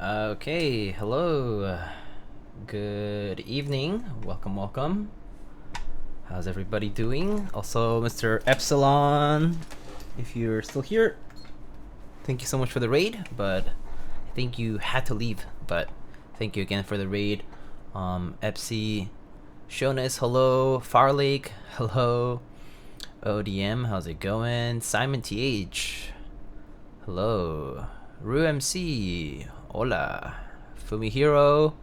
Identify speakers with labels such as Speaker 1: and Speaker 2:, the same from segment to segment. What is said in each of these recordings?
Speaker 1: Okay, hello. Good evening. Welcome. How's everybody doing? Also, Mr. Epsilon, if you're still here, thank you so much for the raid, but I think you had to leave, but thank you again for the raid. Epsi, Shonas, hello. Farlake, hello. ODM, how's it going? Simon TH, hello. RUMC, hola. Fumihiro,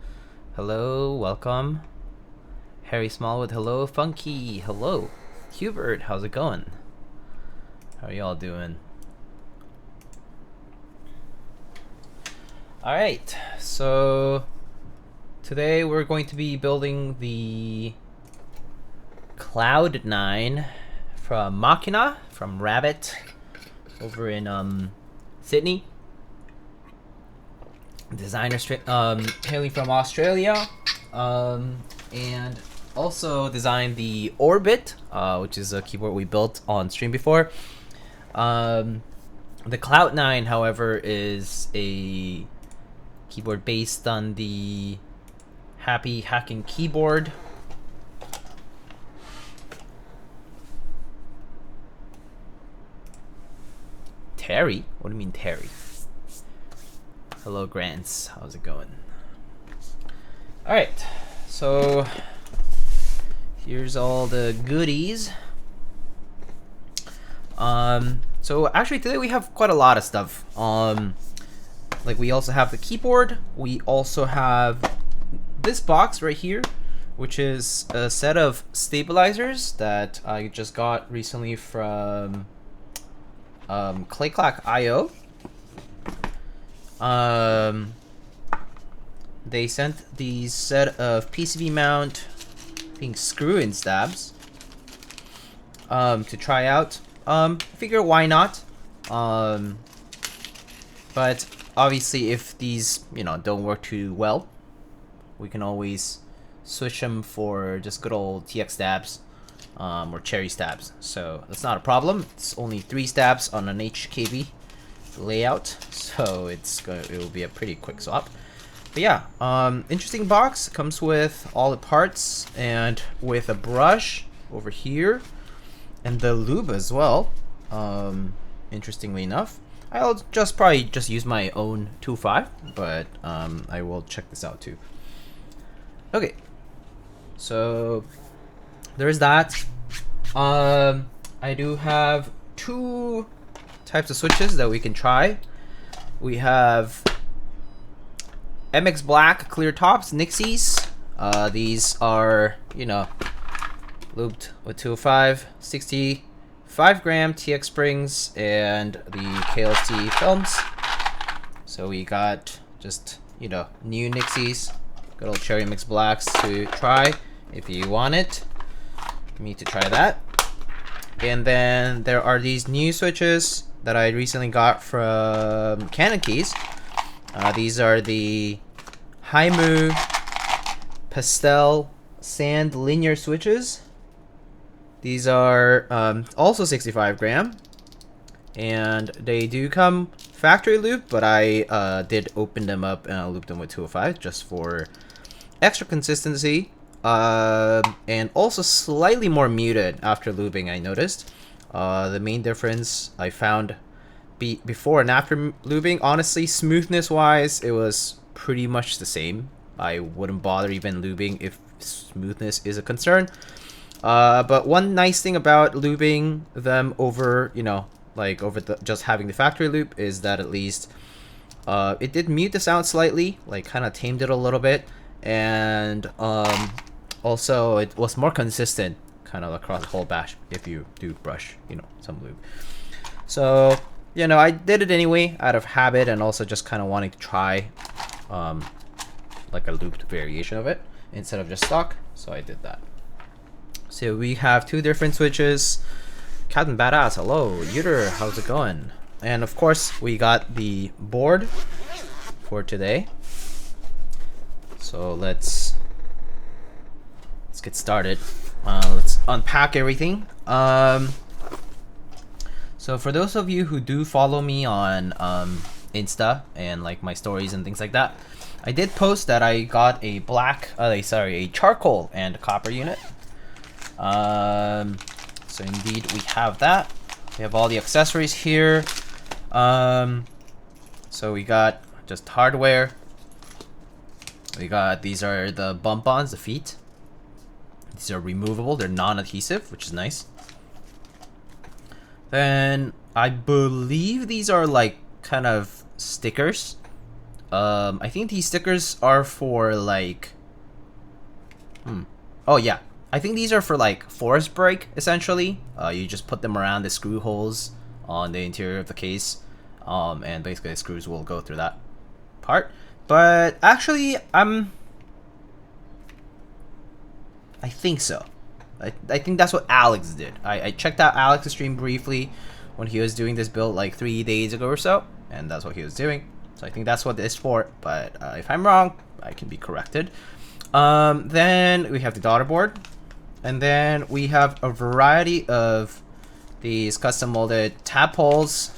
Speaker 1: hello, welcome. Harry Smallwood, hello. Funky, hello. Hubert, how's it going? How are y'all doing? Alright, so today we're going to be building the Cloudnine from Machina, from Rabbit, over in Sydney. Designer hailing from Australia, and also designed the Orbit, which is a keyboard we built on stream before. The Cloudnine, however, is a keyboard based on the Happy Hacking keyboard. Terry? What do you mean Terry? Hello, Grants. How's it going? Alright, so here's all the goodies. So actually today we have quite a lot of stuff. Like we also have the keyboard. We also have this box right here, which is a set of stabilizers that I just got recently from ClickClackIO. They sent these set of PCB mount, I think, screw-in stabs to try out. Figure why not? But obviously, if these don't work too well, we can always switch them for just good old TX stabs or cherry stabs. So that's not a problem. It's only 3 stabs on an HKB layout, so it will be a pretty quick swap. But yeah, interesting box. Comes with all the parts and with a brush over here and the lube as well. Interestingly enough, I'll probably just use my own 2.5, but I will check this out too. Okay, so there's that. I do have 2 types of switches that we can try. We have MX Black clear tops, Nixies. These are, lubed with 205, 65 gram TX springs, and the KLC films. So we got just, new Nixies, good old Cherry MX Blacks to try if you want it. Me to try that. And then there are these new switches that I recently got from Canon Keys. These are the Haimu Pastel Sand Linear switches. These are also 65 gram, and they do come factory loop, but I did open them up and I looped them with 205 just for extra consistency, and also slightly more muted after lubing, I noticed. The main difference I found before and after lubing, honestly, smoothness wise, it was pretty much the same. I wouldn't bother even lubing if smoothness is a concern. But one nice thing about lubing them over, over just having the factory loop is that at least it did mute the sound slightly, like kind of tamed it a little bit, and also it was more consistent kind of across the whole batch if you do brush, some lube. So, I did it anyway out of habit and also just kind of wanting to try like a looped variation of it instead of just stock, so I did that. So we have 2 different switches. Captain Badass, hello. Uter, how's it going? And of course, we got the board for today. So let's get started. Let's unpack everything. So for those of you who do follow me on Insta and like my stories and things like that, I did post that I got a a charcoal and copper unit. So indeed we have that. We have all the accessories here. So we got just hardware. We got, these are the bump-ons, the feet. These are removable, they're non-adhesive, which is nice. Then I believe these are like kind of stickers. I think these stickers are for like, oh yeah, I think these are for like force brake essentially. You just put them around the screw holes on the interior of the case, and basically the screws will go through that part. But actually, I think so. I think that's what Alex did. I checked out Alex's stream briefly when he was doing this build like 3 days ago or so, and that's what he was doing. So I think that's what it's for, but if I'm wrong, I can be corrected. Then we have the daughter board, and then we have a variety of these custom molded tap holes.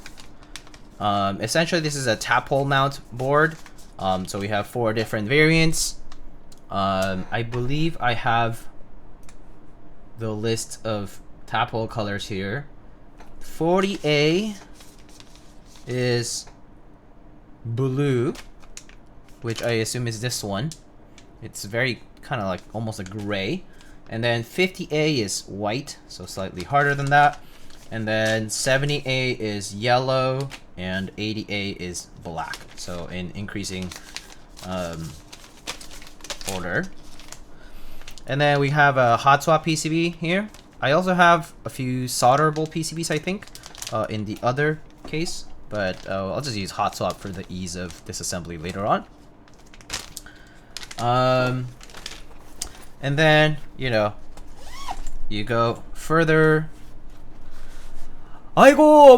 Speaker 1: Essentially, this is a tap hole mount board. So we have 4 different variants. I believe I have the list of tap hole colors here. 40A is blue, which I assume is this one. It's very kind of like almost a gray. And then 50A is white, so slightly harder than that. And then 70A is yellow, and 80A is black. So in increasing order. And then we have a hot swap PCB here. I also have a few solderable PCBs, I think, in the other case. But I'll just use hot swap for the ease of disassembly later on. And then, you know, you go further. Hello,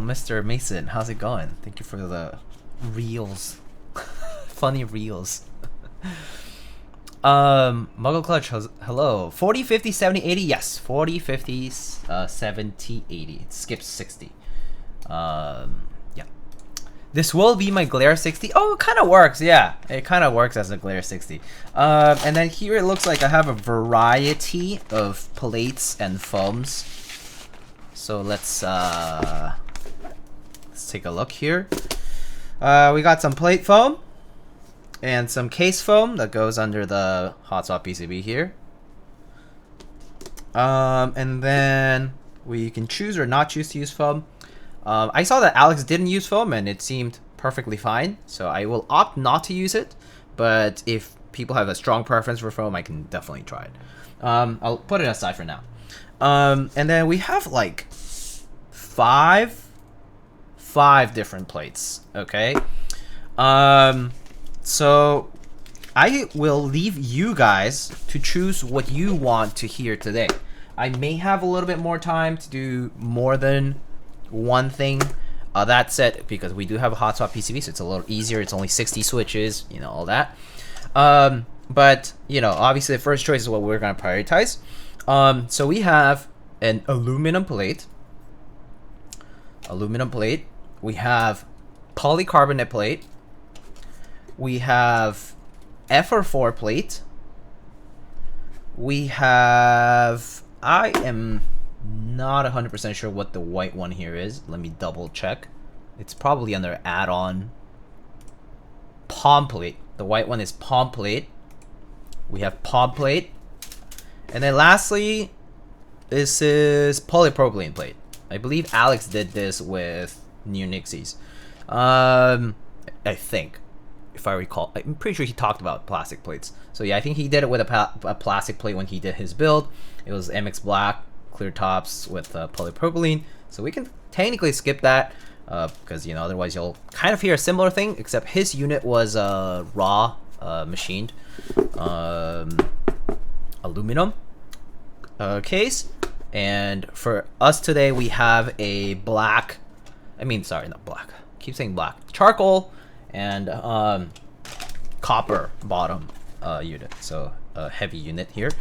Speaker 1: Mr. Mason. How's it going? Thank you for the reels. Funny reels. Muggle Clutch, hello. 40, 50, 70, 80. Yes, 40, 50, 70, 80. It skips 60. Yeah. This will be my Glare 60. Oh, it kind of works. Yeah, it kind of works as a Glare 60. And then here it looks like I have a variety of plates and foams. So let's take a look here. We got some plate foam and some case foam that goes under the hot swap PCB here. And then we can choose or not choose to use foam. I saw that Alex didn't use foam and it seemed perfectly fine, so I will opt not to use it. But if people have a strong preference for foam, I can definitely try it. I'll put it aside for now. And then we have like five different plates. Okay. So I will leave you guys to choose what you want to hear today. I may have a little bit more time to do more than one thing. That said, because we do have a hot swap PCB, so it's a little easier. It's only 60 switches, you know, all that. But you know, obviously the first choice is what we're going to prioritize. So we have an aluminum plate. We have polycarbonate plate. We have FR4 plate. We have, I am not 100% sure what the white one here is. Let me double check. It's probably under add-on. Palm plate. The white one is palm plate. We have palm plate. And then lastly, this is polypropylene plate. I believe Alex did this with New Nixies. I think, if I recall. I'm pretty sure he talked about plastic plates. So yeah, I think he did it with a plastic plate when he did his build. It was MX Black, clear tops with polypropylene. So we can technically skip that because, you know, otherwise you'll kind of hear a similar thing, except his unit was raw machined aluminum case. And for us today, we have a black, sorry, not black. I keep saying black. Charcoal and copper bottom unit. So a heavy unit here.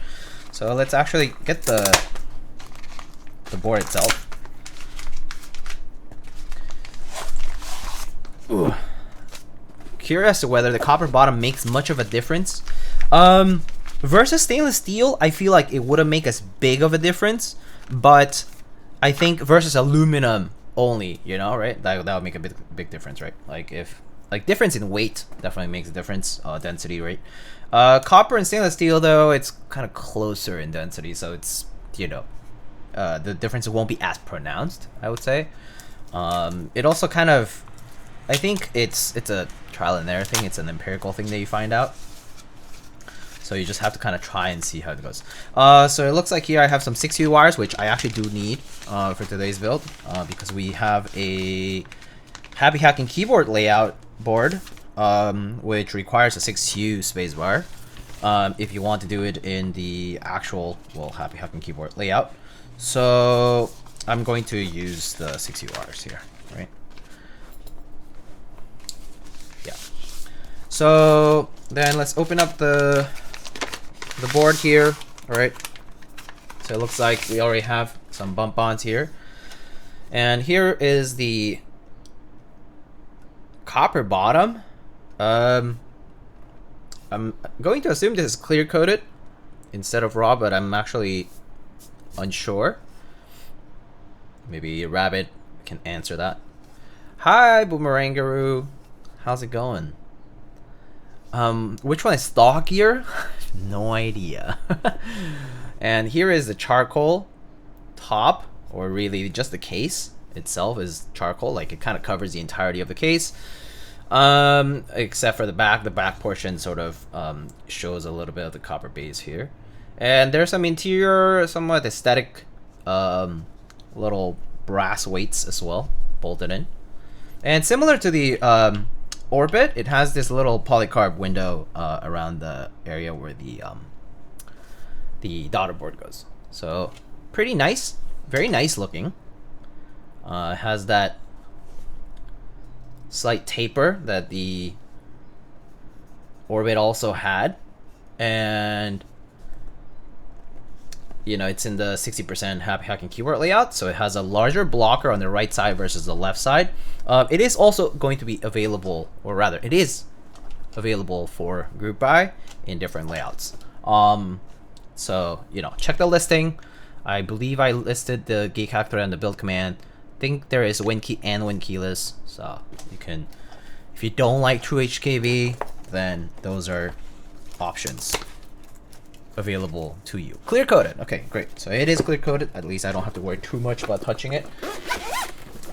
Speaker 1: So let's actually get the board itself. Ooh. Curious as to whether the copper bottom makes much of a difference. Versus stainless steel, I feel like it wouldn't make as big of a difference, but I think versus aluminum only, you know, right? That would make a big difference, right? Like if difference in weight definitely makes a difference, density, right? Copper and stainless steel though, it's kind of closer in density, so it's, you know, the difference won't be as pronounced, I would say. It also kind of, I think it's a trial and error thing. It's an empirical thing that you find out. So you just have to kind of try and see how it goes. So it looks like here I have some 6U wires, which I actually do need for today's build, because we have a Happy Hacking keyboard layout board, which requires a 6U spacebar if you want to do it in the actual, well, Happy Hacking keyboard layout. So I'm going to use the 6U wires here, right? Yeah. So then let's open up the board here. All right. So it looks like we already have some bump ons here. And here is the copper bottom. I'm going to assume this is clear coated instead of raw, but I'm actually unsure. Maybe Rabbit can answer that. Hi, Boomerangaroo. How's it going? Which one is stockier? No idea. And here is the charcoal top, or really just the case itself is charcoal. Like it kind of covers the entirety of the case, except for the back. The back portion sort of shows a little bit of the copper base here. And there's some interior, somewhat aesthetic little brass weights as well bolted in. And similar to the Orbit, it has this little polycarb window around the area where the daughter board goes. So pretty nice, very nice looking. It has that slight taper that the Orbit also had, and you know, it's in the 60% Happy Hacking keyboard layout, so it has a larger blocker on the right side versus the left side. It is also going to be available, or rather, it is available for group buy in different layouts. So, you know, check the listing. I believe I listed the gate captor and the build command. I think there is WinKey and WinKeyless, so you can, if you don't like true HKV, then those are options available to you. Clear coated. Okay, great. So it is clear coated. At least I don't have to worry too much about touching it.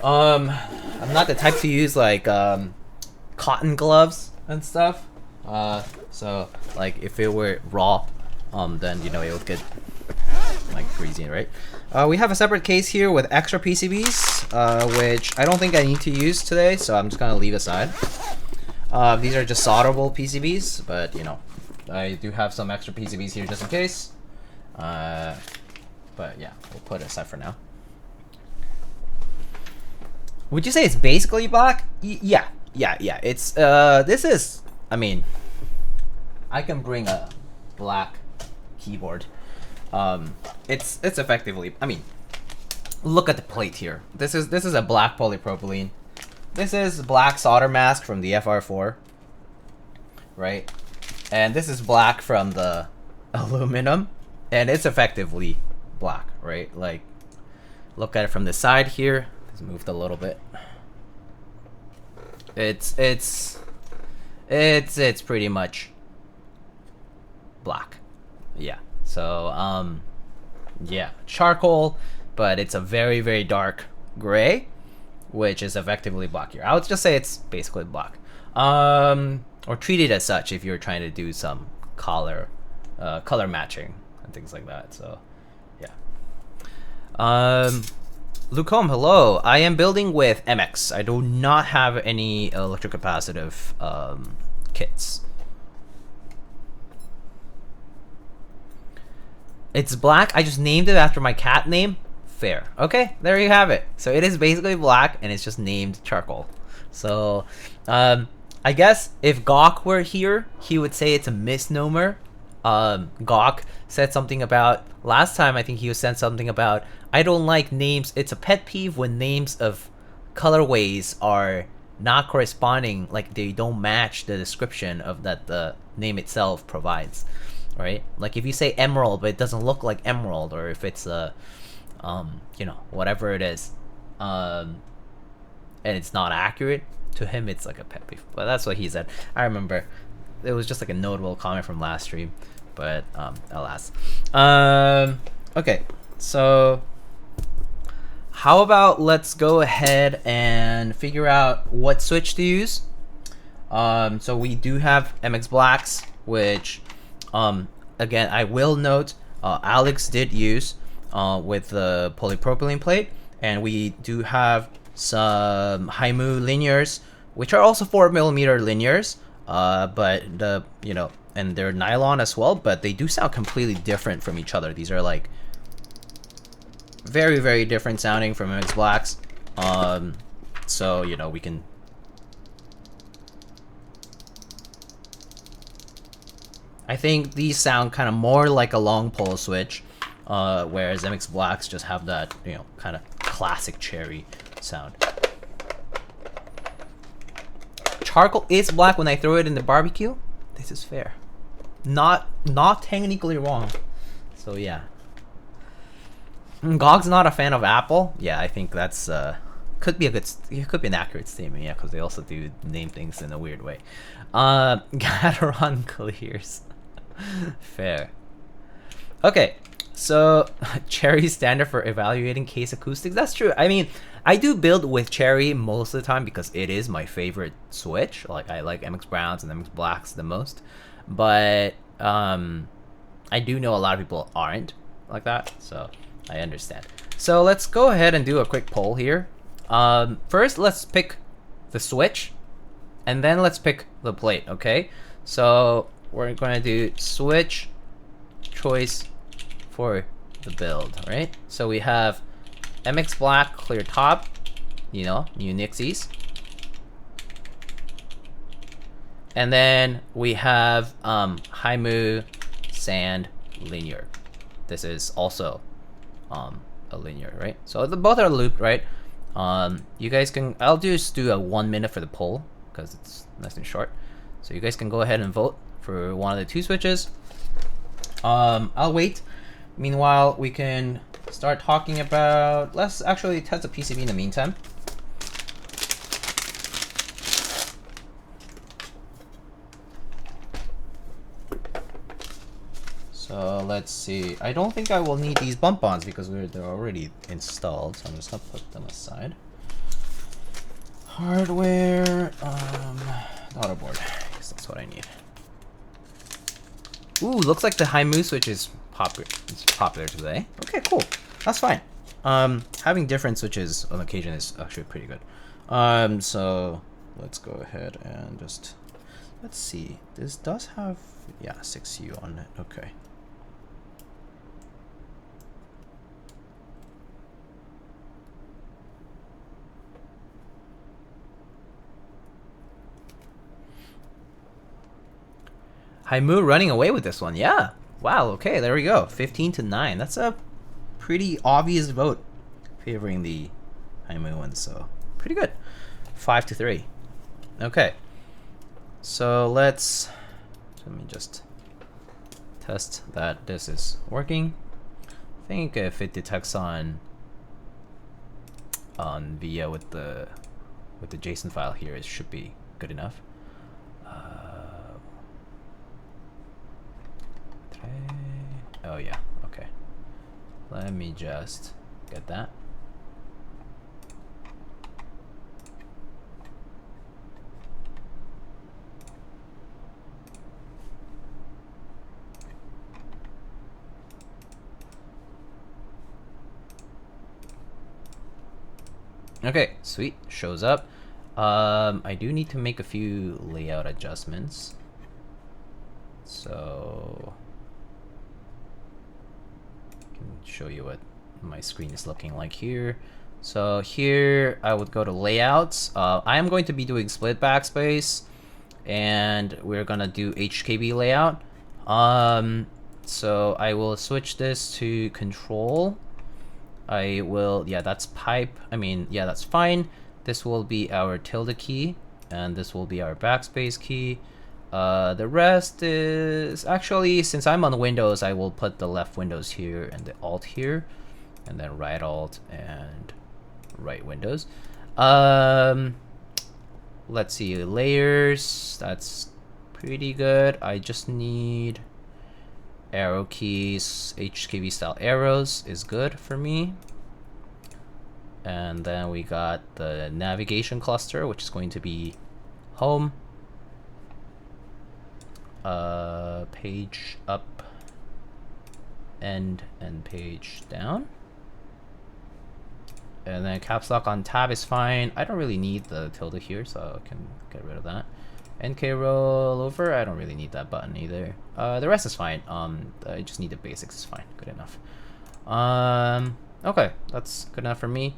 Speaker 1: I'm not the type to use like cotton gloves and stuff. So like if it were raw, then you know it would get like greasy, right? We have a separate case here with extra PCBs, which I don't think I need to use today, so I'm just gonna leave aside. These are just solderable PCBs, but you know, I do have some extra PCBs here just in case. But yeah, we'll put it aside for now. Would you say it's basically black? Yeah. It's this is, I mean, I can bring a black keyboard. It's effectively, I mean, look at the plate here. This is a black polypropylene. This is black solder mask from the FR4, right? And this is black from the aluminum, and it's effectively black, right? Like, look at it from the side here. It's moved a little bit. It's pretty much black. Yeah. So yeah, charcoal, but it's a very, very dark gray, which is effectively black here. I would just say it's basically black. Or treat it as such if you're trying to do some color matching and things like that. So yeah. Lucom, hello. I am building with MX. I do not have any electrocapacitive kits. It's black. I just named it after my cat name. Fair. Okay, there you have it. So it is basically black, and it's just named charcoal. So I guess if Gawk were here, he would say it's a misnomer. Gawk said something about, last time I think he said something about, I don't like names, it's a pet peeve when names of colorways are not corresponding, like they don't match the description of that the name itself provides, right? Like if you say emerald but it doesn't look like emerald, or if it's a you know, whatever it is, and it's not accurate, to him it's like a pet peeve. But that's what he said. I remember it was just like a notable comment from last stream, but alas. Okay, so how about let's go ahead and figure out what switch to use. So we do have MX Blacks, which again I will note Alex did use with the polypropylene plate, and we do have some Haimu linears, which are also 4mm linears, but the, you know, and they're nylon as well, but they do sound completely different from each other. These are like very, very different sounding from MX Blacks. So, you know, we can I think these sound kind of more like a long pole switch, whereas MX Blacks just have that, you know, kind of classic cherry sound. Charcoal is black when I throw it in the barbecue. This is fair. Not technically wrong. So yeah. Gog's not a fan of Apple. Yeah, I think that's could be a good, it could be an accurate statement. Yeah, because they also do name things in a weird way. Gateron clears. Fair. Okay, so Cherry standard for evaluating case acoustics. That's true. I mean, I do build with Cherry most of the time because it is my favorite switch. Like I like MX Browns and MX Blacks the most, but I do know a lot of people aren't like that, so I understand. So let's go ahead and do a quick poll here. First, let's pick the switch, and then let's pick the plate. Okay, so we're gonna do switch choice for the build, right? So we have MX Black clear top, you know, new Nixies, and then we have Haimu sand linear. This is also a linear, right? So both are looped, right? You guys can, I'll just do a 1 minute for the poll because it's nice and short. So you guys can go ahead and vote for one of the two switches. I'll wait. Meanwhile, we can start talking about, let's actually test the PCB in the meantime. So let's see. I don't think I will need these bump-ons because they're already installed. So I'm just gonna put them aside. Hardware, daughterboard. I guess that's what I need. Ooh, looks like the Haimu switch is popular today. Okay, cool. That's fine. Having different switches on occasion is actually pretty good. So let's go ahead and just, let's see. This does have, yeah, 6U on it. Okay. Haimu running away with this one. Yeah. Wow. Okay, there we go. 15-9. That's a pretty obvious vote favoring the Haimu one. So pretty good. 5-3. Okay. So let me just test that this is working. I think if it detects on VIA with the JSON file here, it should be good enough. Oh yeah, okay. Let me just get that. Okay, sweet, shows up. I do need to make a few layout adjustments. So show you what my screen is looking like here. So here I would go to layouts. I am going to be doing split backspace, and we're gonna do HKB layout. So I will switch this to control. I will, yeah, that's pipe. I mean, yeah, that's fine. This will be our tilde key, and this will be our backspace key. The rest is actually, since I'm on Windows, I will put the left Windows here and the Alt here, and then right Alt and right Windows. Let's see, layers, that's pretty good. I just need arrow keys. HKB style arrows is good for me. And then we got the navigation cluster, which is going to be home, page up, end, and page down. And then caps lock on tab is fine. I don't really need the tilde here, so I can get rid of that. NK roll over, I don't really need that button either. The rest is fine. I just need the basics, is fine, good enough. Okay, that's good enough for me.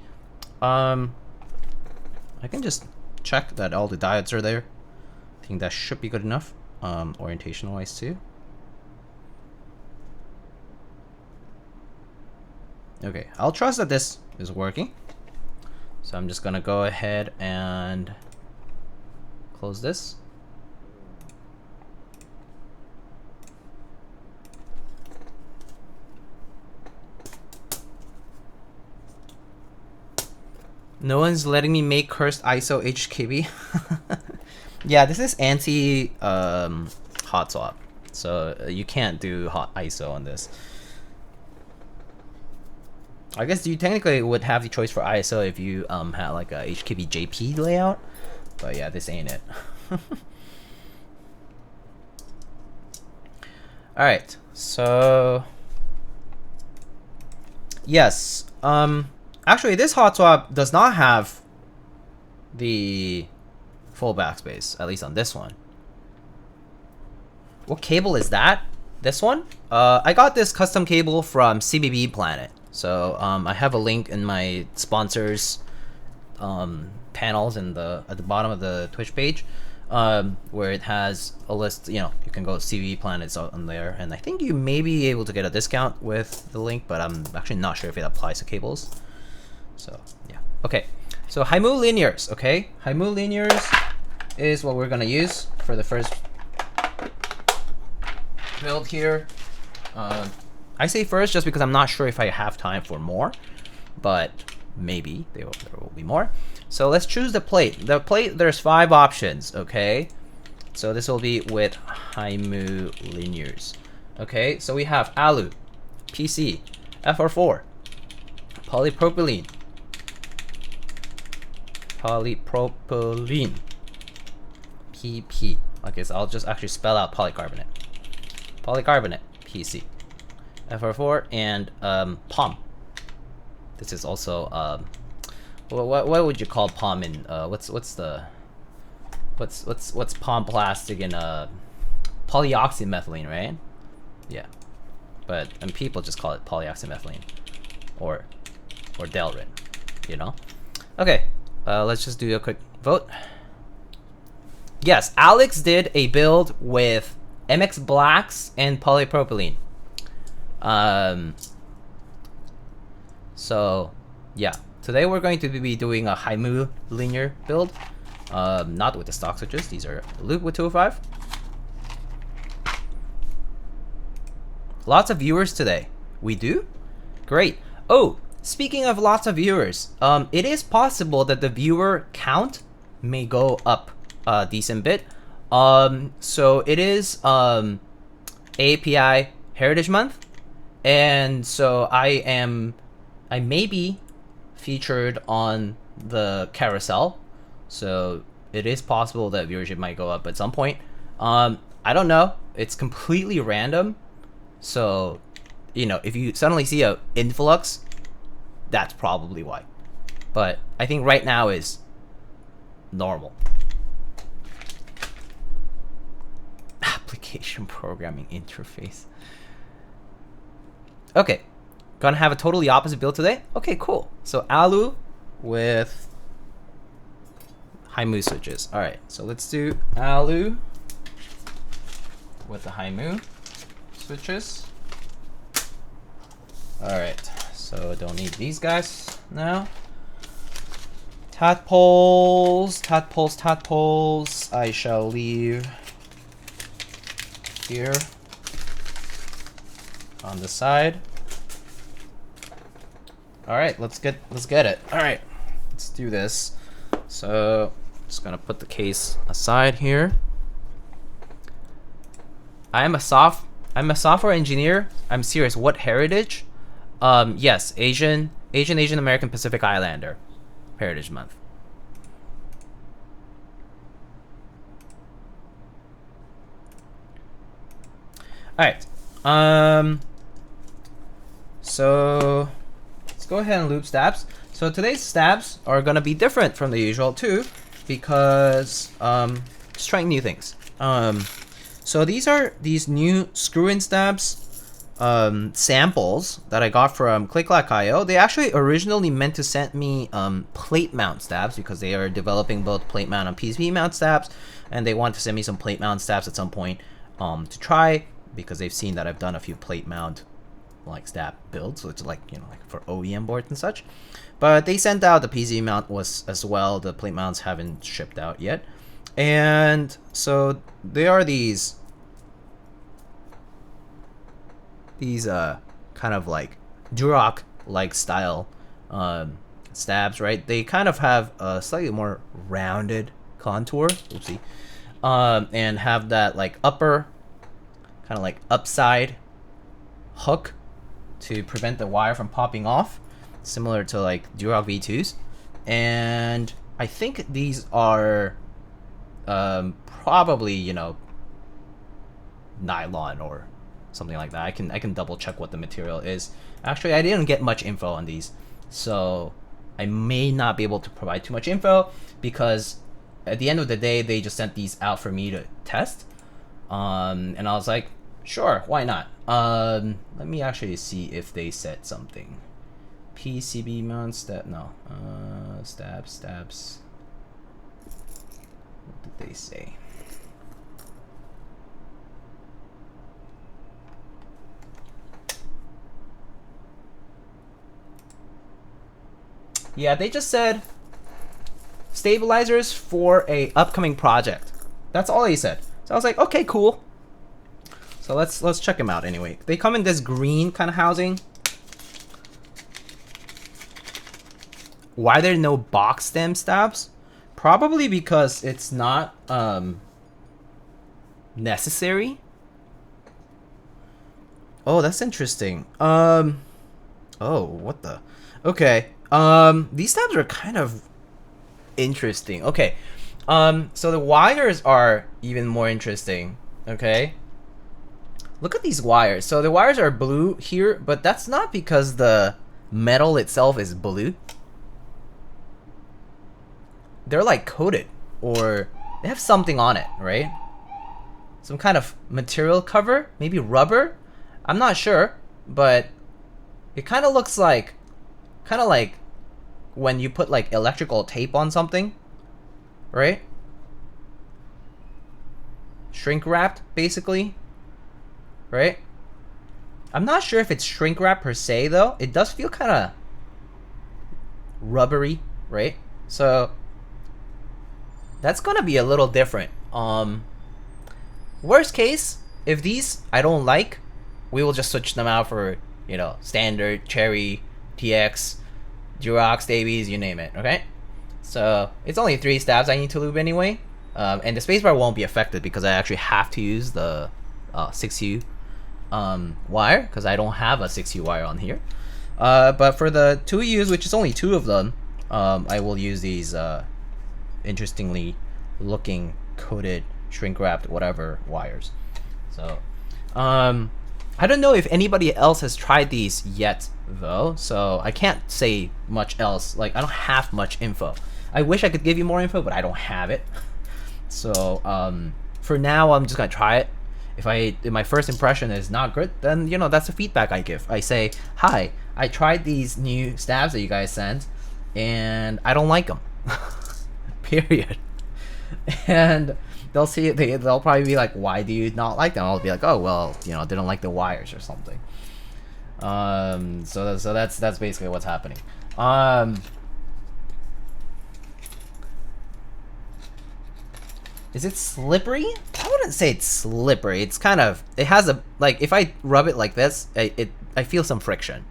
Speaker 1: I can just check that all the diodes are there. I think that should be good enough, orientation wise too. Okay, I'll trust that this is working. So I'm just gonna go ahead and close this. No one's letting me make cursed ISO HKB. Yeah, this is anti hot swap, so you can't do hot ISO on this. I guess you technically would have the choice for ISO if you had like a HKB JP layout, but yeah, this ain't it. All right, so yes, actually this hot swap does not have the full backspace, at least on this one. What cable is that? This one? I got this custom cable from CBB Planet. So I have a link in my sponsors panels in at the bottom of the Twitch page, where it has a list. You know, you can go CBB Planets on there, and I think you may be able to get a discount with the link, but I'm actually not sure if it applies to cables. So yeah, okay. So Haimu linears, okay. Haimu linears is what we're gonna use for the first build here. I say first just because I'm not sure if I have time for more, but maybe there will be more. So let's choose the plate. The plate, there's 5 options, okay? So this will be with Haimu linears. Okay, so we have alu, PC, FR4, polypropylene, PP. Okay, so I'll just actually spell out polycarbonate. Polycarbonate, PC. FR4 and POM. This is also what would you call POM in what's POM plastic in polyoxymethylene, right? Yeah, but and people just call it polyoxymethylene or Delrin, you know. Okay, let's just do a quick vote. Yes, Alex did a build with MX blacks and polypropylene. So yeah, today we're going to be doing a Haimu linear build, not with the stock switches. These are Lube with 205. Lots of viewers today. We do? Great. Oh, speaking of lots of viewers, it is possible that the viewer count may go up a decent bit. So it is API Heritage Month. And so I may be featured on the carousel, so it is possible that viewership might go up at some point. I don't know, it's completely random, so you know, if you suddenly see a influx, that's probably why. But I think right now is normal. Application programming interface. Okay, gonna have a totally opposite build today. Okay, cool. So alu with Haimu switches. All right, so let's do alu with the Haimu switches. All right, so don't need these guys now. Tadpoles, tadpoles, tadpoles. I shall leave here on the side. All right, let's get it. All right, let's do this. So, just gonna put the case aside here. I'm a software engineer. I'm serious. What heritage? Yes, Asian American Pacific Islander. Heritage Month. All right. So let's go ahead and loop stabs. So today's stabs are gonna be different from the usual too, because just trying new things. So these are these new screw-in stabs samples that I got from ClickClackIO. They actually originally meant to send me plate mount stabs because they are developing both plate mount and PCB mount stabs, and they want to send me some plate mount stabs at some point to try, because they've seen that I've done a few plate mount like stab builds, which is like, you know, like for OEM boards and such. But they sent out the PCB mount was as well. The plate mounts haven't shipped out yet, and so they are these kind of like Duroc like style stabs, right? They kind of have a slightly more rounded contour, oopsie, and have that like upper kind of like upside hook to prevent the wire from popping off, similar to like Duroc V2s. And I think these are probably, you know, nylon or something like that. I can double check what the material is. Actually, I didn't get much info on these, so I may not be able to provide too much info, because at the end of the day they just sent these out for me to test, and I was like, sure, why not. Let me actually see if they said something. PCB mount stab, no, stabs. What did they say? Yeah, they just said stabilizers for a upcoming project. That's all they said. So I was like, okay, cool. So let's check them out anyway. They come in this green kind of housing. Why are there no box stem stabs? Probably because it's not necessary. Oh, that's interesting. Oh, what the? Okay. These stabs are kind of interesting. Okay. So the wires are even more interesting. Okay. Look at these wires. So the wires are blue here, but that's not because the metal itself is blue. They're like coated, or they have something on it, right? Some kind of material cover, maybe rubber. I'm not sure, but it kind of looks like, when you put like electrical tape on something, right? Shrink wrapped, basically, right? I'm not sure if it's shrink wrap per se though. It does feel kind of rubbery, right? So that's gonna be a little different. Worst case, if these I don't like, we will just switch them out for, you know, standard, cherry, TX, Duroc, Davies, you name it, okay? So it's only 3 stabs I need to lube anyway. And the spacebar won't be affected because I actually have to use the 6U wire, because I don't have a 6U wire on here. But for the 2Us, which is only 2 of them, I will use these interestingly looking coated, shrink wrapped, whatever wires. So I don't know if anybody else has tried these yet though, so I can't say much else. Like, I don't have much info. I wish I could give you more info, but I don't have it. So for now, I'm just gonna try it. If my first impression is not good, then, you know, that's the feedback I give. I say, hi, I tried these new stabs that you guys sent, and I don't like them. Period. And they'll see it. They'll probably be like, why do you not like them? I'll be like, oh, well, you know, didn't like the wires or something. So that's basically what's happening. Is it slippery? I wouldn't say it's slippery. It's kind of, it has a, like, if I rub it like this, I feel some friction.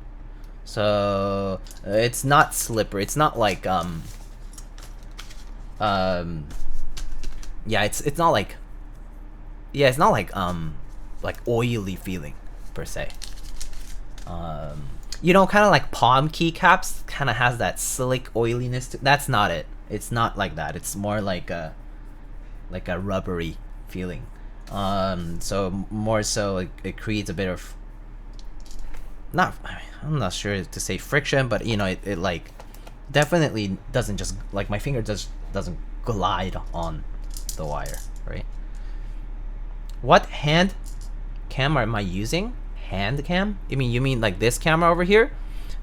Speaker 1: So it's not slippery. It's not like yeah, it's not like, yeah, it's not like oily feeling per se. You know, kind of like palm keycaps kind of has that slick oiliness to, that's not it. It's not like that. It's more like a rubbery feeling. So more so it creates a bit of, not, I'm not sure to say friction, but you know, it like definitely doesn't just, like, my finger just doesn't glide on the wire, right? What hand camera am I using? Hand cam? You mean like this camera over here?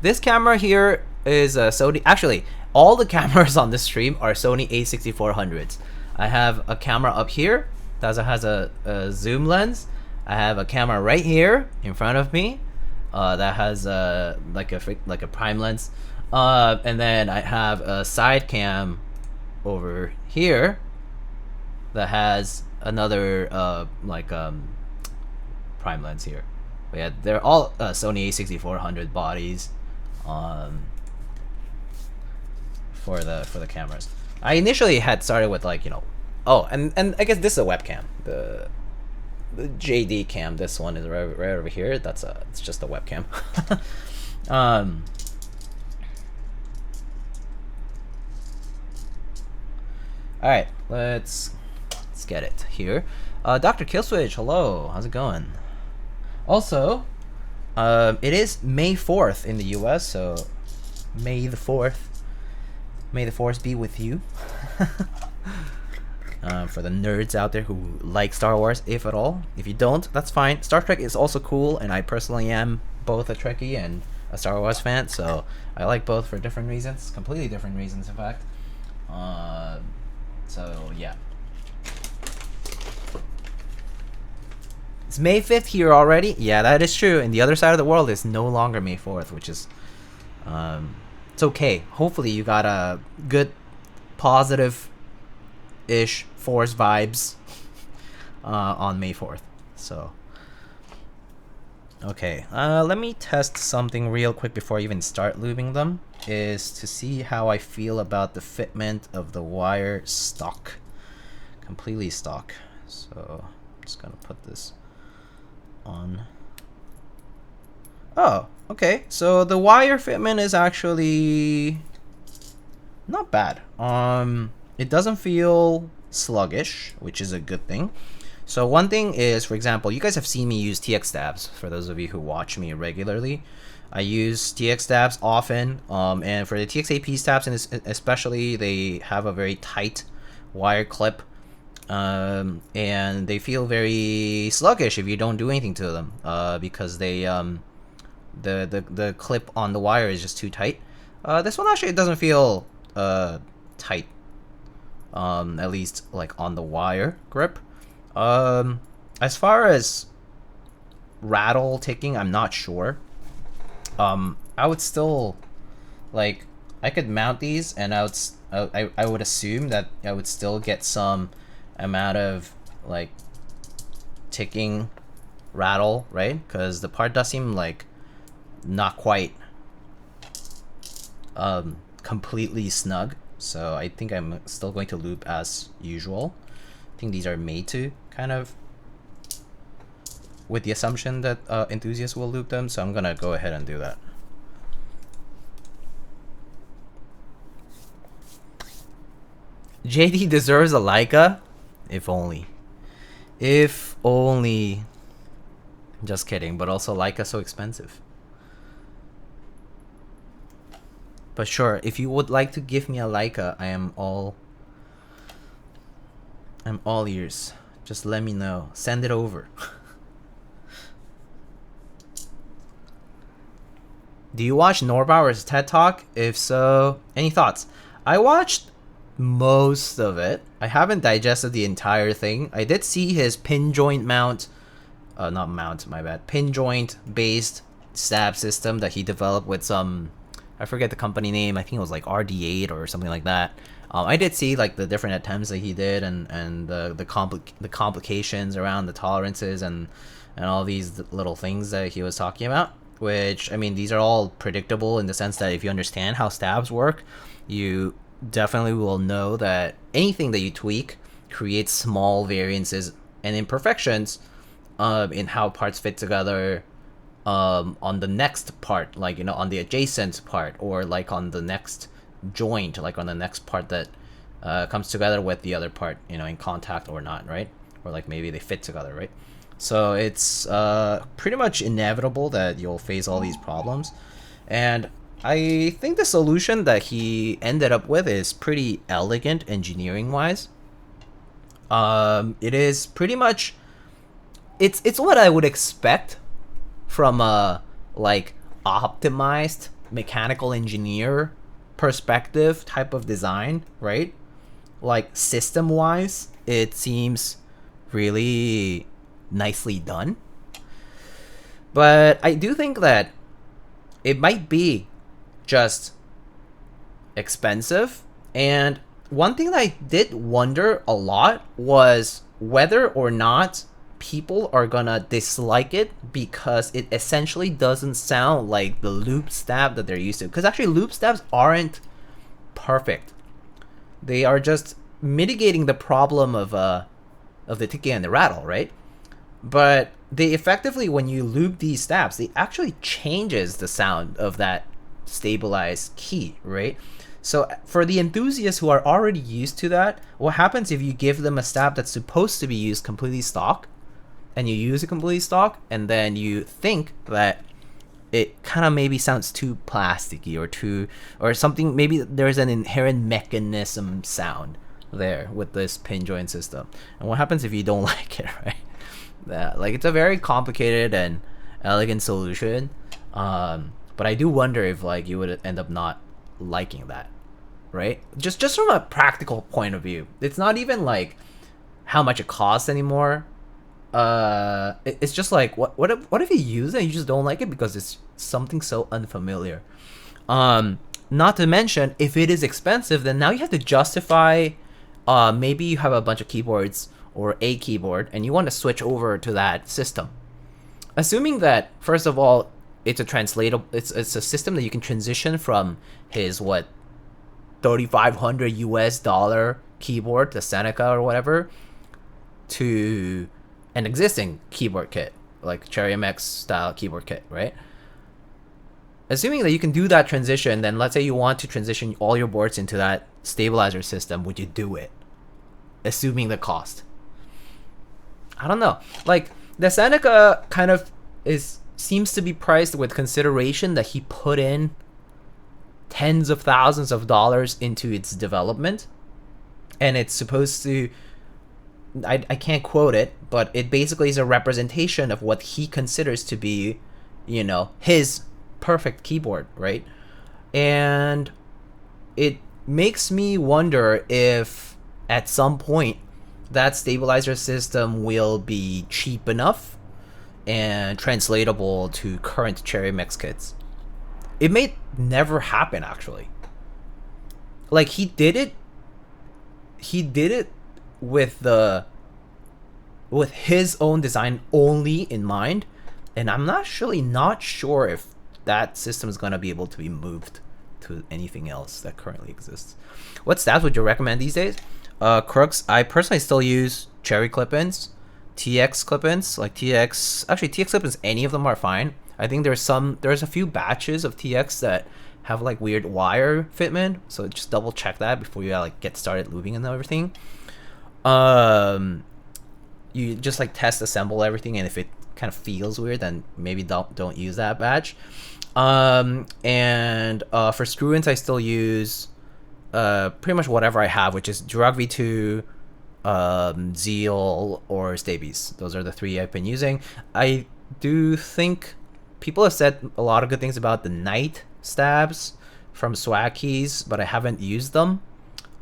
Speaker 1: This camera here is a Sony. Actually, all the cameras on this stream are Sony A6400s. I have a camera up here that has a zoom lens. I have a camera right here in front of me that has like a prime lens, and then I have a side cam over here that has another prime lens here. But yeah, they're all Sony A6400 bodies for the cameras. I initially had started with, like, you know, oh, and I guess this is a webcam. The JD cam, this one is right over here. It's just a webcam. All right, let's get it here. Dr. Killswitch, hello, how's it going? Also, it is May 4th in the US, so May the 4th. May the force be with you. For the nerds out there who like Star Wars, if at all. If you don't, that's fine. Star Trek is also cool, and I personally am both a Trekkie and a Star Wars fan, so I like both for different reasons, completely different reasons, in fact. So yeah. It's May 5th here already? Yeah, that is true. And the other side of the world is no longer May 4th, which is it's okay. Hopefully you got a good positive-ish Force vibes on May 4th. So okay, let me test something real quick before I even start lubing them, is to see how I feel about the fitment of the wire stock. Completely stock. So I'm just gonna put this on. Oh, okay. So the wire fitment is actually not bad. It doesn't feel sluggish, which is a good thing. So one thing is, for example, you guys have seen me use TX tabs. For those of you who watch me regularly, I use TX tabs often. And for the TXAP tabs, and especially, they have a very tight wire clip. And they feel very sluggish if you don't do anything to them, because they the clip on the wire is just too tight. This one actually doesn't feel tight, at least like on the wire grip. As far as rattle ticking, I'm not sure. I would still, like, I could mount these, and I would assume that I would still get some amount of, like, ticking rattle, right? Because the part does seem like not quite completely snug. So I think I'm still going to loop as usual. I think these are made to kind of, with the assumption that enthusiasts will loop them, so I'm gonna go ahead and do that. JD deserves a Leica? If only. If only. Just kidding, but also Leica so expensive. But sure, if you would like to give me a Leica, I'm all ears. Just let me know. Send it over. Do you watch Norbauer's TED Talk? If so, any thoughts? I watched most of it. I haven't digested the entire thing. I did see his pin joint mount, not mount, my bad, pin joint based stab system that he developed with some I forget the company name. I think it was like RD8 or something like that. I did see like the different attempts that he did, and the complications around the tolerances and all these little things that he was talking about. Which, I mean, these are all predictable in the sense that if you understand how stabs work, you definitely will know that anything that you tweak creates small variances and imperfections in how parts fit together on the next part, like, you know, on the adjacent part, or like on the next joint, like on the next part that comes together with the other part, you know, in contact or not, right? Or like maybe they fit together, right? So it's pretty much inevitable that you'll face all these problems. And I think the solution that he ended up with is pretty elegant engineering-wise. It is pretty much... It's what I would expect from a, like, optimized mechanical engineer perspective type of design, right? Like, system-wise, it seems really nicely done. But I do think that it might be just expensive. And one thing that I did wonder a lot was whether or not people are gonna dislike it because it essentially doesn't sound like the loop stab that they're used to. Because actually loop stabs aren't perfect. They are just mitigating the problem of the ticking and the rattle, right? But they effectively, when you loop these stabs, they actually changes the sound of that stabilized key, right? So for the enthusiasts who are already used to that, what happens if you give them a stab that's supposed to be used completely stock, and you use it completely stock, and then you think that it kind of maybe sounds too plasticky or something, maybe there's an inherent mechanism sound there with this pin joint system. And what happens if you don't like it, right? Like, it's a very complicated and elegant solution, but I do wonder if, like, you would end up not liking that, right? Just from a practical point of view. It's not even like how much it costs anymore. It's just like, what if you use it and you just don't like it because it's something so unfamiliar. Not to mention, if it is expensive, then now you have to justify, maybe you have a bunch of keyboards or a keyboard and you want to switch over to that system. Assuming that, first of all, it's a translatable, it's a system that you can transition from his, what, $3,500 US keyboard, the Seneca or whatever, to an existing keyboard kit, like Cherry MX style keyboard kit, right? Assuming that you can do that transition, then let's say you want to transition all your boards into that stabilizer system, would you do it? Assuming the cost. I don't know. Like, the Seneca kind of seems to be priced with consideration that he put in tens of thousands of dollars into its development, and it's supposed to, I can't quote it, but it basically is a representation of what he considers to be, you know, his perfect keyboard, right? And it makes me wonder if at some point that stabilizer system will be cheap enough and translatable to current Cherry MX kits. It may never happen, actually. Like, he did it with his own design only in mind, and I'm not sure if that system is gonna be able to be moved to anything else that currently exists. What stabs would you recommend these days? Crooks, I personally still use Cherry clip-ins, TX clip-ins, like TX clip-ins, any of them are fine. I think there's a few batches of TX that have like weird wire fitment, so just double check that before you like get started lubing and everything. You just like test assemble everything, and if it kind of feels weird, then maybe don't use that batch. And for screw-ins, I still use pretty much whatever I have, which is Drug V2, Zeal, or Stabies. Those are the three I've been using. I do think people have said a lot of good things about the Night stabs from Swag Keys, but I haven't used them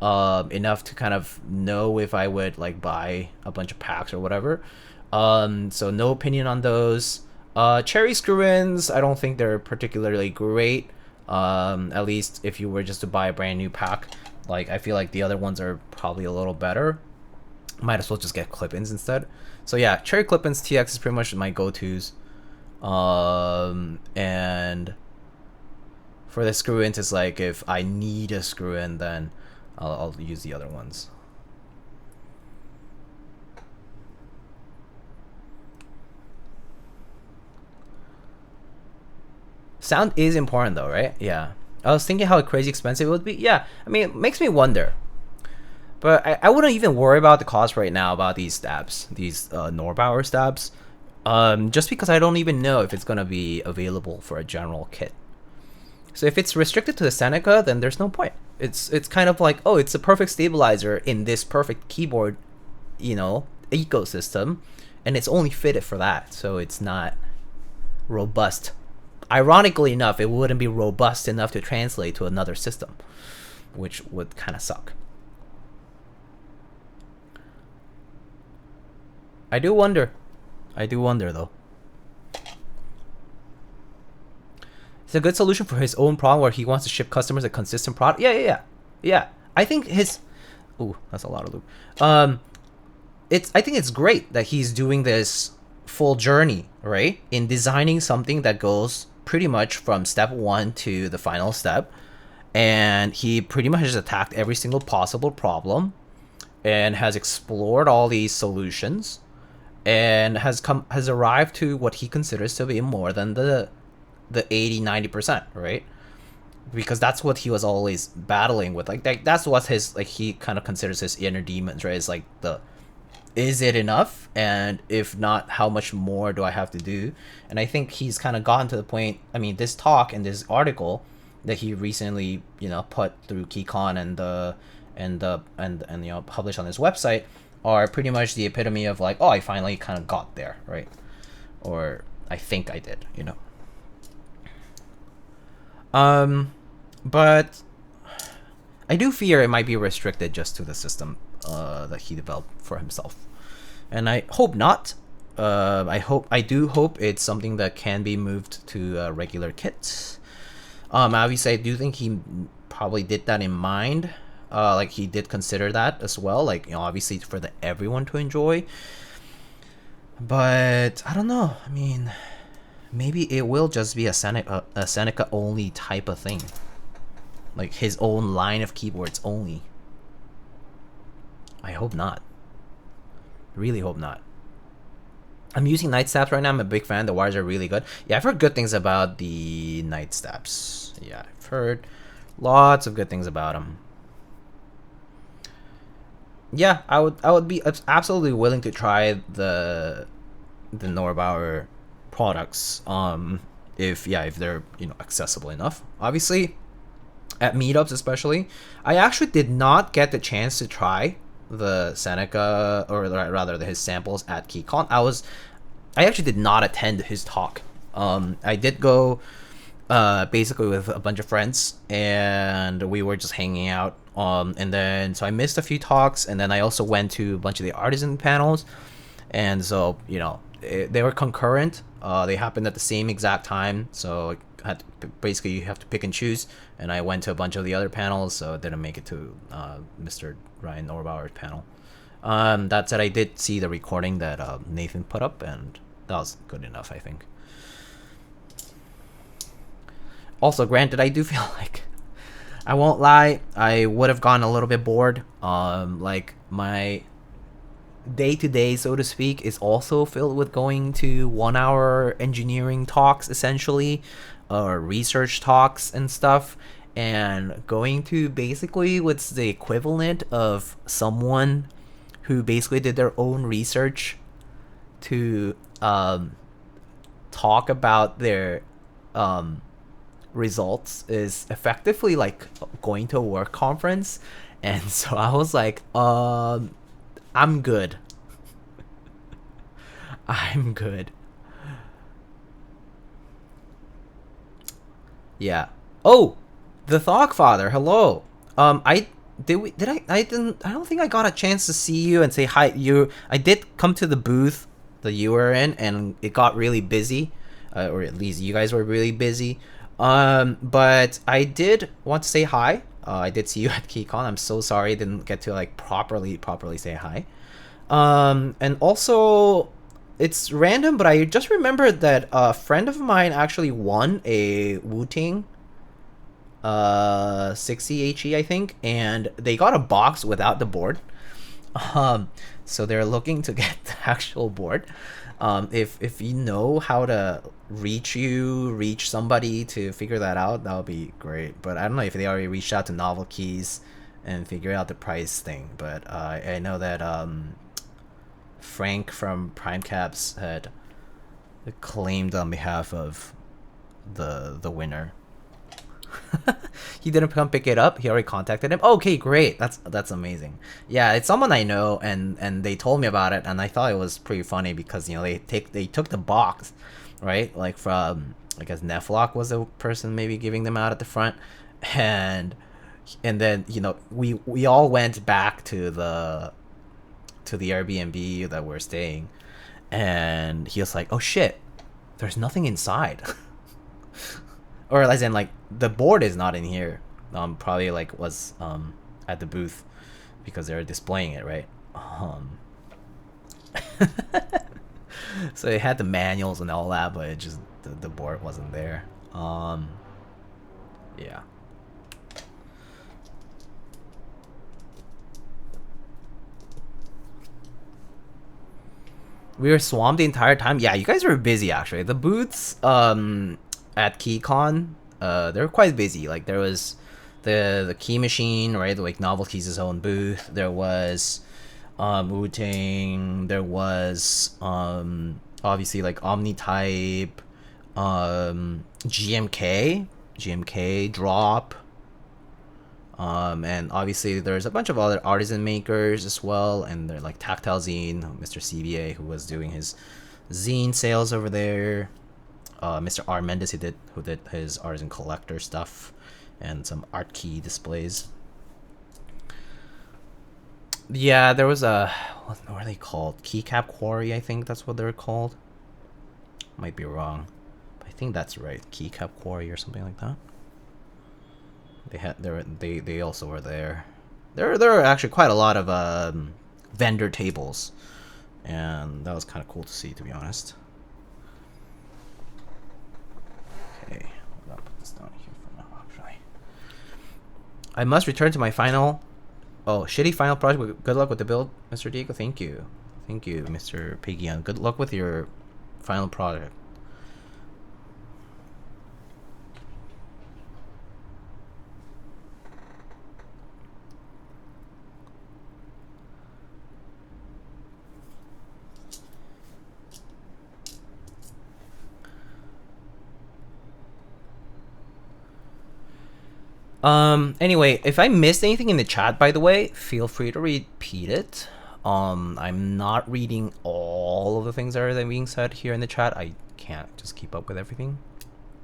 Speaker 1: enough to kind of know if I would like buy a bunch of packs or whatever. So no opinion on those. Cherry screw-ins, I don't think they're particularly great. At least if you were just to buy a brand new pack. Like, I feel like the other ones are probably a little better. Might as well just get clip-ins instead. So yeah, cherry clip-ins TX is pretty much my go-tos. And for the screw-ins, it's like if I need a screw-in, then I'll use the other ones. Sound is important though, right? Yeah. I was thinking how crazy expensive it would be. Yeah, I mean, it makes me wonder. But I wouldn't even worry about the cost right now about these stabs, these Neubauer stabs. Just because I don't even know if it's going to be available for a general kit. So if it's restricted to the Seneca, then there's no point. It's kind of like, oh, it's a perfect stabilizer in this perfect keyboard, you know, ecosystem. And it's only fitted for that, so it's not robust. Ironically enough, it wouldn't be robust enough to translate to another system, which would kind of suck. I do wonder though. It's a good solution for his own problem where he wants to ship customers a consistent product. Yeah. I think his... Ooh, that's a lot of lube. I think it's great that he's doing this full journey, right? In designing something that goes pretty much from step 1 to the final step. And he pretty much has attacked every single possible problem and has explored all these solutions and has arrived to what he considers to be more than the 80-90%, right? Because that's what he was always battling with. Like that's what his, like, he kind of considers his inner demons, right? It's like is it enough? And if not, how much more do I have to do? And I think he's kind of gotten to the point. I mean, this talk and this article that he recently, you know, put through KeyCon and you know, published on his website are pretty much the epitome of like, oh, I finally kind of got there, right? Or I think I did, you know. But I do fear it might be restricted just to the system that he developed for himself, and I hope not. I do hope it's something that can be moved to regular kits. Obviously, I do think he probably did that in mind. Like, he did consider that as well, like, you know, obviously for everyone to enjoy. But I don't know. I mean, maybe it will just be a Seneca only type of thing, like his own line of keyboards only. I hope not. Really hope not. I'm using Night Stabs right now. I'm a big fan. The wires are really good. Yeah, I've heard good things about the Night Stabs. Yeah, I've heard lots of good things about them. Yeah, I would be absolutely willing to try the Neubauer products. If they're, you know, accessible enough. Obviously, at meetups especially, I actually did not get the chance to try the Seneca, or rather his samples at KeyCon. I actually did not attend his talk. I did go basically with a bunch of friends, and we were just hanging out. And then so I missed a few talks, and then I also went to a bunch of the artisan panels, and so, you know, they were concurrent. They happened at the same exact time, so I had to, basically you have to pick and choose. And I went to a bunch of the other panels, so I didn't make it to Mr. Ryan Neubauer's panel. That said, I did see the recording that Nathan put up, and that was good enough, I think. Also, granted, I do feel like, I won't lie, I would have gotten a little bit bored. Like, my day-to-day, so to speak, is also filled with going to 1-hour engineering talks, essentially, or research talks and stuff, and going to basically what's the equivalent of someone who basically did their own research to talk about their results is effectively like going to a work conference. And so I was like, I'm good. I'm good. Yeah. Oh, the Thogfather. Hello. I don't think I got a chance to see you and say hi. I did come to the booth that you were in, and it got really busy, or at least you guys were really busy. But I did want to say hi. I did see you at KeyCon. I'm so sorry I didn't get to like properly say hi. And also, it's random, but I just remembered that a friend of mine actually won a Wu-Tang 60 HE, I think, and they got a box without the board. Um, so they're looking to get the actual board. If you know how to reach somebody to figure that out, that would be great. But I don't know if they already reached out to Novel Keys and figure out the price thing. But I know that Frank from Prime Caps had claimed on behalf of the winner. He didn't come pick it up. He already contacted him. Okay, great. That's amazing. Yeah, it's someone I know, and they told me about it, and I thought it was pretty funny because they took the box, right? Like from, I guess Neflock was the person maybe giving them out at the front, and then we all went back to the Airbnb that we're staying, and he was like, "Oh shit, there's nothing inside." Or as in like the board is not in here. Probably like was at the booth because they're displaying it, right? So it had the manuals and all that, but it just the board wasn't there. Yeah. We were swamped the entire time. Yeah, you guys were busy actually. The booths at KeyCon, they're quite busy. Like there was the key machine, right? Like Novelty's own booth. There was Wu-Tang. There was obviously like Omnitype, GMK Drop. And obviously there's a bunch of other artisan makers as well, and they're like Tactile Zine, Mr. CBA, who was doing his zine sales over there. Mr. R. Mendes, who did his artisan collector stuff, and some art key displays. Yeah, there was what are they called? Keycap Quarry, I think that's what they're called. Might be wrong, but I think that's right. Keycap Quarry or something like that. They also were there. There are actually quite a lot of vendor tables, and that was kind of cool to see, to be honest. Okay, I'll put this down here for now. Actually, I must return to my final. Oh, shitty final project. Good luck with the build, Mr. Diego. Thank you, Mr. Piggion. Good luck with your final project. Anyway, if I missed anything in the chat, by the way, feel free to repeat it. I'm not reading all of the things that are being said here in the chat. I can't just keep up with everything.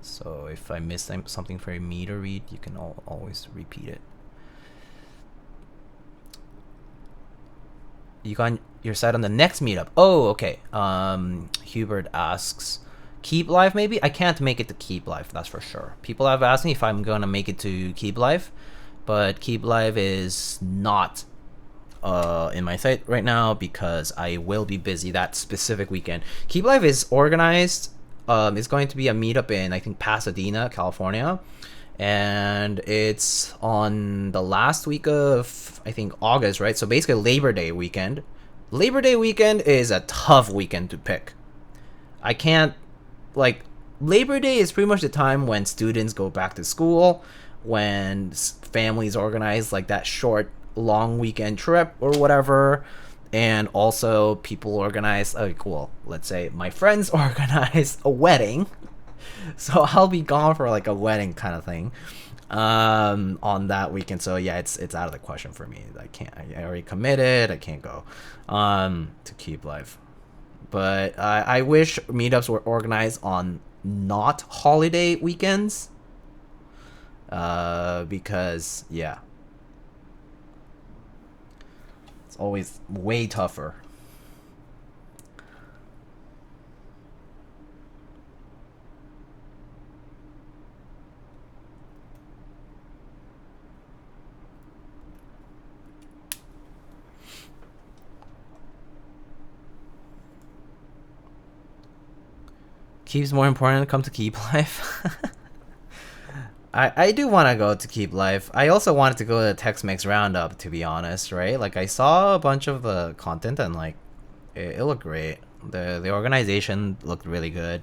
Speaker 1: So if I missed something for me to read, you can always repeat it. You got your set on the next meetup. Oh, okay. Hubert asks, Keep Life maybe? I can't make it to Keep Life, that's for sure. People have asked me if I'm gonna make it to Keep Life, but Keep Life is not in my site right now because I will be busy that specific weekend. Keep Life is organized. It's going to be a meetup in, I think, Pasadena, California. And it's on the last week of, I think, August, right? So basically Labor Day weekend. Labor Day weekend is a tough weekend to pick. I can't, like, Labor Day is pretty much the time when students go back to school, when families organize like that short, long weekend trip or whatever. And also people organize, like, well, let's say my friends organize a wedding. So I'll be gone for like a wedding kind of thing on that weekend. So yeah, it's out of the question for me. I already committed. I can't go to Keep Life. But I wish meetups were organized on not holiday weekends because yeah, it's always way tougher. Keep's more important when it comes to Keep Life. I do want to go to Keep Life. I also wanted to go to the Tex-Mex Roundup, to be honest, right? Like, I saw a bunch of the content and, like, it looked great. The organization looked really good,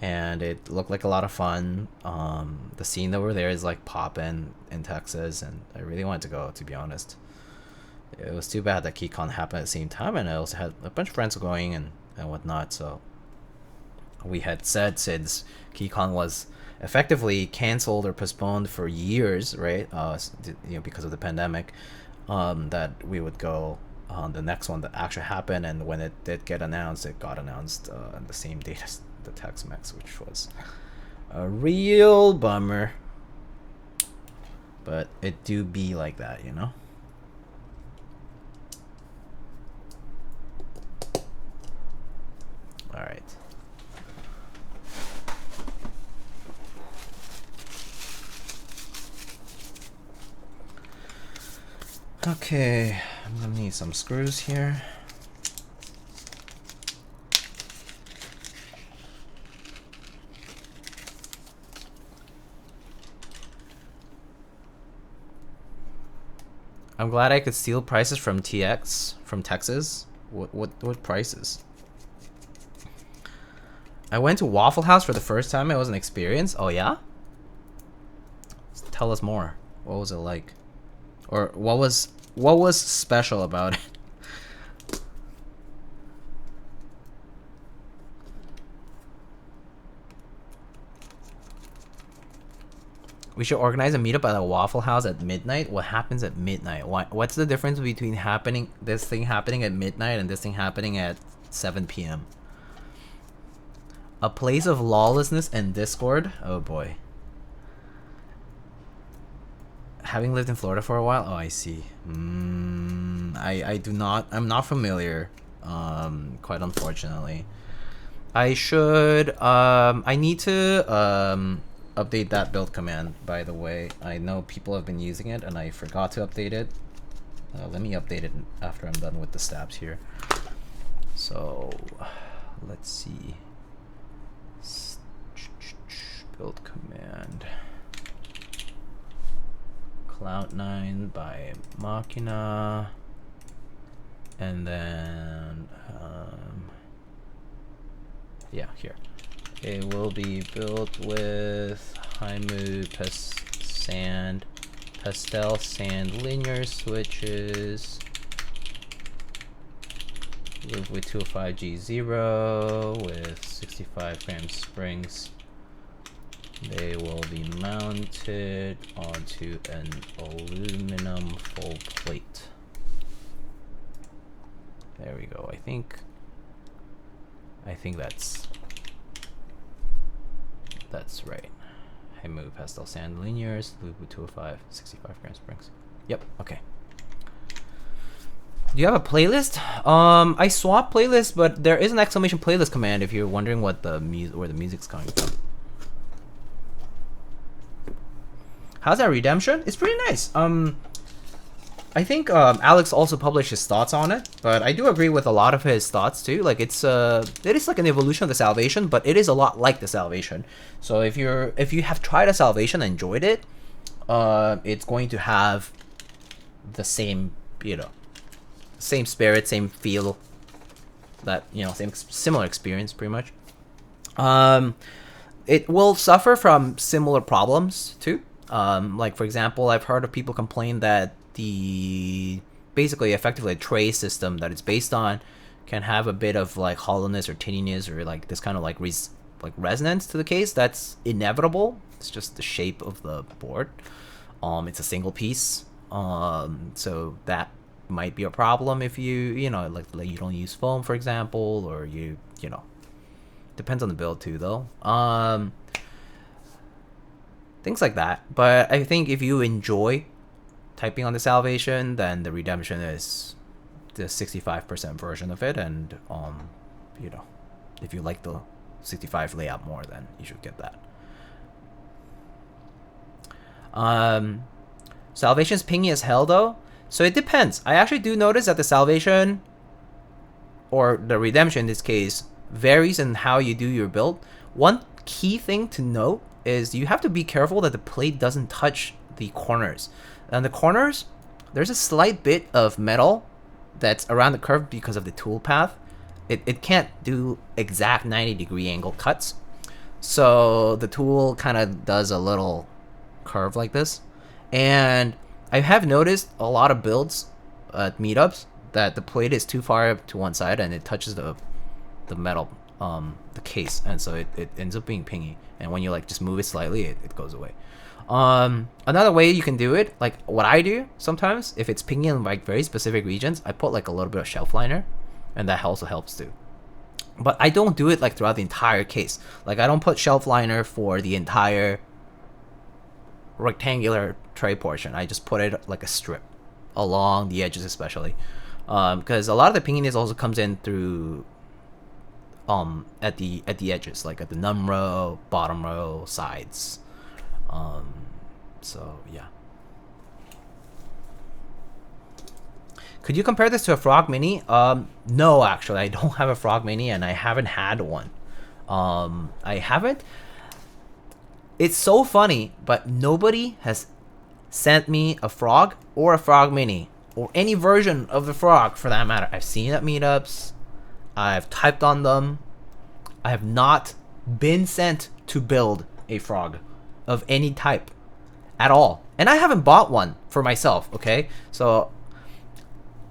Speaker 1: and it looked like a lot of fun. The scene over there is, like, poppin' in Texas, and I really wanted to go, to be honest. It was too bad that KeyCon happened at the same time, and I also had a bunch of friends going and whatnot, so we had said since KeyCon was effectively canceled or postponed for years, right? Because of the pandemic, that we would go on the next one that actually happened, and when it did get announced, it got announced on the same date as the Tex-Mex, which was a real bummer. But it do be like that, you know? All right. Okay, I'm gonna need some screws here. I'm glad I could steal prices from TX, from Texas. What prices? I went to Waffle House for the first time. It was an experience. Oh yeah? Tell us more. What was it like? Or what was special about it? We should organize a meetup at a Waffle House at midnight. What happens at midnight? What's the difference between this thing happening at midnight and this thing happening at 7 p.m.? A place of lawlessness and discord? Oh boy. Having lived in Florida for a while? Oh, I see. I'm not familiar. Quite unfortunately. I need to update that build command, by the way. I know people have been using it and I forgot to update it. Let me update it after I'm done with the stabs here. So, let's see. Build command. Cloudnine by Machina. And then, yeah, here. It will be built with Haimu, Pastel, sand, linear switches. Lube with 205G0 with 65 gram springs. They will be mounted onto an aluminum full plate. There we go. I think that's right. Haimu, Pastel, sand, linears, Lube with 205, 65 gram springs. Yep. Okay. Do you have a playlist? I swapped playlists, but there is an exclamation playlist command if you're wondering what where the music's coming from. How's that redemption? It's pretty nice. I think Alex also published his thoughts on it, but I do agree with a lot of his thoughts too. Like it is like an evolution of the Salvation, but it is a lot like the Salvation. So if you have tried a Salvation and enjoyed it, it's going to have the same, same spirit, same feel, that same similar experience pretty much. It will suffer from similar problems too. Like for example, I've heard of people complain that basically effectively a tray system that it's based on can have a bit of like hollowness or tinniness or like this kind of like resonance to the case. That's inevitable. It's just the shape of the board. It's a single piece. So that might be a problem if you like you don't use foam, for example, or depends on the build too though. Things like that. But I think if you enjoy typing on the Salvation, then the Redemption is the 65% version of it, and if you like the 65 layout more, then you should get that. Salvation's pingy as hell though, so it depends. I actually do notice that the Salvation, or the Redemption in this case, varies in how you do your build. One key thing to note is you have to be careful that the plate doesn't touch the corners. And the corners, there's a slight bit of metal that's around the curve because of the tool path. It can't do exact 90-degree angle cuts. So the tool kind of does a little curve like this. And I have noticed a lot of builds at meetups that the plate is too far to one side and it touches the metal, the case, and so it ends up being pingy. And when you like just move it slightly, it goes away. Another way you can do it, like what I do sometimes, if it's pingy in like very specific regions, I put like a little bit of shelf liner, and that also helps too. But I don't do it like throughout the entire case. Like I don't put shelf liner for the entire rectangular tray portion. I just put it like a strip along the edges, especially because a lot of the pinginess also comes in through at the edges, like at the num row, bottom row, sides. So yeah. Could you compare this to a Frog Mini? No, actually, I don't have a Frog Mini, and I haven't had one. I haven't. It's so funny, but nobody has sent me a Frog or a Frog Mini or any version of the Frog for that matter. I've seen it at meetups. I've typed on them. I have not been sent to build a Frog of any type at all. And I haven't bought one for myself, okay? So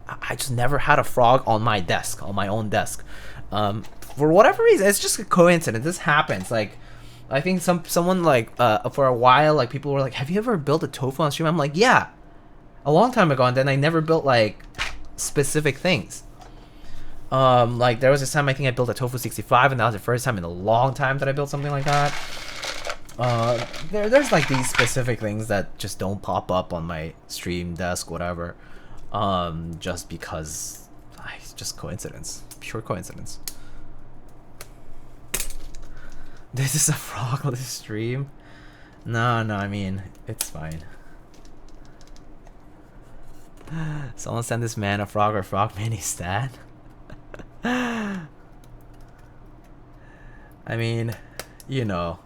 Speaker 1: I just never had a Frog on my desk, on my own desk. For whatever reason, it's just a coincidence. This happens. Like, I think someone like for a while, like people were like, "Have you ever built a tofu on stream?" I'm like, "Yeah, a long time ago." And then I never built like specific things. Like there was this time I think I built a tofu 65, and that was the first time in a long time that I built something like that. There's like these specific things that just don't pop up on my stream desk, whatever. Just because it's just coincidence, pure coincidence. This is a Frogless stream. No, I mean it's fine. Someone send this man a Frog or Frog Mini stat. I mean, you know,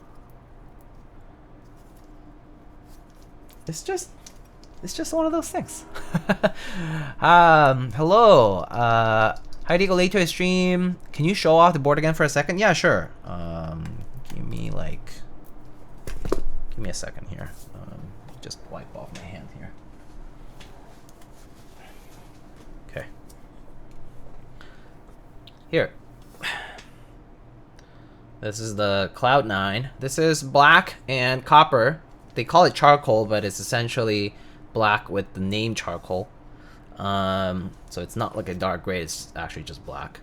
Speaker 1: it's just one of those things. Hello. How do you go late to a stream? Can you show off the board again for a second? Yeah, sure. Give me a second here. Just wipe off my hand here. Okay. Here. This is the Cloudnine. This is black and copper. They call it charcoal, but it's essentially black with the name charcoal. So it's not like a dark gray, it's actually just black.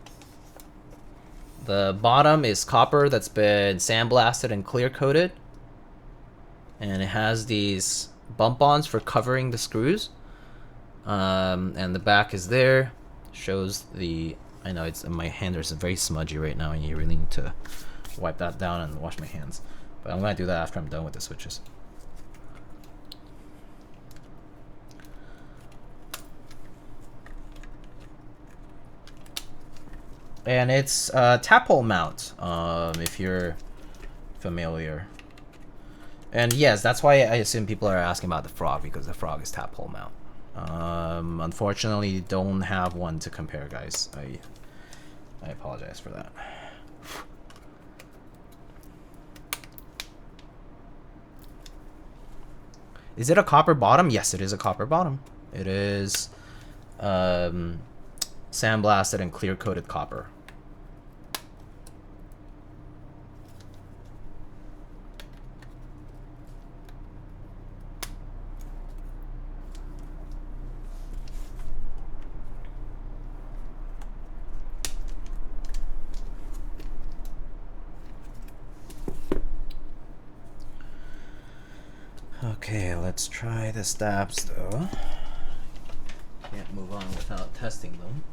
Speaker 1: The bottom is copper that's been sandblasted and clear coated. And it has these bump-ons for covering the screws. And the back is there. Shows the... I know it's my hand is very smudgy right now, and you really need to wipe that down and wash my hands. But I'm going to do that after I'm done with the switches. And it's tap hole mount, if you're familiar. And yes, that's why I assume people are asking about the Frog, because the Frog is tap hole mount. Unfortunately, don't have one to compare, guys. I apologize for that. Is it a copper bottom? Yes, it is a copper bottom. It is sandblasted and clear coated copper. Okay, let's try the stabs though. Can't move on without testing them.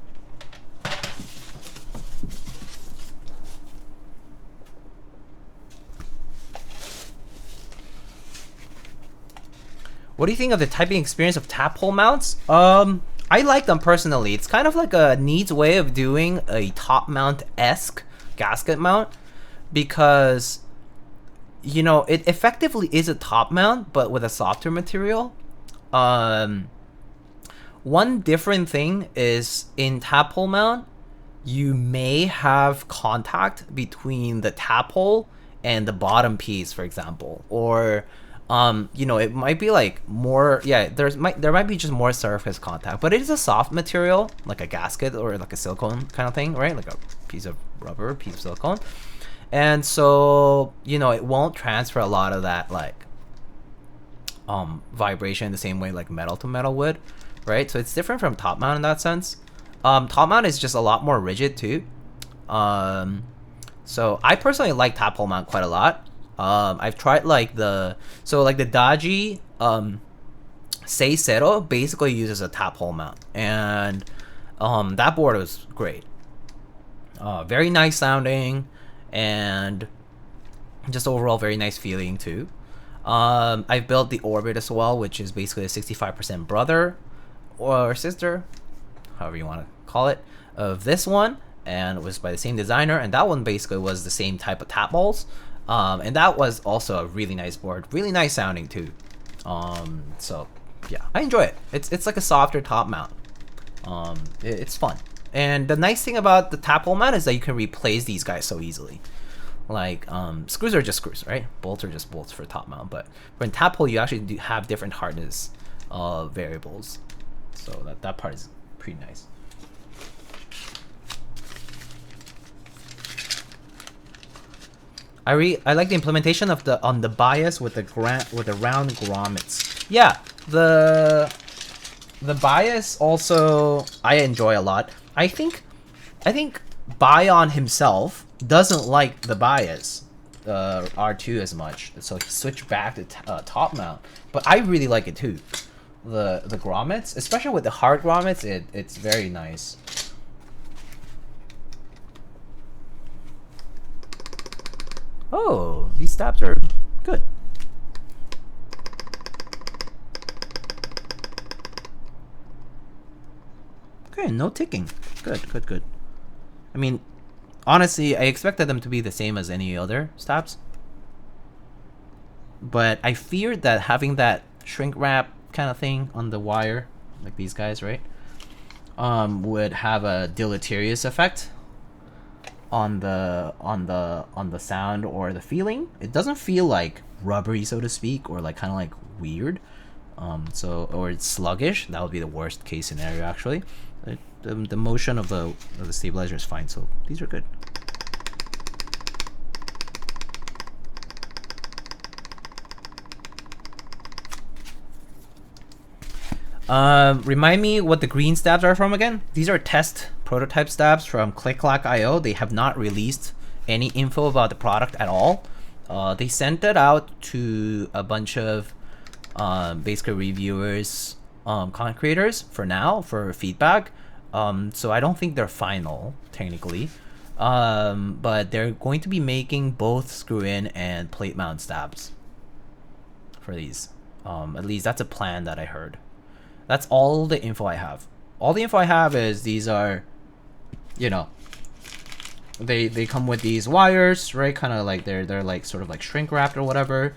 Speaker 1: What do you think of the typing experience of tap hole mounts? I like them personally. It's kind of like a neat way of doing a top mount-esque gasket mount. because, you know, it effectively is a top mount, but with a softer material. One different thing is in tap hole mount, you may have contact between the tap hole and the bottom piece, for example, or you know, it might be like more, yeah, there might be just more surface contact, but it is a soft material, like a gasket or like a silicone kind of thing, right? Like a piece of rubber, piece of silicone. And so, you know, it won't transfer a lot of that like vibration the same way like metal to metal would, right? So it's different from top mount in that sense. Top mount is just a lot more rigid too. So I personally like tap hole mount quite a lot. I've tried like the Daji Seisero basically uses a tap hole mount, and that board was great. Very nice sounding, and just overall very nice feeling too. I've built the Orbit as well, which is basically a 65% brother or sister, however you want to call it, of this one, and it was by the same designer, and that one basically was the same type of tap balls, and that was also a really nice board, really nice sounding too. So yeah, I enjoy it. It's like a softer top mount. It's fun, and the nice thing about the tap hole mount is that you can replace these guys so easily. Like screws are just screws, right? Bolts are just bolts for top mount, but in tap hole you actually do have different hardness variables, so that part is pretty nice. I like the implementation of on the bias with the round grommets. Yeah, the bias also I enjoy a lot. I think Bion himself doesn't like the bias R2 as much, so he switched back to top mount. But I really like it too. The grommets, especially with the hard grommets, it's very nice. Oh, these stabs are good. Okay, no ticking. Good. I mean, honestly, I expected them to be the same as any other stabs, but I feared that having that shrink wrap kind of thing on the wire, like these guys, right, would have a deleterious effect on the sound or the feeling. It doesn't feel like rubbery, so to speak, or like kind of like weird, or it's sluggish. That would be the worst case scenario actually. The motion of the stabilizer is fine, so these are good. Remind me what the green stabs are from again? These are test prototype stabs from ClickClackIO. They have not released any info about the product at all. They sent it out to a bunch of basically reviewers, content creators for now for feedback. So I don't think they're final technically, but they're going to be making both screw-in and plate mount stabs for these. At least that's a plan that I heard. That's all the info I have. All the info I have is these are, you know, they come with these wires, right? Kind of like they're like sort of like shrink wrapped or whatever.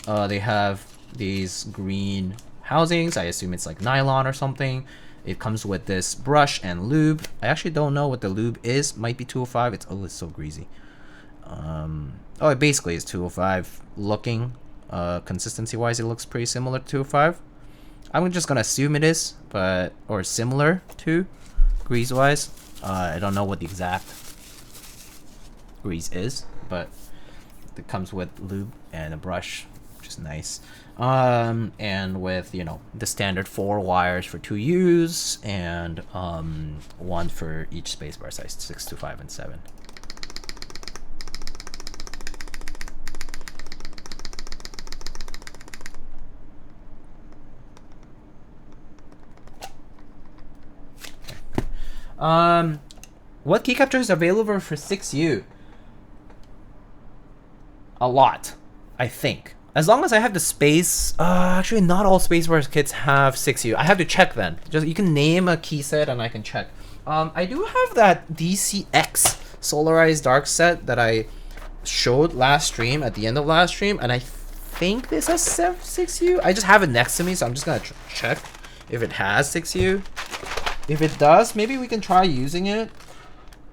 Speaker 1: They have these green housings. I assume it's like nylon or something. It comes with this brush and lube. I actually don't know what the lube is. Might be 205. It's so greasy. Oh, it basically is 205 looking. Consistency wise, it looks pretty similar to 205. I'm just gonna assume it is, or similar to grease wise. I don't know what the exact grease is, but it comes with lube and a brush, which is nice. And with, you know, the standard 4 wires for 2 U's and 1 for each spacebar size, 6 to 5 and 7. What key capture is available for 6U? A lot, I think. As long as I have the space, actually not all Spacebar kits have 6U. I have to check then. Just you can name a key set and I can check. I do have that DCX Solarized Dark set that I showed last stream, at the end of last stream, and I think this has 6U. I just have it next to me, so I'm just gonna check if it has 6U. If it does, maybe we can try using it.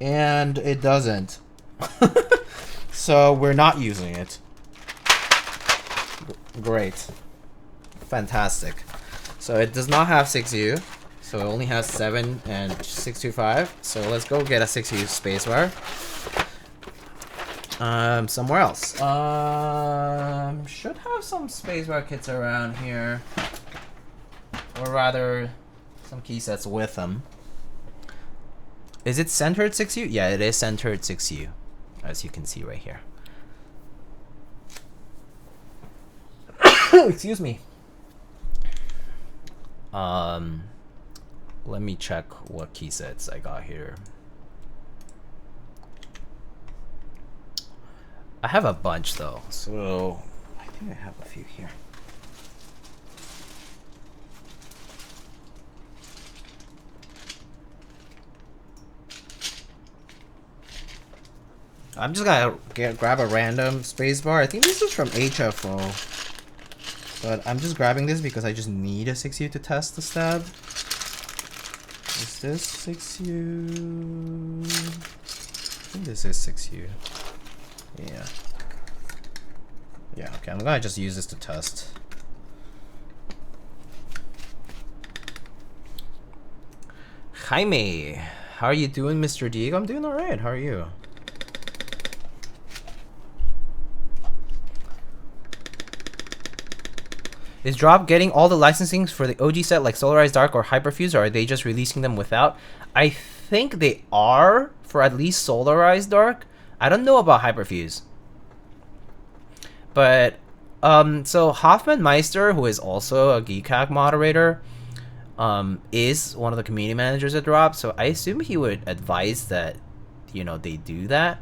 Speaker 1: And it doesn't. So we're not using it. Great. Fantastic. So it does not have 6U. So it only has 7 and 625. So let's go get a 6U spacebar. Somewhere else. Should have some spacebar kits around here. Or rather, some key sets with them. Is it centered 6U? Yeah, it is centered 6U. As you can see right here. Excuse me. Let me check what key sets I got here. I have a bunch though, so I think I have a few here. I'm just gonna grab a random spacebar. I think this is from HFO. But I'm just grabbing this because I just need a 6U to test the stab. Is this 6U? I think this is 6U. Yeah. Yeah, okay, I'm gonna just use this to test. Jaime, how are you doing, Mr. Diego? I'm doing alright, how are you? Is Drop getting all the licensings for the OG set like Solarized Dark or Hyperfuse, or are they just releasing them without? I think they are for at least Solarized Dark. I don't know about Hyperfuse. But, so Hoffman Meister, who is also a Keycaps moderator, is one of the community managers at Drop, so I assume he would advise that, you know, they do that.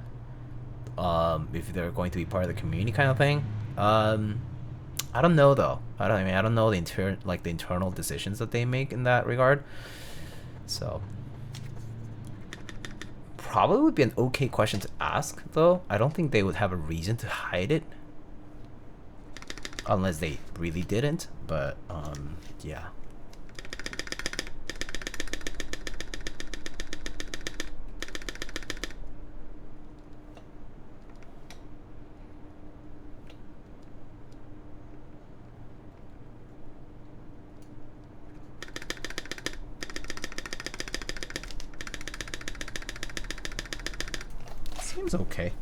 Speaker 1: If they're going to be part of the community kind of thing. I don't know though. I don't know the internal decisions that they make in that regard. So probably would be an okay question to ask though. I don't think they would have a reason to hide it. Unless they really didn't, but yeah. Seems okay.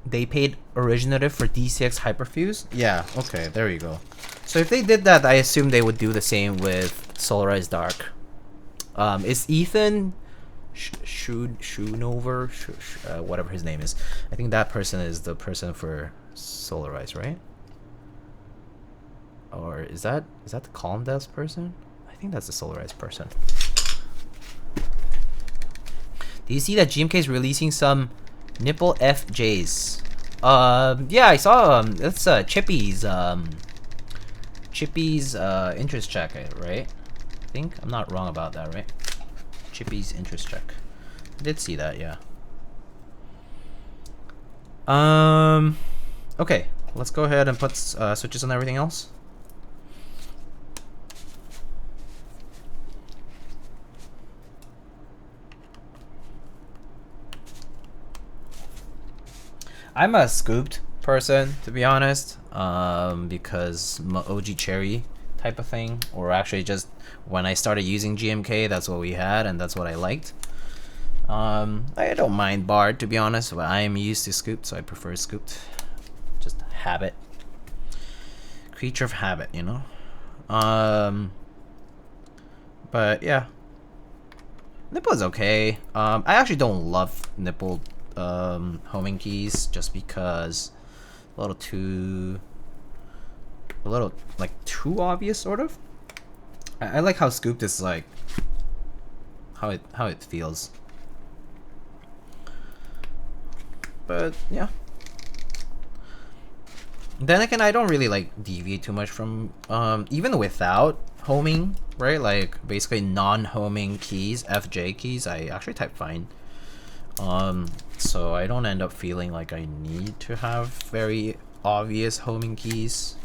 Speaker 1: They paid originative for DCX Hyperfuse? Yeah, okay, there you go. So if they did that, I assume they would do the same with Solarized Dark. Is Ethan Schoonover, whatever his name is. I think that person is the person for Solarized, right? Or is that the Calm Desk person? I think that's the Solarized person. Do you see that GMK is releasing some nipple FJs? Yeah, I saw that's Chippy's interest check, right? I think I'm not wrong about that, right? Chippy's interest check. I did see that, yeah. Okay, let's go ahead and put switches on everything else. I'm a scooped person, to be honest, because OG Cherry type of thing, or actually just when I started using GMK, that's what we had, and that's what I liked. I don't mind barred, to be honest, but I am used to scooped, so I prefer scooped. Just habit. Creature of habit, you know? But yeah. Nipple is okay. I actually don't love nipple homing keys just because a little like too obvious, sort of. I like how scooped is, like how it feels. But yeah. Then again, I don't really like deviate too much from even without homing, right? Like basically non-homing keys, FJ keys, I actually type fine. So I don't end up feeling like I need to have very obvious homing keys.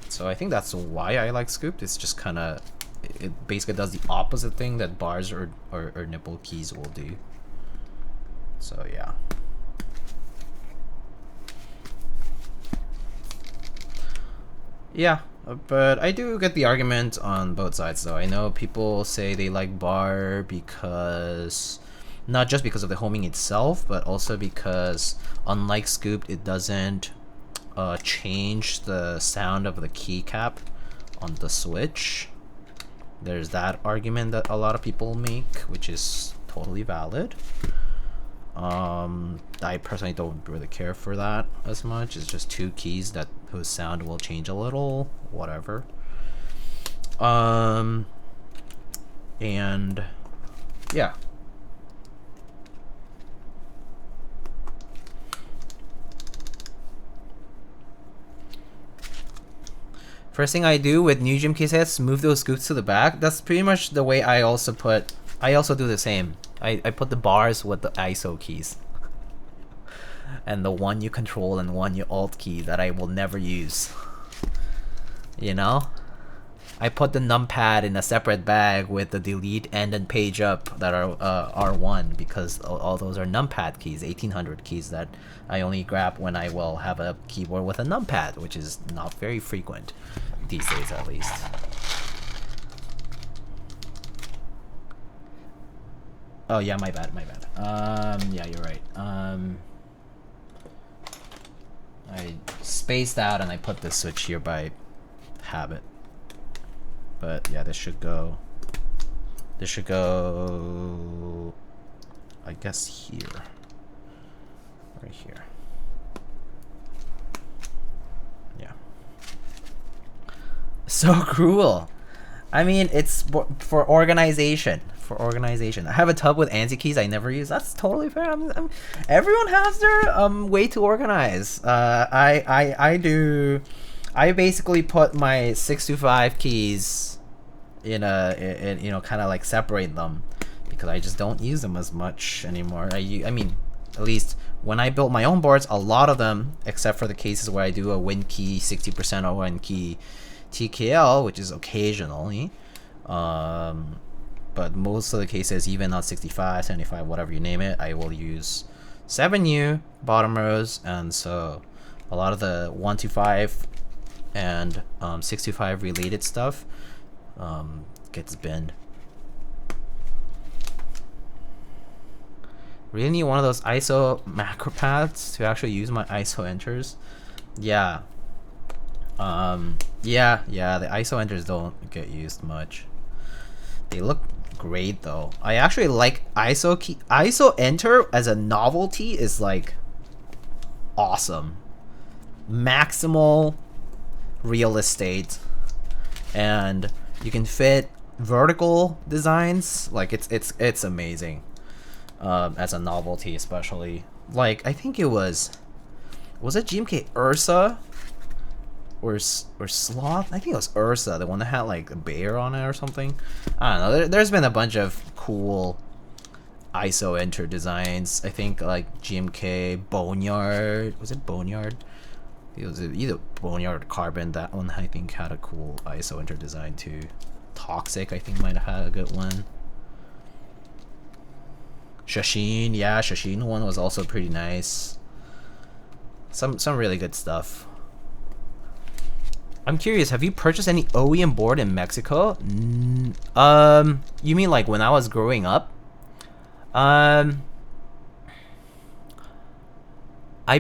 Speaker 1: So I think that's why I like scooped. It's just kind of, it basically does the opposite thing that bars or nipple keys will do. So yeah. Yeah, but I do get the argument on both sides though. I know people say they like bar because, not just because of the homing itself, but also because unlike scooped, it doesn't change the sound of the keycap on the switch. There's that argument that a lot of people make, which is totally valid. I personally don't really care for that as much. It's just two keys that whose sound will change a little, whatever. And yeah. First thing I do with new GMK sets, move those scoops to the back. That's pretty much the way I also do the same. I put the bars with the ISO keys. And the one you control and one you alt key that I will never use. You know? I put the numpad in a separate bag with the delete end and page up that are R1 because all those are numpad keys, 1800 keys that I only grab when I will have a keyboard with a numpad, which is not very frequent these days at least. Oh yeah, my bad. Yeah, you're right. I spaced out and I put the switch here by habit. But yeah, this should go, I guess here. Right here. Yeah. So cruel. I mean, it's for organization. I have a tub with ANSI keys I never use. That's totally fair. Everyone has their way to organize. I basically put my 625 keys in you know, kind of like separate them because I just don't use them as much anymore. I mean, at least when I built my own boards, a lot of them, except for the cases where I do a win key 60% or win key TKL, which is occasionally. But most of the cases, even on 65, 75, whatever you name it, I will use 7U bottom rows, and so a lot of the 125 and 625 related stuff gets binned. Really need one of those ISO macro pads to actually use my ISO enters. Yeah. Yeah, the ISO enters don't get used much. They look great though. I actually like ISO enter as a novelty is like awesome. Maximal real estate, and you can fit vertical designs. Like it's amazing. As a novelty, especially. Like I think it was it GMK Ursa or Sloth? I think it was Ursa, the one that had like a bear on it or something. I don't know. There's been a bunch of cool ISO enter designs. I think like GMK Boneyard. Was it Boneyard? It was either Boneyard or Carbon. That one I think had a cool ISO enter design too. Toxic I think might have had a good one. Shashin, yeah, Shashin one was also pretty nice. Some really good stuff. I'm curious, have you purchased any OEM board in Mexico? You mean like when I was growing up? I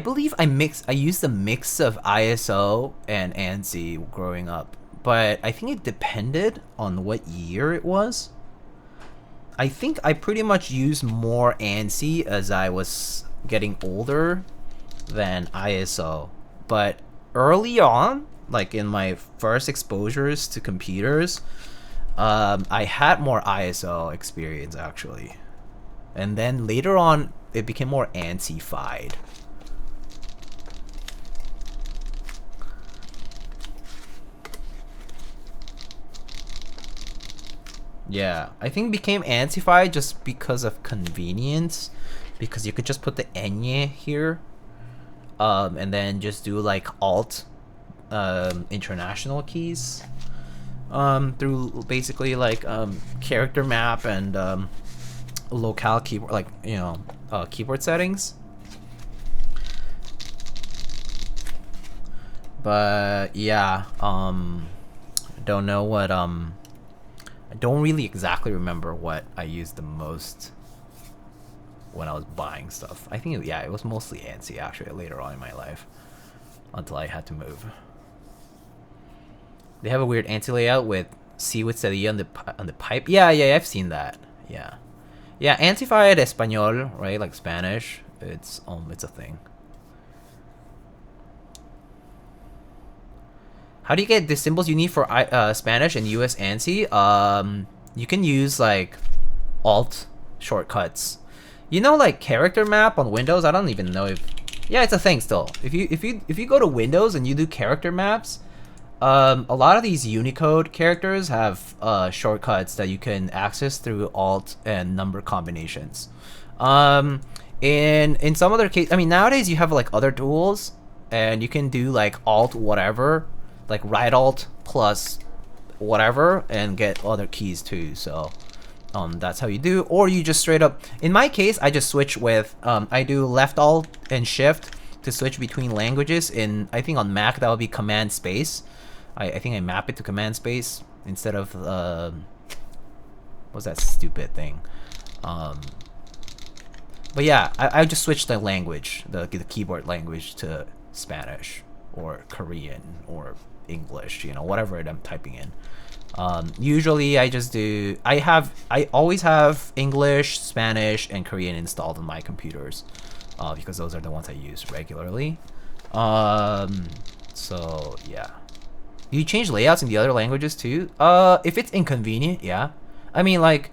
Speaker 1: believe I used a mix of ISO and ANSI growing up, but I think it depended on what year it was. I think I pretty much used more ANSI as I was getting older than ISO, but early on, like in my first exposures to computers, I had more ISO experience actually, and then later on it became more ANSI-fied. Yeah, I think it became anti-fi just because of convenience, because you could just put the enye here, and then just do like alt international keys through basically like character map and locale keyboard, like, you know, keyboard settings. But yeah, don't know what I don't really exactly remember what I used the most when I was buying stuff. I think, yeah, it was mostly ANSI actually later on in my life, until I had to move. They have a weird ANSI layout with C with CD on the pipe. Yeah, I've seen that. Yeah, antified Espanol, right? Like Spanish. It's a thing. How do you get the symbols you need for Spanish and US ANSI? You can use like alt shortcuts. You know, like character map on Windows. I don't even know if, yeah, it's a thing still. If you go to Windows and you do character maps, a lot of these Unicode characters have shortcuts that you can access through alt and number combinations. In some other case, I mean, nowadays you have like other tools, and you can do like alt whatever, like right alt plus whatever, and get other keys too. So that's how you do. Or you just straight up, in my case, I just switch with I do left alt and shift to switch between languages. In, I think on Mac that would be command space. I think I map it to command space instead of what's that stupid thing. But yeah, I just switch the language, the keyboard language, to Spanish or Korean or English, you know, whatever I'm typing in. Usually I just do, I always have English, Spanish, and Korean installed on my computers, because those are the ones I use regularly. So yeah. Do you change layouts in the other languages too? If it's inconvenient, yeah. I mean, like,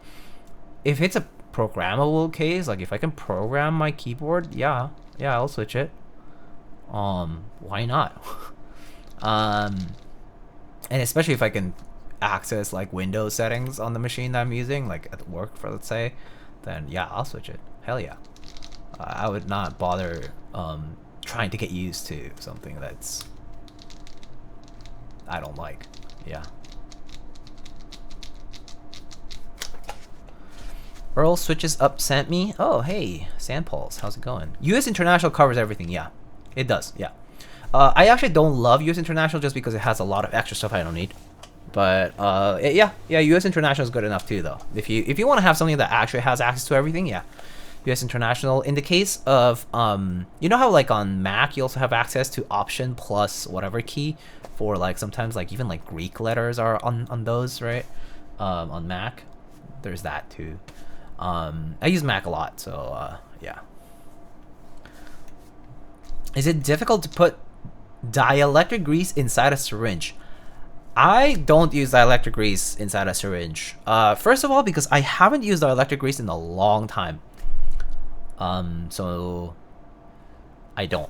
Speaker 1: if it's a programmable case, like if I can program my keyboard, yeah, I'll switch it. Why not? And especially if I can access like Windows settings on the machine that I'm using, like at work, for let's say, then yeah, I'll switch it. Hell yeah. I would not bother trying to get used to something that's I don't like. Yeah. Earl switches up sent me. Oh, hey, Sandpulse, how's it going? US International covers everything. Yeah, it does. Yeah. I actually don't love US International just because it has a lot of extra stuff I don't need. But yeah, US International is good enough too, though. If you want to have something that actually has access to everything, yeah. US International. In the case of you know how like on Mac you also have access to Option plus whatever key for like sometimes like even like Greek letters are on those, right? On Mac, there's that too. I use Mac a lot, so yeah. Is it difficult to put dielectric grease inside a syringe? I don't use dielectric grease inside a syringe. First of all, because I haven't used dielectric grease in a long time. So I don't.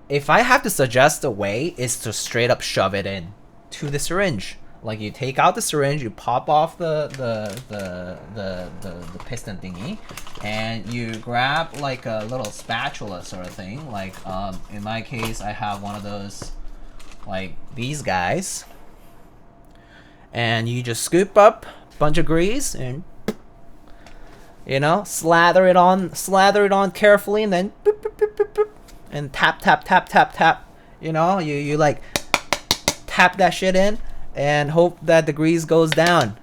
Speaker 1: If I have to suggest a way, is to straight up shove it in to the syringe. Like you take out the syringe, you pop off the piston thingy, and you grab like a little spatula sort of thing. Like in my case, I have one of those, like these guys, and you just scoop up a bunch of grease and, you know, slather it on carefully, and then boop, boop, boop, boop, boop, and tap. You know, you like tap that shit in and hope that the grease goes down.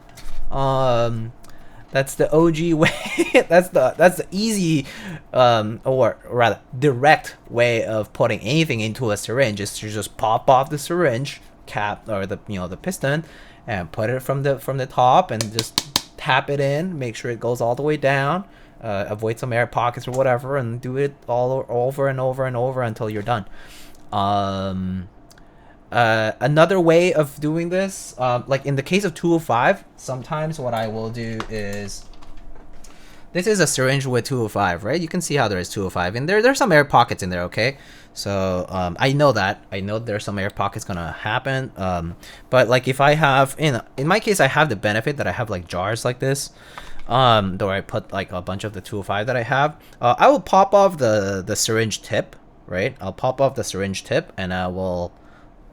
Speaker 1: That's the OG way. that's the easy or rather direct way of putting anything into a syringe, is to just pop off the syringe cap or the, you know, the piston, and put it from the top and just tap it in, make sure it goes all the way down, avoid some air pockets or whatever, and do it all over and over and over until you're done. Another way of doing this, like in the case of 205, sometimes what I will do is this is a syringe with 205, right? You can see how there is 205, and there's some air pockets in there, okay? So I know that. I know there's some air pockets gonna happen. But like if I have, in my case, I have the benefit that I have like jars like this. Though I put like a bunch of the 205 that I have. I will pop off the syringe tip, right? I'll pop off the syringe tip, and I will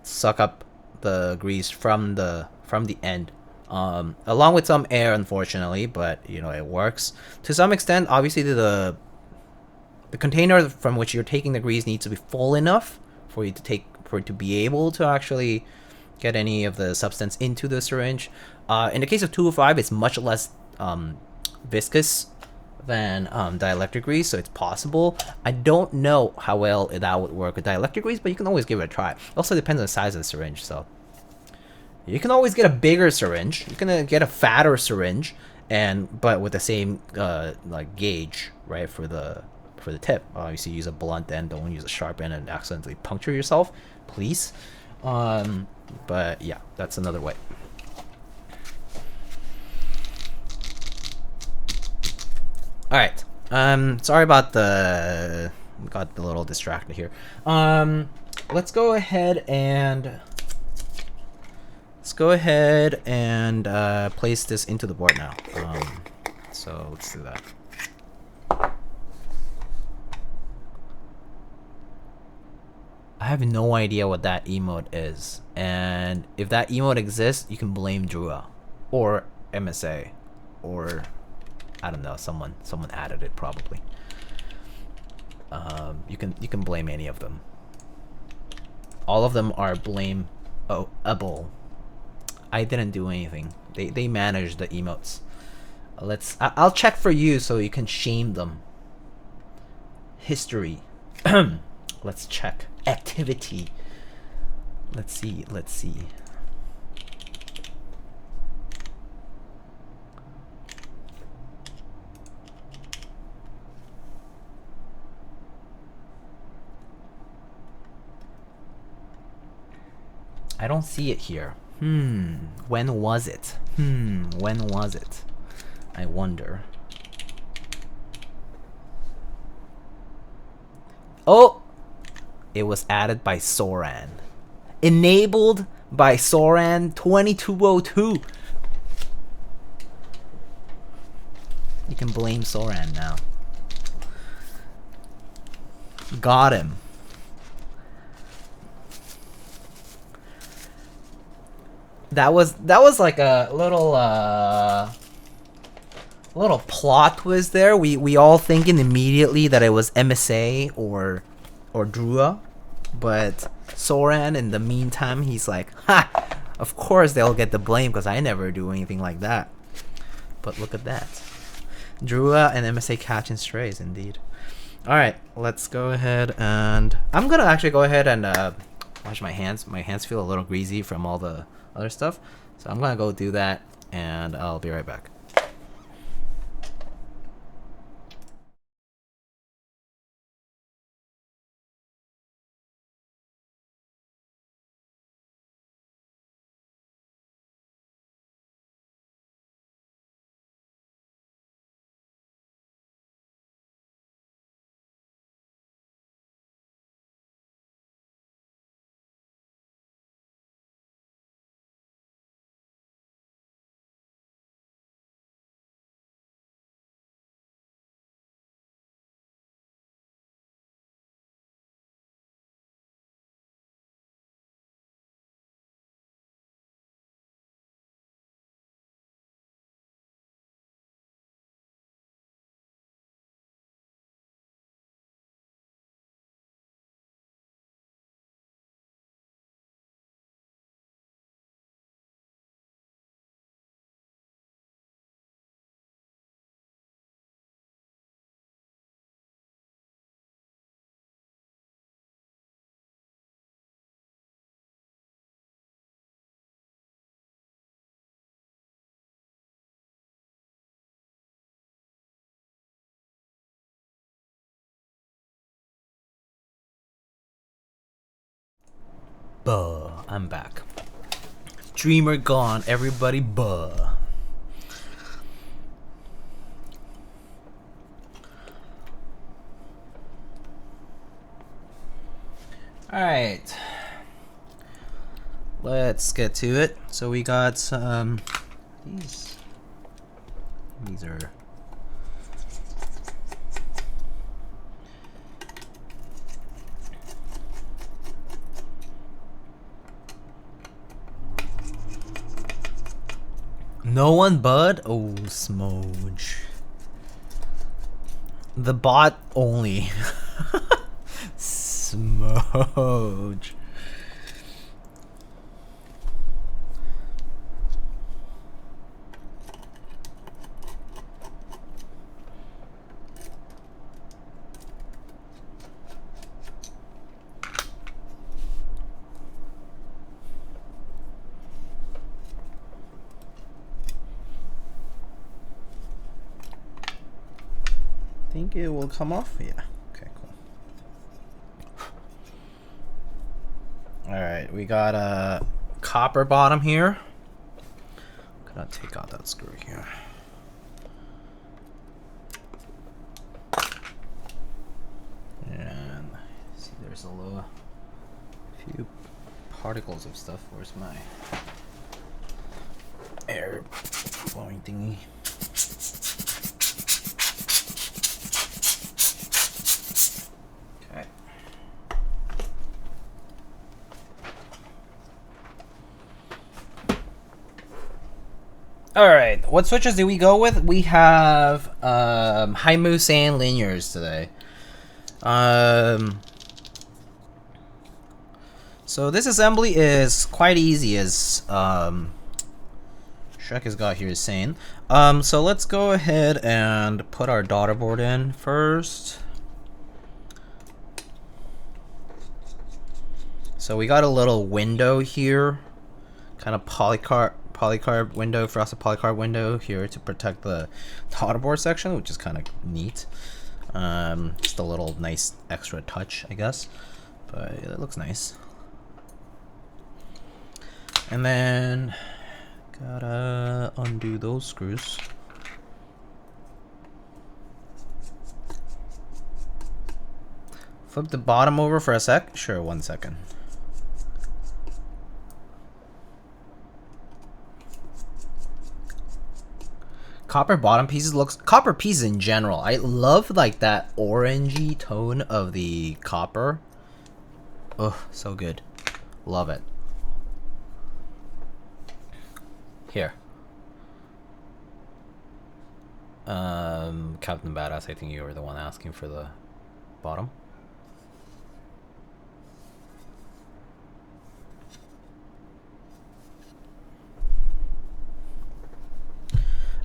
Speaker 1: suck up the grease from the end. Along with some air, unfortunately, but you know, it works to some extent. Obviously, the container from which you're taking the grease needs to be full enough for it to be able to actually get any of the substance into the syringe. In the case of 205, it's much less viscous than dielectric grease, so it's possible. I don't know how well that would work with dielectric grease, but you can always give it a try. It also depends on the size of the syringe, so you can always get a bigger syringe. You can get a fatter syringe, but with the same like gauge, right, for the tip. Obviously, use a blunt end. Don't use a sharp end and accidentally puncture yourself, please. But yeah, that's another way. All right. Sorry about got a little distracted here. Let's go ahead and place this into the board now. So let's do that. I have no idea what that emote is, and if that emote exists, you can blame Drua or MSA, or I don't know, someone added it probably. You can blame any of them. All of them are blameable. I didn't do anything. They manage the emotes. I'll check for you so you can shame them. History. Let's check. Activity. Let's see. I don't see it here. When was it? When was it? I wonder. Oh! It was added by Soran. Enabled by Soran 2202. You can blame Soran now. Got him. That was like a little plot twist there. We all thinking immediately that it was MSA or Drua, but Soran in the meantime, he's like, ha! Of course they'll get the blame because I never do anything like that. But look at that. Drua and MSA catching strays, indeed. Alright, let's go ahead and... I'm gonna actually go ahead and wash my hands. My hands feel a little greasy from all the other stuff. So I'm gonna go do that, and I'll be right back. Buh, I'm back. Dreamer gone, everybody buh. Alright. Let's get to it. So we got some these are no one bud? Oh, smooge. The bot only. Smooge. Think it will come off? Yeah. Okay, cool. Alright, we got a copper bottom here. Gonna take out that screw here. And see, there's a little few particles of stuff. Where's my air blowing thingy? Alright, what switches do we go with? We have Haimu sand linears today. So this assembly is quite easy, as Shrek has got here saying. So let's go ahead and put our daughter board in first. So we got a little window here, kind of polycarb window, frosted polycarb window here to protect the daughter board section, which is kind of neat. Just a little nice extra touch, I guess, but it looks nice. And then gotta undo those screws. Flip the bottom over for a sec. Sure, 1 second. Copper bottom pieces looks copper pieces in general. I love like that orangey tone of the copper. Oh, so good. Love it. Here. Captain Badass, I think you were the one asking for the bottom.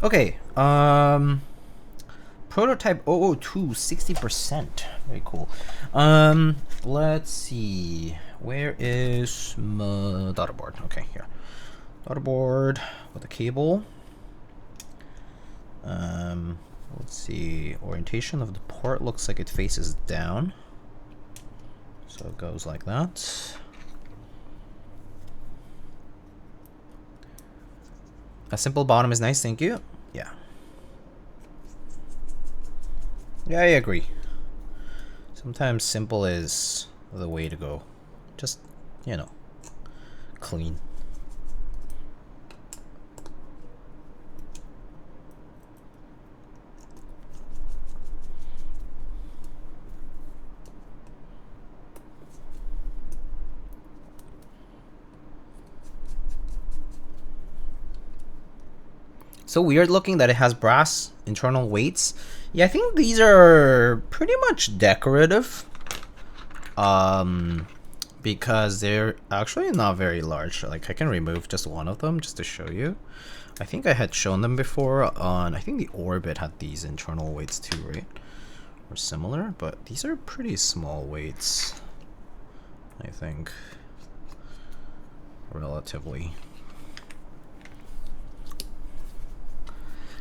Speaker 1: Okay, prototype 002, 60%. Very cool. Let's see. Where is my daughter board? Okay, here. Daughter board with a cable. Let's see. Orientation of the port looks like it faces down. So it goes like that. A simple bottom is nice, thank you. Yeah. Yeah, I agree. Sometimes simple is the way to go. Just, you know, clean. So weird looking that it has brass internal weights. Yeah, I think these are pretty much decorative. Because they're actually not very large. Like, I can remove just one of them just to show you. I think I had shown them before on, I think the Orbit had these internal weights too, right? Or similar, but these are pretty small weights, I think, relatively.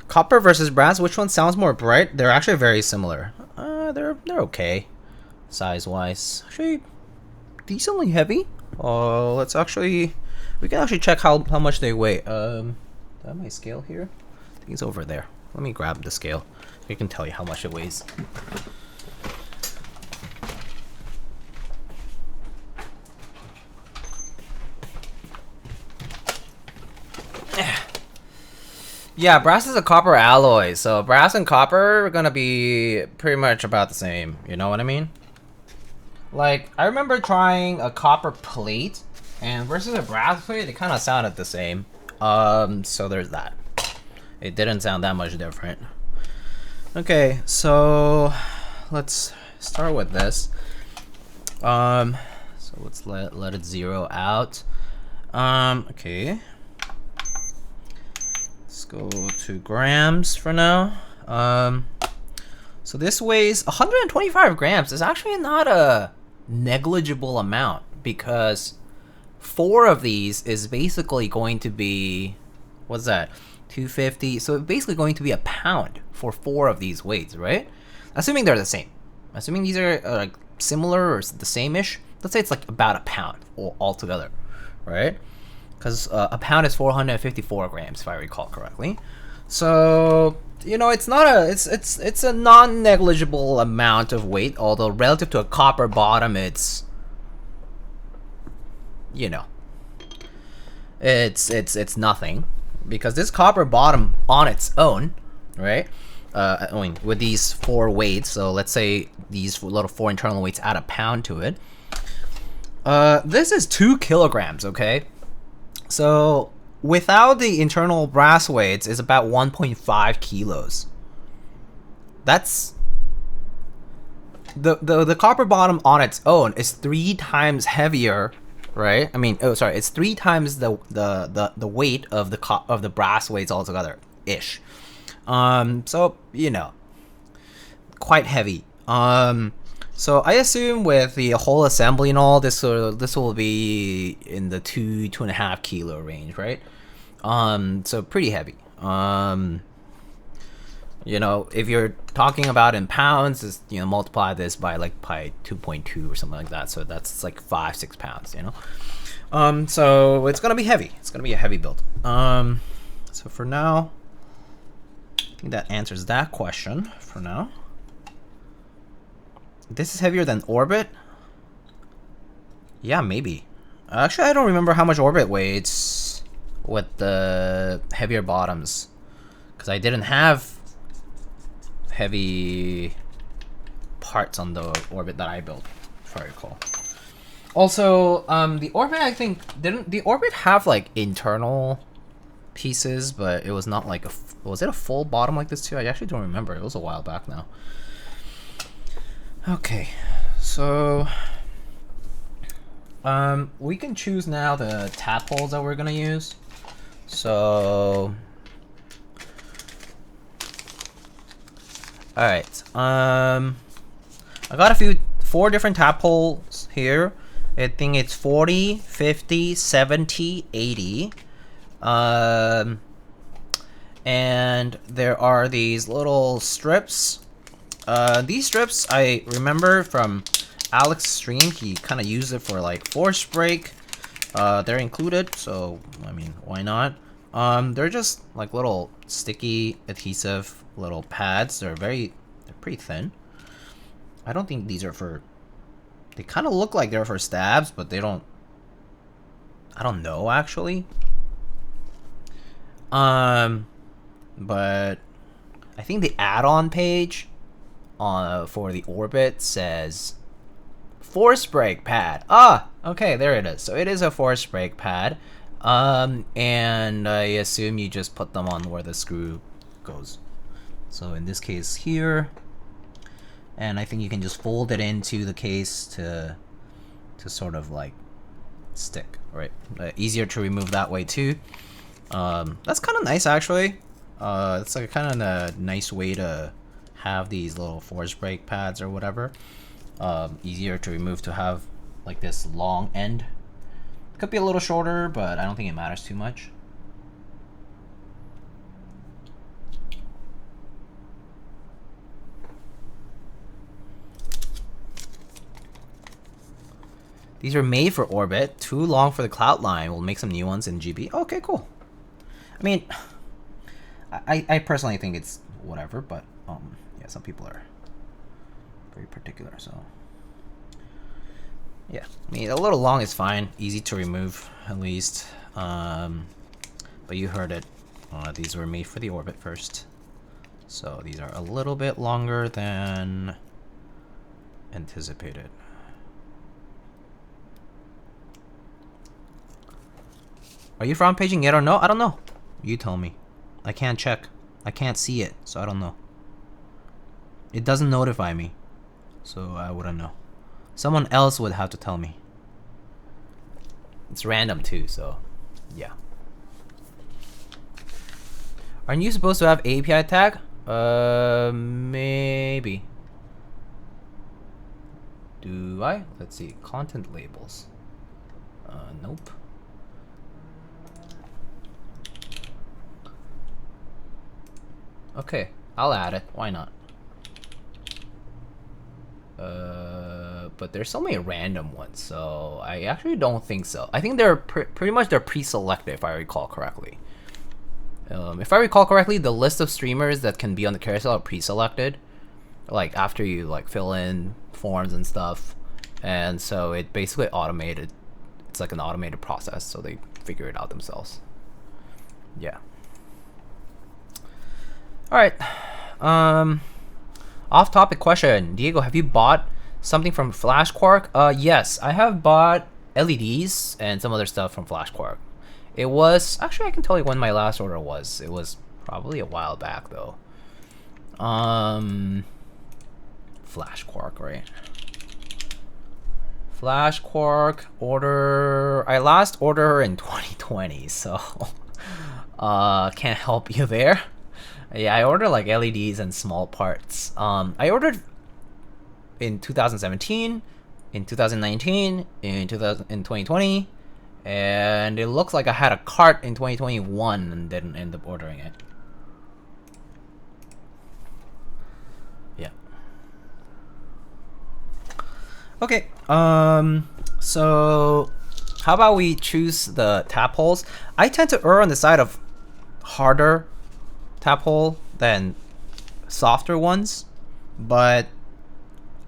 Speaker 1: Copper versus brass, which one sounds more bright? They're actually very similar. They're okay, size-wise. Actually, decently heavy. Let's actually, we can actually check how much they weigh. Do I have my scale here? I think it's over there. Let me grab the scale. I can tell you how much it weighs. Yeah, brass is a copper alloy, so brass and copper are gonna be pretty much about the same. You know what I mean? Like, I remember trying a copper plate, and versus a brass plate, it kind of sounded the same. So there's that. It didn't sound that much different. Okay, so let's start with this. So let's let it zero out. Okay. Let's go to grams for now. So this weighs 125 grams. It's actually not a negligible amount because 4 of these is basically going to be, what's that? 250. So it's basically going to be a pound for 4 of these weights, right? Assuming they're the same. Assuming these are like similar or the same-ish. Let's say it's like about a pound altogether, right? Because a pound is 454 grams, if I recall correctly. So, you know, it's not a it's a non-negligible amount of weight, although relative to a copper bottom, it's, you know, it's nothing, because this copper bottom on its own, right? I mean, with these 4 weights, so let's say these little 4 internal weights add a pound to it. This is 2 kilograms, okay? So without the internal brass weights, it's about 1.5 kilos. That's the copper bottom on its own is 3 times heavier, right? I mean, oh sorry, it's 3 times the weight of the brass weights altogether ish. So you know, quite heavy. So I assume with the whole assembly and all, this will be in the 2.5 kilo range, right? So pretty heavy. You know, if you're talking about in pounds, is, you know, multiply this by 2.2 or something like that. So that's like 5-6 pounds, you know. So it's gonna be heavy. It's gonna be a heavy build. So for now, I think that answers that question for now. This is heavier than Orbit? Yeah, maybe. Actually, I don't remember how much Orbit weighs with the heavier bottoms, because I didn't have heavy parts on the Orbit that I built, if I recall. Also, the Orbit, I think, didn't the Orbit have like internal pieces, but it was not like was it a full bottom like this too? I actually don't remember. It was a while back now. Okay, so we can choose now the tap holes that we're gonna use. So, all right. I got 4 different tap holes here. I think it's 40, 50, 70, 80. And there are these little strips. These strips I remember from Alex's stream. He kind of used it for like force break. They're included, so I mean, why not? They're just like little sticky adhesive little pads. They're pretty thin. I don't think these are for. They kind of look like they're for stabs, but they don't. I don't know actually. But I think the add-on page for the Orbit says force brake pad. Ah, okay, there it is. So it is a force brake pad. And I assume you just put them on where the screw goes. So in this case here, and I think you can just fold it into the case to sort of like stick, right? Easier to remove that way too. That's kind of nice actually. It's like kind of a nice way to have these little force brake pads or whatever. Easier to remove to have like this long end. Could be a little shorter, but I don't think it matters too much. These are made for Orbit. Too long for the Cloudnine. We'll make some new ones in GB. Okay, cool. I mean, I personally think it's whatever, but yeah, some people are very particular, so yeah. I mean, a little long is fine, easy to remove at least. But you heard it. These were made for the orbit first. So these are a little bit longer than anticipated. Are you front paging yet or no? I don't know. You tell me. I can't check. I can't see it, so I don't know. It doesn't notify me, so I wouldn't know. Someone else would have to tell me. It's random too, so yeah. Aren't you supposed to have API tag? Maybe. Do I? Let's see. Content labels. Nope. Okay, I'll add it. Why not? But there's so many random ones, so I actually don't think so. I think they're pretty much they're pre-selected, if I recall correctly. If I recall correctly, the list of streamers that can be on the carousel are pre-selected, like after you like fill in forms and stuff, and so it basically automated. It's like an automated process, so they figure it out themselves. Yeah. All right. Off-topic question, Diego. Have you bought something from Flash Quark? Yes, I have bought LEDs and some other stuff from Flash Quark. It was actually, I can tell you when my last order was. It was probably a while back though. Flash Quark, right? Flash Quark order. I last ordered in 2020, so can't help you there. Yeah, I ordered like LEDs and small parts. I ordered in 2017, in 2019, in 2020, and it looks like I had a cart in 2021 and didn't end up ordering it. Yeah. Okay. So how about we choose the tap holes? I tend to err on the side of harder tap hole than softer ones, but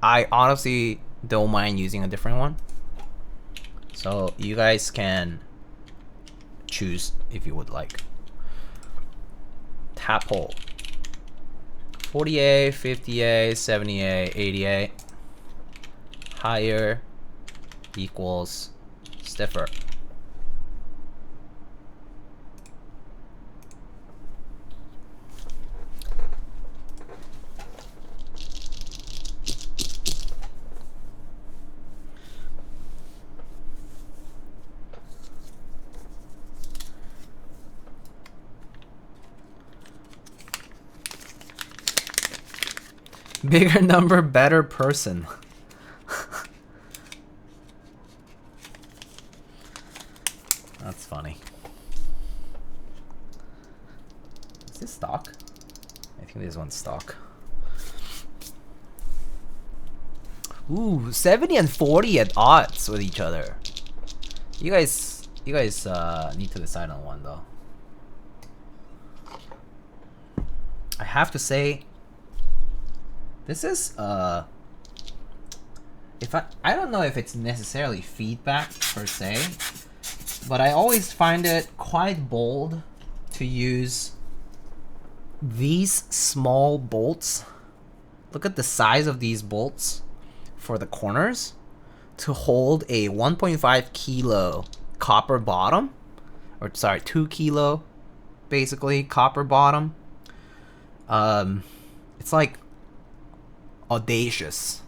Speaker 1: I honestly don't mind using a different one. So you guys can choose if you would like. Tap hole. 40A, 50A, 70A, 80A. Higher equals stiffer. Bigger number, better person. That's funny. Is this stock? I think this one's stock. Ooh, 70 and 40 at odds with each other. You guys need to decide on one though. I have to say, this is if I don't know if it's necessarily feedback per se, but I always find it quite bold to use these small bolts. Look at the size of these bolts for the corners to hold a 1.5 kilo copper bottom, or sorry, 2 kilo basically copper bottom. It's like audacious.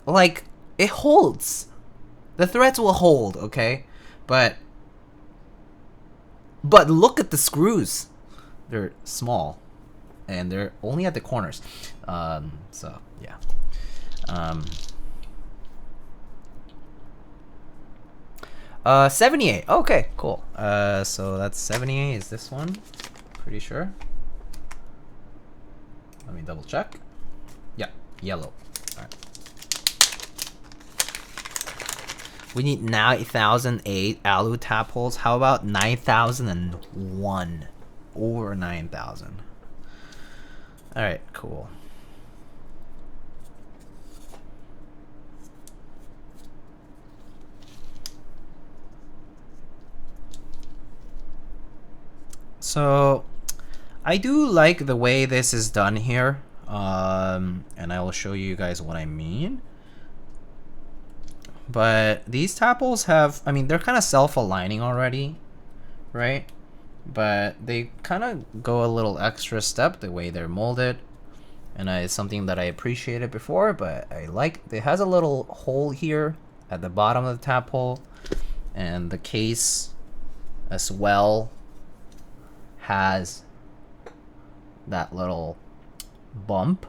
Speaker 1: Like it holds. The threads will hold, okay? But look at the screws. They're small and they're only at the corners. So yeah. 78. Okay, cool. So that's 78 is this one. Pretty sure. Let me double check. Yeah, yellow. All right. We need 9,008 alu tap holes. How about 9,001? Over 9,000. All right, cool. So I do like the way this is done here, and I will show you guys what I mean. But these tapples have, I mean, they're kind of self-aligning already, right? But they kind of go a little extra step the way they're molded, and it's something that I appreciated before, but I like, it has a little hole here at the bottom of the tap hole, and the case as well has that little bump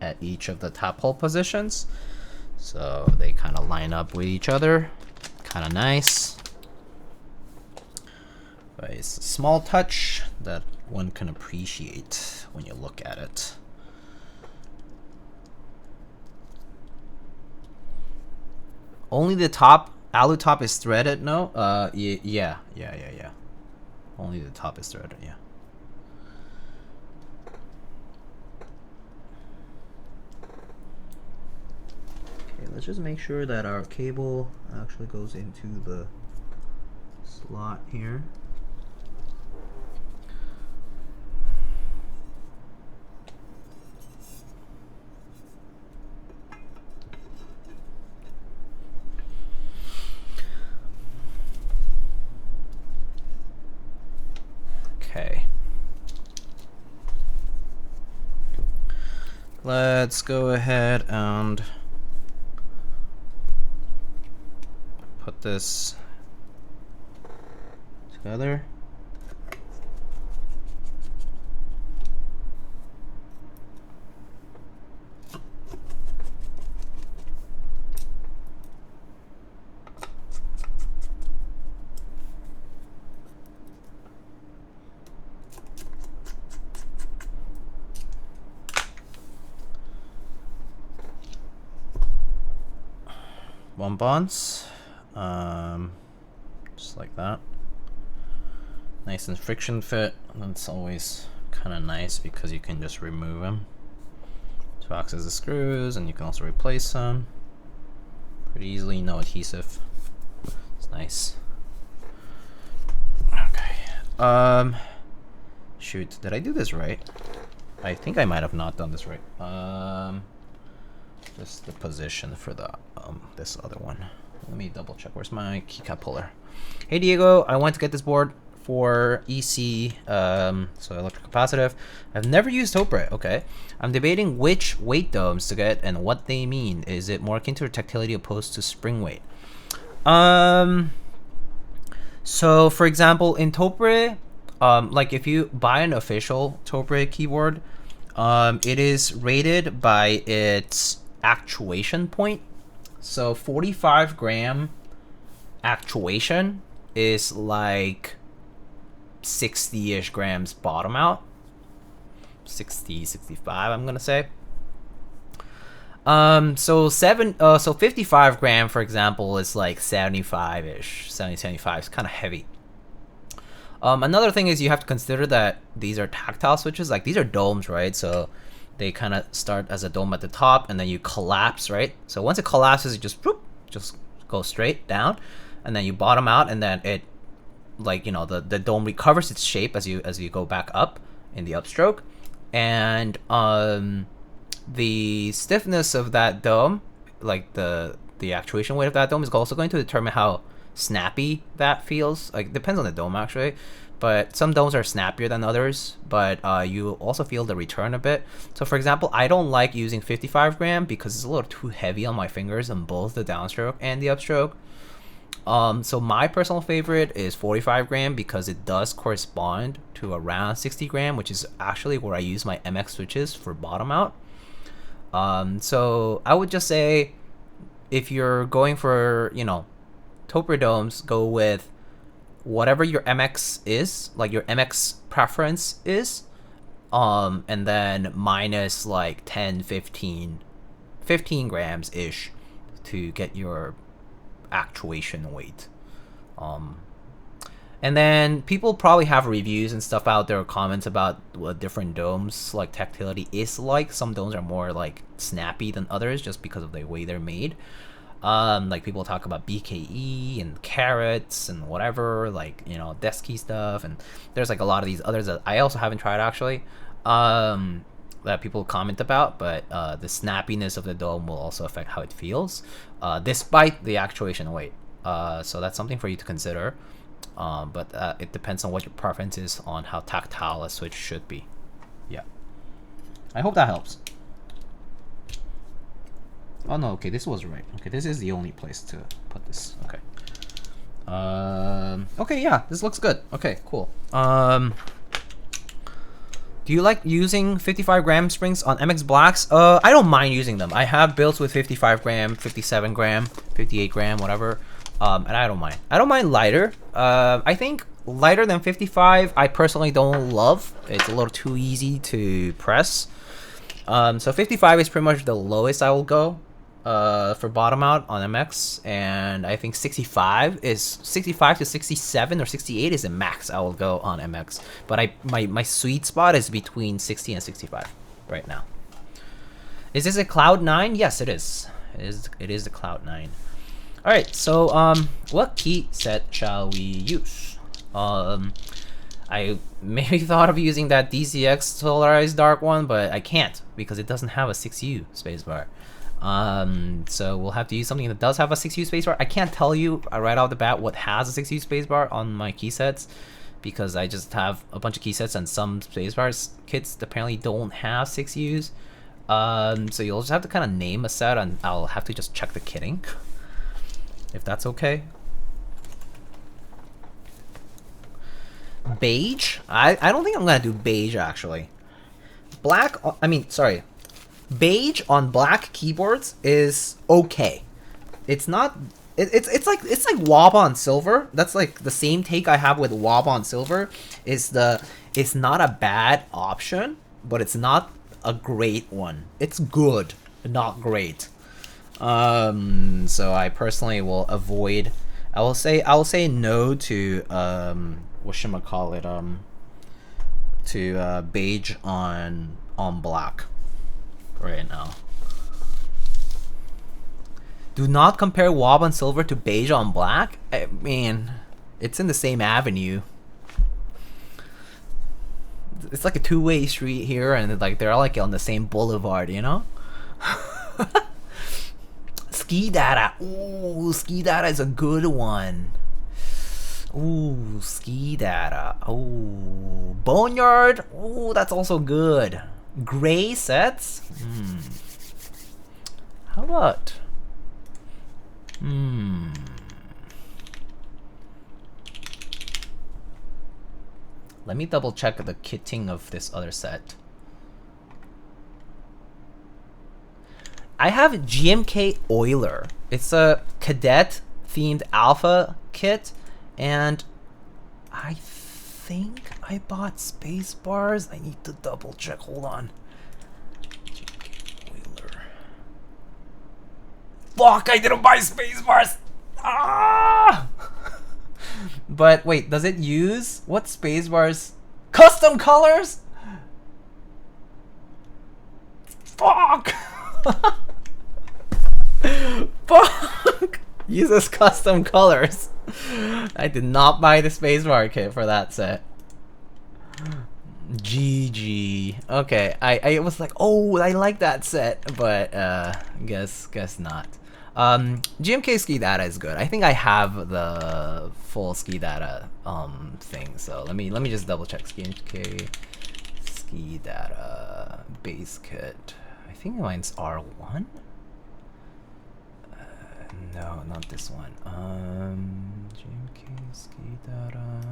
Speaker 1: at each of the tap hole positions, so they kind of line up with each other. Kind of nice, but it's a small touch that one can appreciate when you look at it. Only the top alu top is threaded. No, yeah. Only the top is threaded. Yeah. Okay, let's just make sure that our cable actually goes into the slot here. Okay. Let's go ahead and put this together. One bonds, just like that. Nice and friction fit. That's always kind of nice because you can just remove them. 2 axes of screws, and you can also replace them pretty easily. No adhesive. It's nice. Okay. Shoot, did I do this right? I think I might have not done this right. Just the position for the this other one. Let me double check. Where's my keycap puller? Hey Diego, I want to get this board for EC, so electric capacitive. I've never used Topre. Okay, I'm debating which weight domes to get and what they mean. Is it more akin to tactility opposed to spring weight? So for example, in Topre, like if you buy an official Topre keyboard, it is rated by its actuation point. So 45 gram actuation is like 60-ish grams bottom out. 60, 65, I'm gonna say. So 55 gram, for example, is like 75-ish. 70, 75 is kind of heavy. Another thing is you have to consider that these are tactile switches. Like these are domes, right? So they kind of start as a dome at the top, and then you collapse, right? So once it collapses, you just whoop, just go straight down, and then you bottom out, and then it, like, you know, the dome recovers its shape as you go back up in the upstroke, and the stiffness of that dome, like the actuation weight of that dome, is also going to determine how snappy that feels. Like, depends on the dome actually, but some domes are snappier than others, but you also feel the return a bit. So for example, I don't like using 55 gram because it's a little too heavy on my fingers on both the downstroke and the upstroke. So my personal favorite is 45 gram because it does correspond to around 60 gram, which is actually where I use my MX switches for bottom out. So I would just say, if you're going for, you know, Topre domes, go with whatever your MX is, like your MX preference is, and then minus like 10, 15 grams ish to get your actuation weight. And then people probably have reviews and stuff out there, comments about what different domes like tactility is like. Some domes are more like snappy than others just because of the way they're made. Like people talk about BKE and carrots and whatever, like, you know, Desky stuff, and there's like a lot of these others that I also haven't tried actually, that people comment about, but the snappiness of the dome will also affect how it feels, despite the actuation weight. So that's something for you to consider, but it depends on what your preference is on how tactile a switch should be. Yeah, I hope that helps. Oh no, okay, this was right. Okay, this is the only place to put this. Okay. Okay, yeah, this looks good. Okay, cool. Do you like using 55 gram springs on MX Blacks? I don't mind using them. I have builds with 55 gram, 57 gram, 58 gram, whatever. And I don't mind. I don't mind lighter. I think lighter than 55, I personally don't love. It's a little too easy to press. So 55 is pretty much the lowest I will go for bottom out on MX, and I think 65 to 67 or 68 is the max I will go on MX. But my sweet spot is between 60 and 65 right now. Is this a Cloudnine? Yes, it is. It is the Cloudnine. All right, so what key set shall we use? I maybe thought of using that DCX Solarized Dark one, but I can't because it doesn't have a 6U spacebar. So we'll have to use something that does have a 6U spacebar. I can't tell you right off the bat what has a 6U spacebar on my key sets, because I just have a bunch of key sets and some spacebars kits apparently don't have 6Us. So you'll just have to kind of name a set, and I'll have to just check the kitting, if that's okay. Beige? I don't think I'm gonna do beige actually. Black, I mean, sorry. Beige on black keyboards is okay. It's not. It's like wob on silver. That's like the same take I have with wob on silver. It's not a bad option, but it's not a great one. It's good, but not great. So I personally will avoid. I will say no to whatchamacallit, to beige on black right now. Do not compare wob on silver to beige on black. I mean, it's in the same avenue. It's like a two-way street here, and like they're all like on the same boulevard, you know? Ski Data. Ooh, Ski Data is a good one. Ooh, Ski Data. Ooh, Boneyard. Ooh, that's also good. Gray sets. How about? Let me double check the kitting of this other set. I have GMK Euler. It's a cadet themed alpha kit, and I think I bought space bars. I need to double check. Hold on. GMK Euler. Fuck! I didn't buy space bars. Ah! But wait, does it use what space bars? Custom colors? Fuck! Fuck! Uses custom colors. I did not buy the spacebar kit for that set. GG. Okay, I was like, oh, I like that set, but guess not. GMK Ski Data is good. I think I have the full Ski Data thing. So let me just double check. GMK Ski Data base kit. I think mine's R1. No, not this one. GMK Ski Data.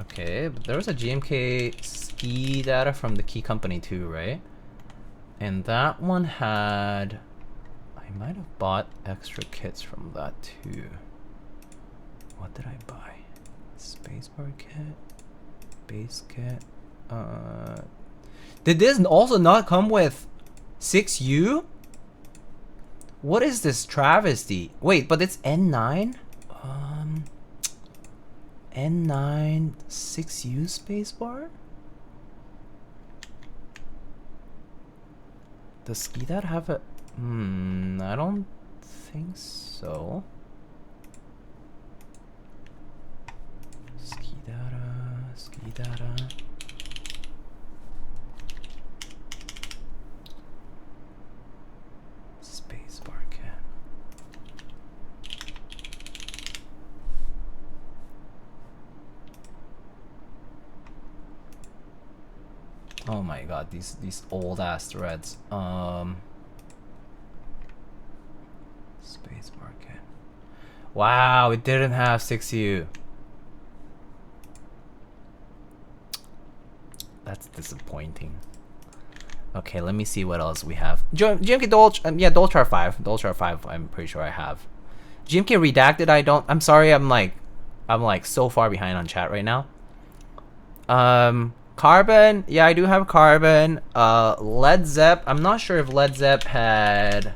Speaker 1: Okay, but there was a GMK Ski Data from the Key Company too, right? And that one had. I might have bought extra kits from that too. What did I buy? Spacebar kit, base kit. Did this also not come with 6U? What is this travesty? Wait, but it's N9? N9 6U spacebar? Does Ski that have a... I don't think so. Ski data. Spacebar can. Oh my god, these old ass threads. Spacebar can. Wow, it didn't have 6U. That's disappointing. Okay, let me see what else we have. GMK Dolch, yeah, Dolchar 5. Dolchar 5, I'm pretty sure I have. GMK Redacted, I don't. I'm sorry, I'm like so far behind on chat right now. Carbon, yeah, I do have Carbon. Led Zepp, I'm not sure if Led Zepp had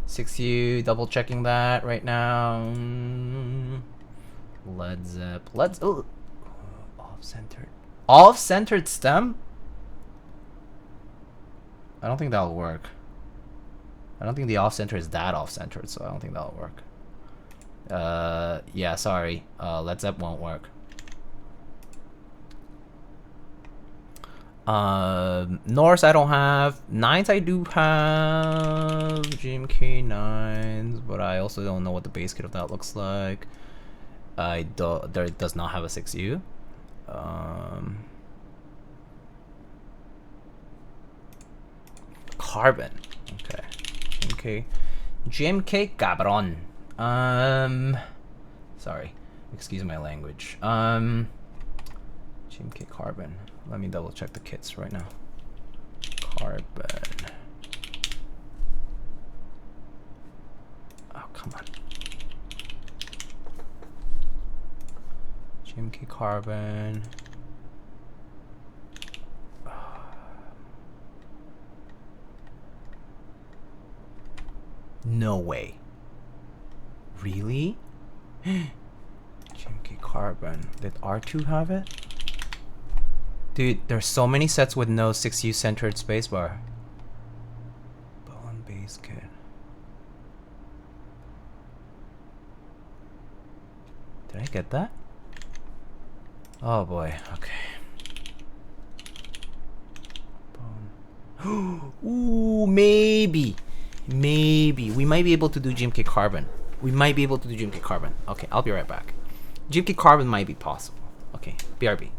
Speaker 1: 6U. Double checking that right now. Led Zepp, off-centered. Off-centered stem? I don't think that'll work. I don't think the off-center is that off-centered, so I don't think that'll work. Yeah, sorry. Led Zepp won't work. Norse I don't have. Nines I do have. GMK 9s, but I also don't know what the base kit of that looks like. There does not have a 6U. Carbon. Okay. GMK Carbon. Sorry. Excuse my language. GMK Carbon. Let me double check the kits right now. Carbon. Oh, come on. GMK Carbon. No way. Really? GMK Carbon. Did R2 have it? Dude, there's so many sets with no 6U centered spacebar. Bone base kit. Did I get that? Oh boy, okay. Bone. Ooh, maybe. We might be able to do GMK Carbon. Okay, I'll be right back. GMK Carbon might be possible. Okay, BRB.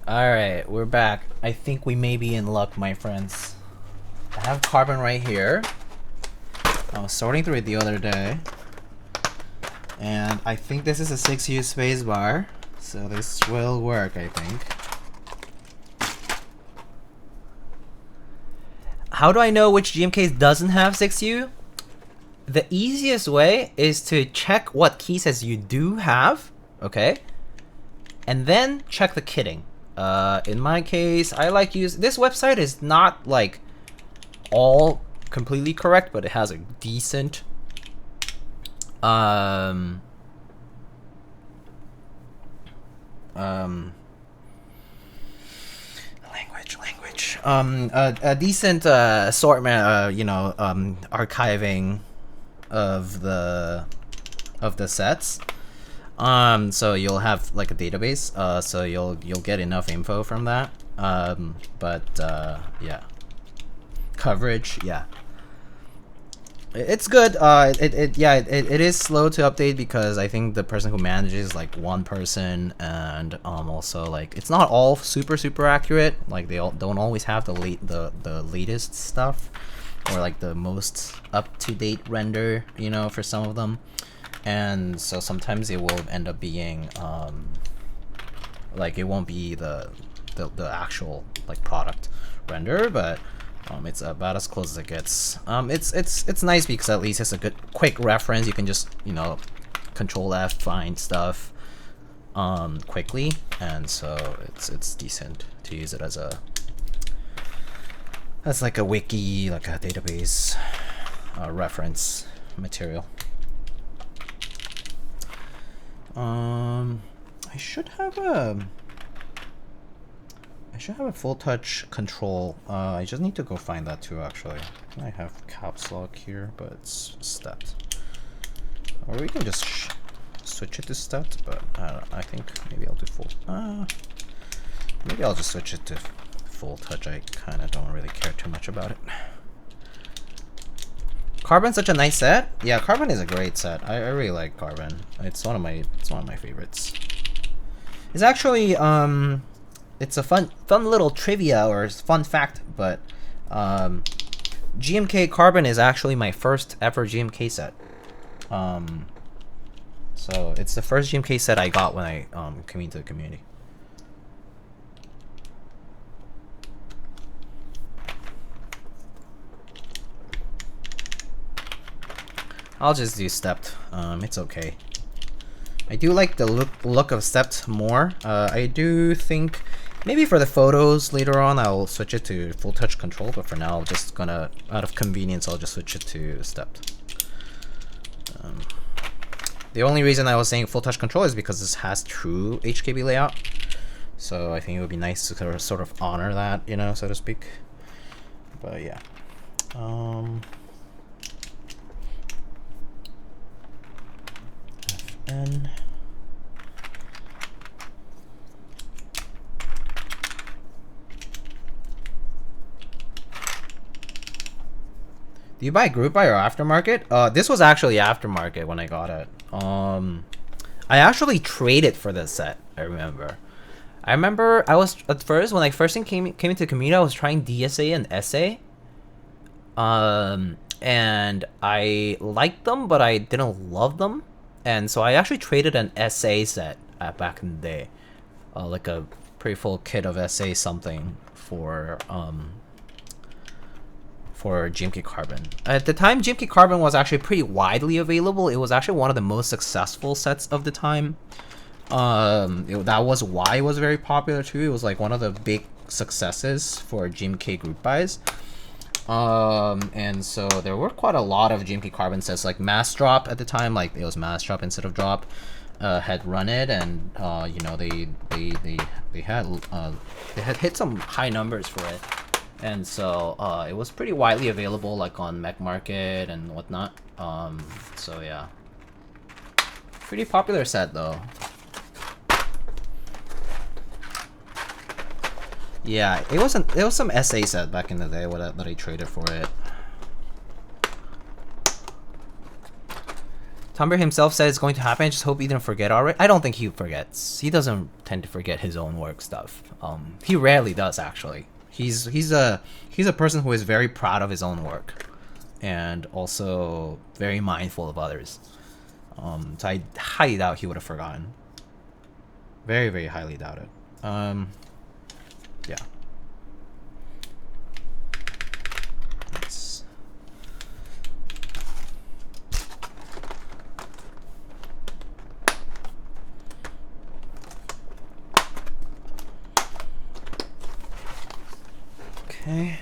Speaker 1: Alright, we're back. I think we may be in luck, my friends. I have Carbon right here. I was sorting through it the other day. And I think this is a 6U spacebar. So this will work, I think. How do I know which GMK doesn't have 6U? The easiest way is to check what key sets you do have, okay? And then check the kitting. In my case, I like use this website is not like all completely correct, but it has a decent language. A decent assortment, archiving of the sets. So you'll have like a database, so you'll get enough info from that. Yeah, coverage, yeah. It's good. It is slow to update because I think the person who manages like one person, and also like it's not all super accurate. Like they don't always have the latest stuff or like the most up to date render, you know, for some of them, and so sometimes it will end up being like it won't be the actual like product render, but it's about as close as it gets. It's nice because at least it's a good quick reference. You can just, you know, Control F, find stuff quickly, and so it's decent to use it as like a wiki, like a database reference material. I should have a full touch control. I just need to go find that too, actually. I have caps lock here, but it's stepped. Or we can just switch it to stepped, but I think maybe I'll do full. Maybe I'll just switch it to full touch. I kind of don't really care too much about it. Carbon's such a nice set. Yeah, Carbon is a great set. I really like Carbon. It's one of my favorites. It's actually it's a fun little trivia or fun fact, but GMK Carbon is actually my first ever GMK set. So it's the first GMK set I got when I came into the community. I'll just do stepped. It's okay. I do like the look of stepped more. I do think maybe for the photos later on I'll switch it to full touch control, but for now I'm just gonna, out of convenience, I'll just switch it to stepped. The only reason I was saying full touch control is because this has true HKB layout, so I think it would be nice to sort of honor that, you know, so to speak. But yeah. FN. Do you buy group buy or aftermarket? This was actually aftermarket when I got it. I actually traded for this set. I remember I was at first, when I first came into the community, I was trying DSA and SA. And I liked them, but I didn't love them. And so I actually traded an SA set back in the day, like a pretty full kit of SA something for GMK Carbon. At the time, GMK Carbon was actually pretty widely available. It was actually one of the most successful sets of the time. That was why it was very popular too. It was like one of the big successes for GMK group buys. And so there were quite a lot of GMK Carbon sets, like Mass Drop at the time, like it was Mass Drop instead of Drop, had run it, and you know, they had hit some high numbers for it, and so it was pretty widely available, like on Mech Market and whatnot. So yeah, pretty popular set though. Yeah, it was some SA set back in the day that I traded for it. Tumber himself said it's going to happen. I just hope he didn't forget already. I don't think he forgets. He doesn't tend to forget his own work stuff. He rarely does, actually. He's a person who is very proud of his own work, and also very mindful of others. So I highly doubt he would have forgotten. Very, very highly doubt it. Yeah. Okay.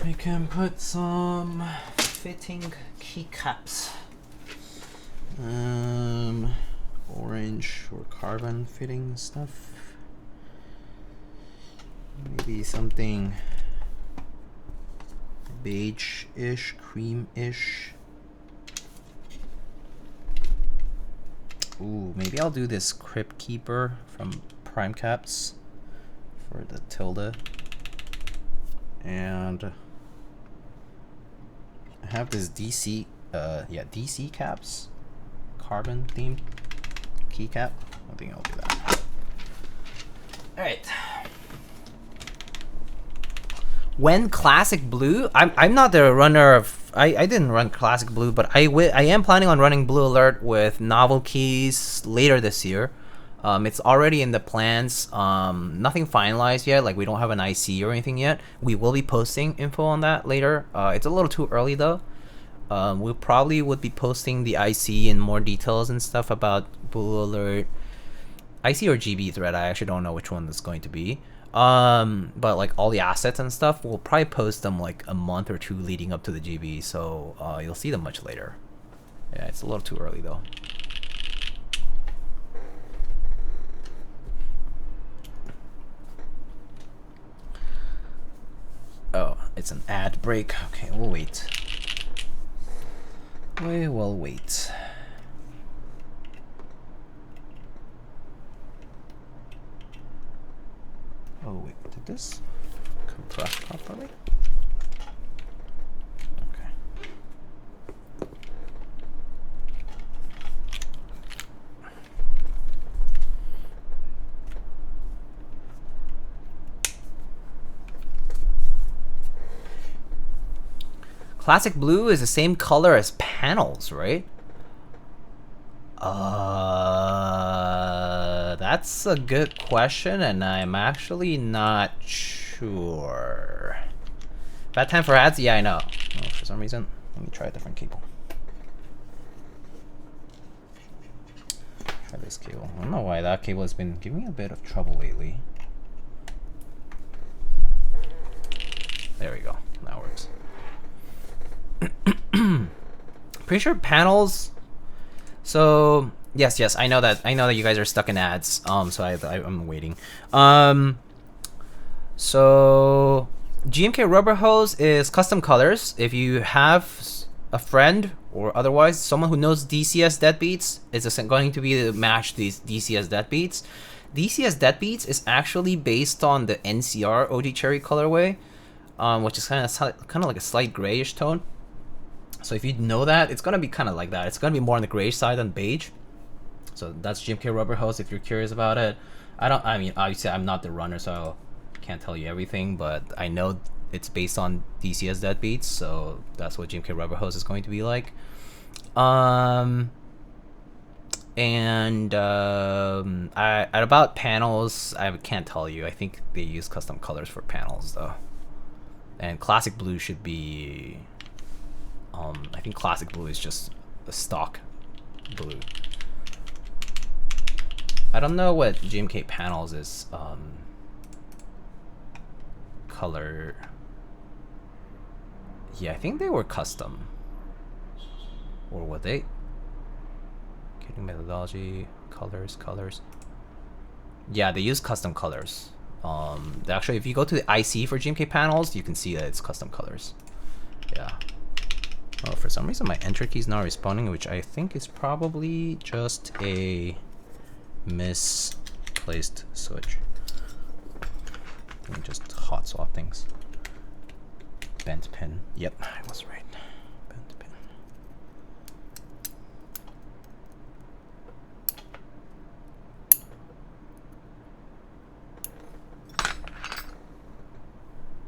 Speaker 1: We can put some fitting keycaps. Orange or carbon fitting stuff. Maybe something beige-ish, cream-ish. Ooh, maybe I'll do this Crypt Keeper from Keycaps for the tilde. And I have this DC caps, carbon themed keycap. I think I'll do that. All right. When classic blue, I'm not the runner of. I didn't run classic blue, but I am planning on running blue alert with novel keys later this year. It's already in the plans. Nothing finalized yet. Like we don't have an IC or anything yet. We will be posting info on that later. It's a little too early though. We probably would be posting the IC and more details and stuff about blue alert. IC or GB thread. I actually don't know which one it's going to be. But like all the assets and stuff, we'll probably post them like a month or two leading up to the GB, so you'll see them much later. Yeah, it's a little too early though. Oh, it's an ad break. Okay, we'll wait. We will wait. Oh wait, did this compress properly? Okay. Classic blue is the same color as panels, right? That's a good question, and I'm actually not sure. Bad time for ads? Yeah, I know. Oh, for some reason, let me try a different cable. Try this cable. I don't know why that cable has been giving me a bit of trouble lately. There we go. That works. Pretty sure panels. So yes, I know that you guys are stuck in ads. So I'm waiting. So GMK rubber hose is custom colors. If you have a friend or otherwise someone who knows DCS deadbeats, it's going to be to match these DCS deadbeats. DCS deadbeats is actually based on the NCR OG Cherry colorway, which is kind of like a slight grayish tone. So if you know that, it's gonna be kind of like that. It's gonna be more on the grayish side than beige. So that's GMK rubber hose if you're curious about it. I mean, obviously I'm not the runner, so I can't tell you everything, but I know it's based on DCS deadbeats, so that's what GMK rubber hose is going to be like. About panels, I can't tell you. I think they use custom colors for panels though. And classic blue should be I think classic blue is just a stock blue. I don't know what GMK panels is color. Yeah, I think they were custom. Or were they? Kidding methodology, colors. Yeah, they use custom colors. Actually, if you go to the IC for GMK panels, you can see that it's custom colors. Yeah. Oh, for some reason my enter key is not responding, which I think is probably just a misplaced switch. Let me just hot swap things. Bent pin. Yep, I was right. Bent pin.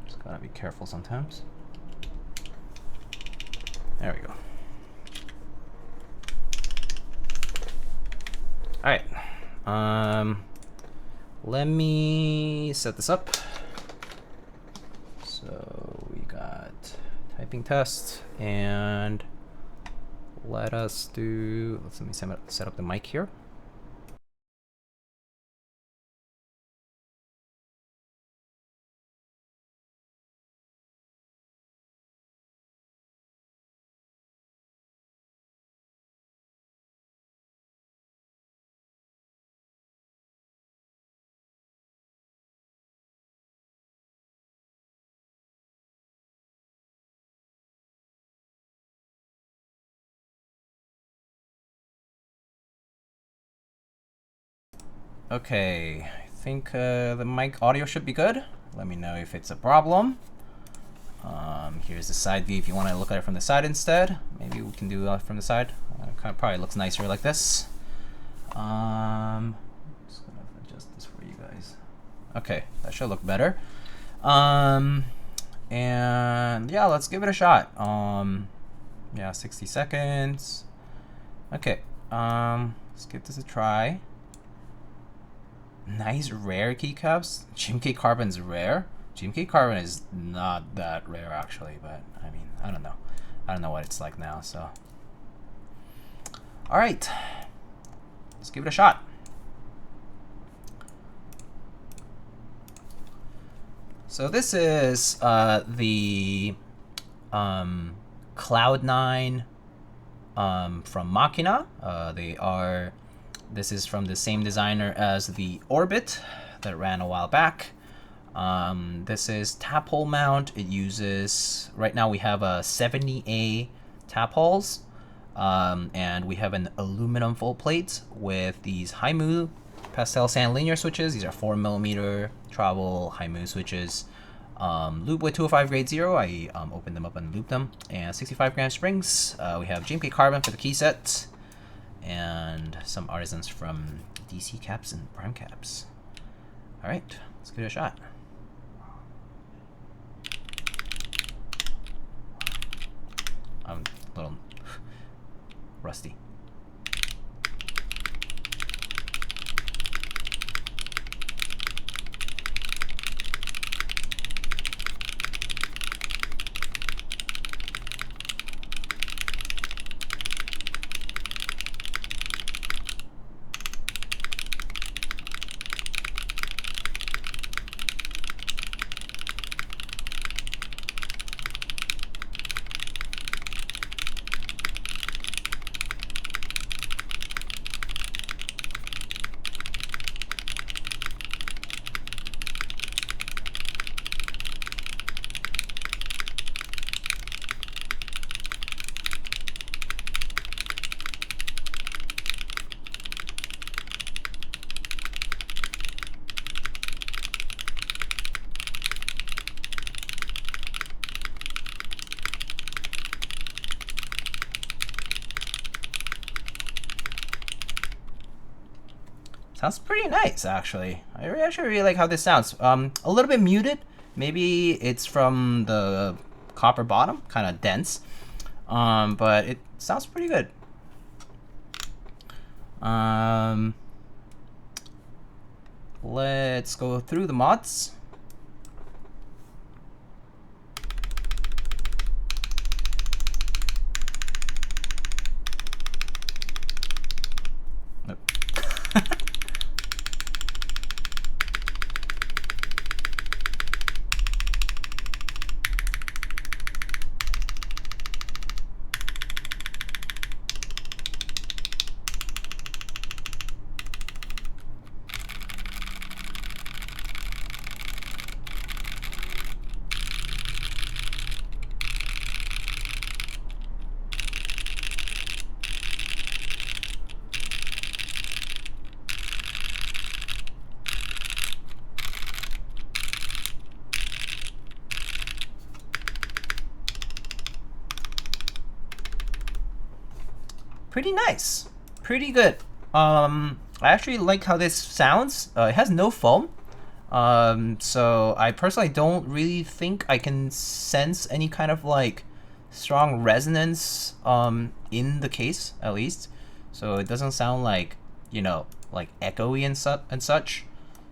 Speaker 1: Just gotta be careful sometimes. There we go. All right. Let me set this up. So we got typing test, and let me set up the mic here. Okay, I think the mic audio should be good. Let me know if it's a problem. Here's the side view if you want to look at it from the side instead. Maybe we can do it from the side. Kind of probably looks nicer like this. I'm just gonna adjust this for you guys. Okay, that should look better. And yeah, let's give it a shot. Yeah, 60 seconds. Okay, let's give this a try. Nice rare keycaps. GMK Carbon's rare. GMK Carbon is not that rare actually, but I mean, I don't know. I don't know what it's like now, so. All right, let's give it a shot. So this is the Cloudnine from Machina. This is from the same designer as the Orbit that ran a while back. This is tap hole mount. It uses, right now we have a 70A tap holes, and we have an aluminum full plate with these Haimu Pastel sand linear switches. These are 4mm travel Haimu switches. Lube with 205 grade 0. I opened them up and looped them. And 65 gram springs. We have GMK Carbon for the key set. And some artisans from DC Caps and Prime Caps. Alright, let's give it a shot. I'm a little rusty. Sounds pretty nice, actually. I actually really like how this sounds. A little bit muted. Maybe it's from the copper bottom, kind of dense. But it sounds pretty good. Let's go through the mods. Pretty nice, pretty good. I actually like how this sounds. It has no foam, so I personally don't really think I can sense any kind of like strong resonance in the case, at least. So it doesn't sound like, you know, like echoey and such.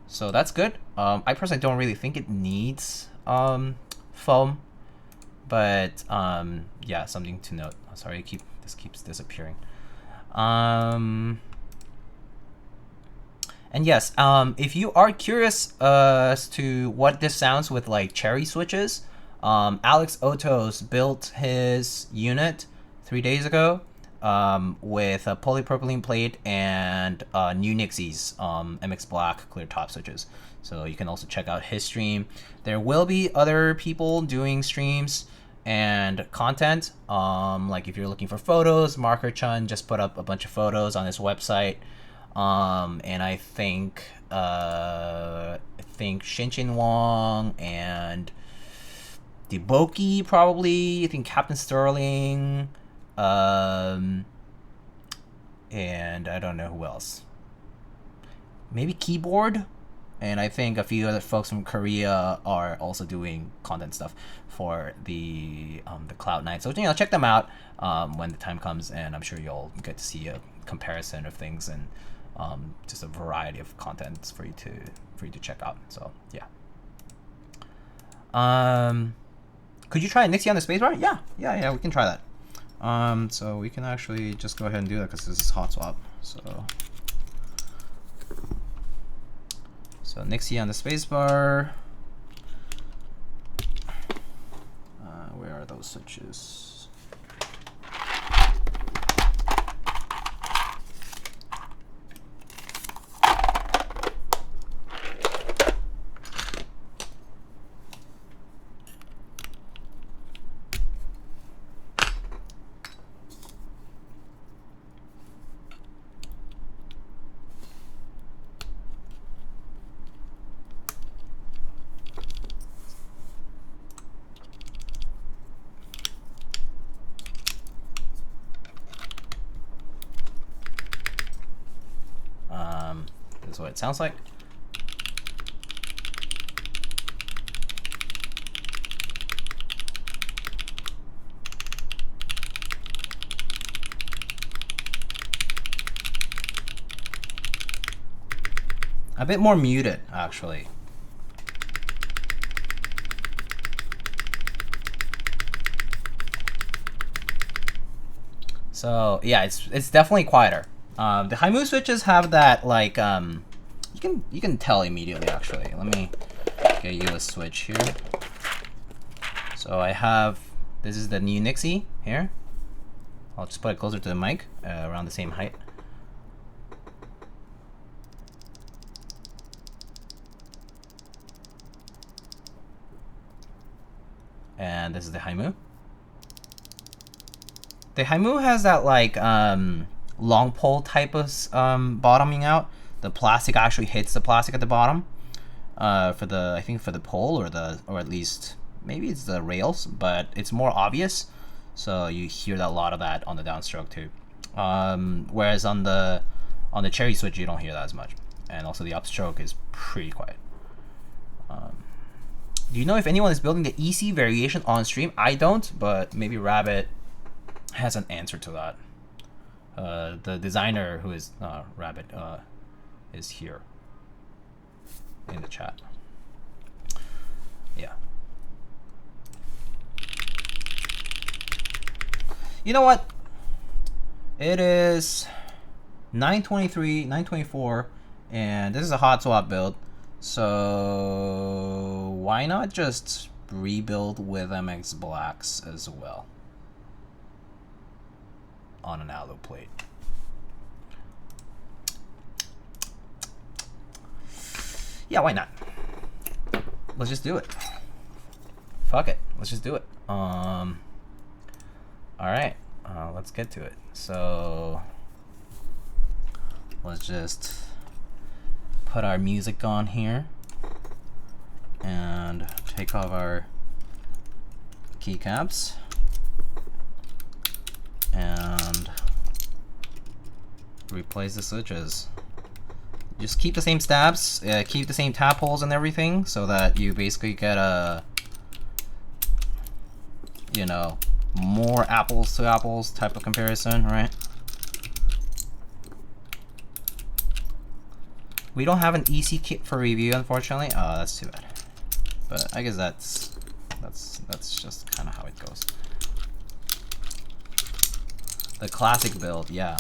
Speaker 1: So that's good. I personally don't really think it needs foam, but yeah, something to note. Sorry, this keeps disappearing. And yes, if you are curious as to what this sounds with like cherry switches, Alex Otos built his unit 3 days ago with a polypropylene plate and new Nixies MX Black clear top switches. So you can also check out his stream. There will be other people doing streams and content. Like if you're looking for photos, Marker Chun just put up a bunch of photos on his website. And I think Shinchin Wong and Deboki probably. I think Captain Sterling, and I don't know who else. Maybe Keyboard, and I think a few other folks from Korea are also doing content stuff for the Cloudnine. So check them out when the time comes, and I'm sure you'll get to see a comparison of things and just a variety of contents for you to check out. So yeah. Could you try Nixie on the spacebar? Yeah, we can try that. So we can actually just go ahead and do that because this is hot swap. So Nixie on the spacebar. Where are those switches? This is what it sounds like. A bit more muted, actually. So yeah, it's definitely quieter. The Haimu switches have that like you can tell immediately actually. Let me get you a switch here. So I have, this is the new Nixie here. I'll just put it closer to the mic, around the same height. And this is the Haimu. The Haimu has that like long pole type of bottoming out. The plastic actually hits the plastic at the bottom for the, I think for the pole or at least maybe it's the rails, but it's more obvious. So you hear a lot of that on the downstroke too. Whereas on the cherry switch you don't hear that as much, and also the upstroke is pretty quiet. Do you know if anyone is building the EC variation on stream? I don't, but maybe Rabbit has an answer to that. The designer who is Rabbit is here in the chat. Yeah. You know what? It is 9:23, 9:24, and this is a hot swap build. So why not just rebuild with MX Blacks as well on an allo plate? Yeah, why not? Let's just do it. Fuck it. Let's just do it. All right. Let's get to it. So let's just put our music on here and take off our keycaps and replace the switches. Just keep the same stabs, keep the same tap holes and everything, so that you basically get a, you know, more apples to apples type of comparison, right? We don't have an EC kit for review, unfortunately. Oh, that's too bad. But I guess that's just kind of how it goes. The classic build, yeah.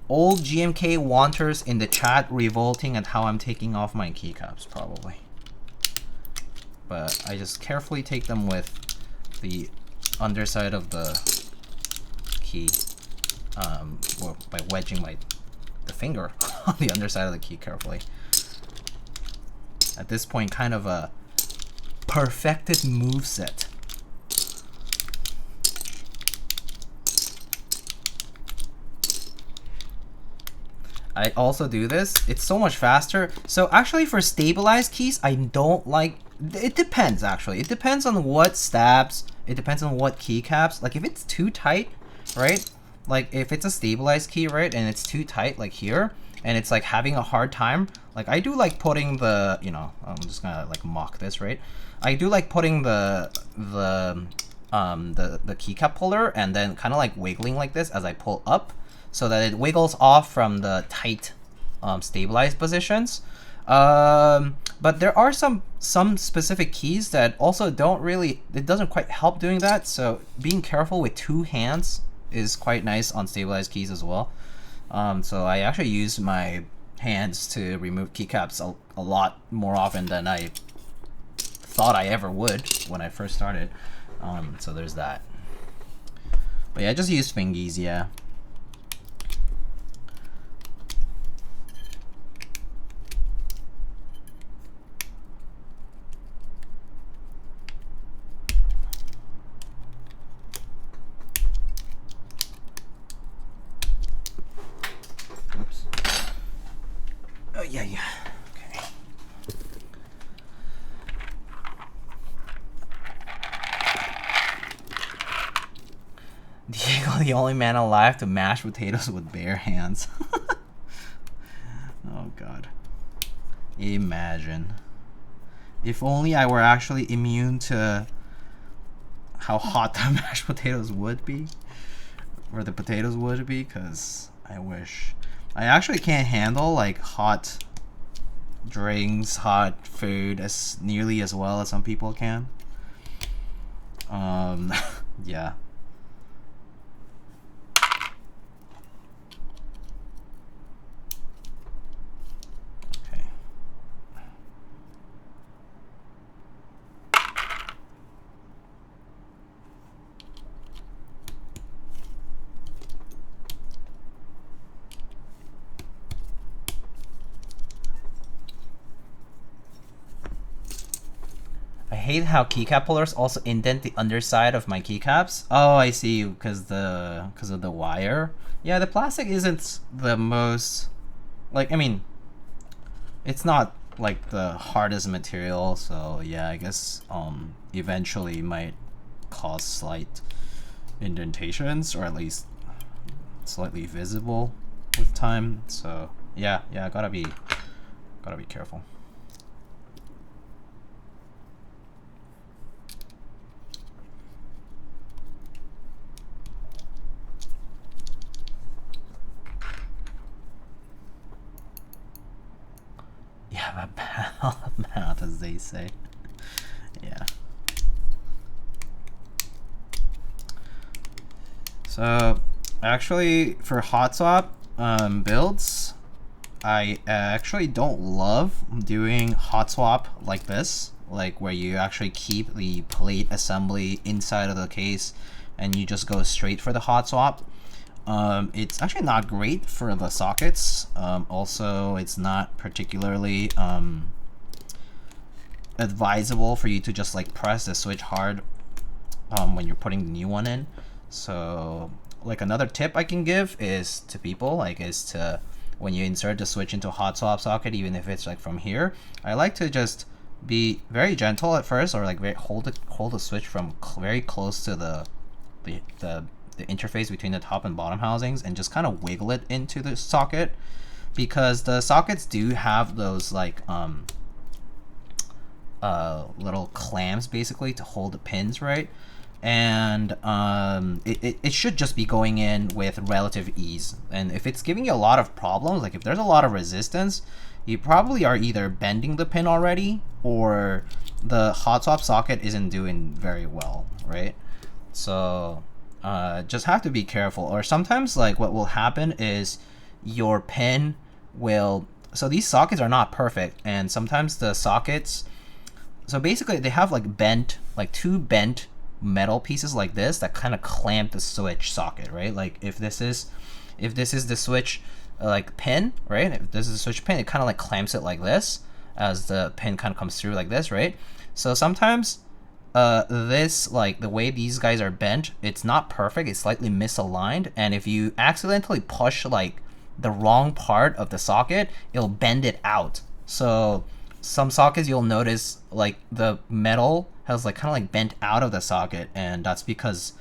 Speaker 1: Old GMK wanters in the chat revolting at how I'm taking off my keycaps, probably. But I just carefully take them with the underside of the key, well, by wedging the finger on the underside of the key carefully. At this point, kind of a perfected moveset. I also do this. It's so much faster. So actually for stabilized keys, I don't like, it depends actually. It depends on what stabs, it depends on what keycaps. Like if it's too tight, right? Like if it's a stabilized key, right, and it's too tight like here, and it's like having a hard time, like I do like putting the, you know, I'm just gonna like mock this, right? I do like putting the keycap puller and then kind of like wiggling like this as I pull up, so that it wiggles off from the tight stabilized positions. But there are some specific keys that also don't really, it doesn't quite help doing that. So being careful with 2 hands is quite nice on stabilized keys as well. So I actually use my hands to remove keycaps a lot more often than I thought I ever would when I first started. So there's that. But yeah, I just use fingies, yeah. Oops. Oh yeah, yeah. Okay. Diego, the only man alive to mash potatoes with bare hands. Oh god. Imagine. If only I were actually immune to how hot the mashed potatoes would be. Or the potatoes would be, because I wish. I actually can't handle like hot drinks, hot food as nearly as well as some people can. Yeah. I hate how keycap pullers also indent the underside of my keycaps. Oh, I see, because of the wire. Yeah, the plastic isn't the most, like, I mean, it's not like the hardest material, so yeah, I guess eventually might cause slight indentations, or at least slightly visible with time. So yeah, gotta be careful. Yeah, a battle of math, as they say. Yeah. So actually, for hot swap builds, I actually don't love doing hot swap like this, like where you actually keep the plate assembly inside of the case and you just go straight for the hot swap. It's actually not great for the sockets. Also, it's not particularly advisable for you to just like press the switch hard when you're putting the new one in. So like another tip I can give is to people, like, is to, when you insert the switch into a hot swap socket, even if it's like from here, I like to just be very gentle at first, or like hold the switch from very close to the interface between the top and bottom housings, and just kind of wiggle it into the socket, because the sockets do have those like little clamps basically to hold the pins, right? And it should just be going in with relative ease. And if it's giving you a lot of problems, like if there's a lot of resistance, you probably are either bending the pin already, or the hot swap socket isn't doing very well, right? So just have to be careful. Or sometimes like what will happen is your pin will, so these sockets are not perfect, and sometimes the sockets, so basically they have like bent, like 2 bent metal pieces like this that kind of clamp the switch socket, right? Like if this is the switch like pin, right? If this is a switch pin, it kind of like clamps it like this as the pin kind of comes through like this, right? So sometimes this, like the way these guys are bent, it's not perfect, it's slightly misaligned, and if you accidentally push like the wrong part of the socket, it'll bend it out. So some sockets you'll notice like the metal has like kind of like bent out of the socket, and that's because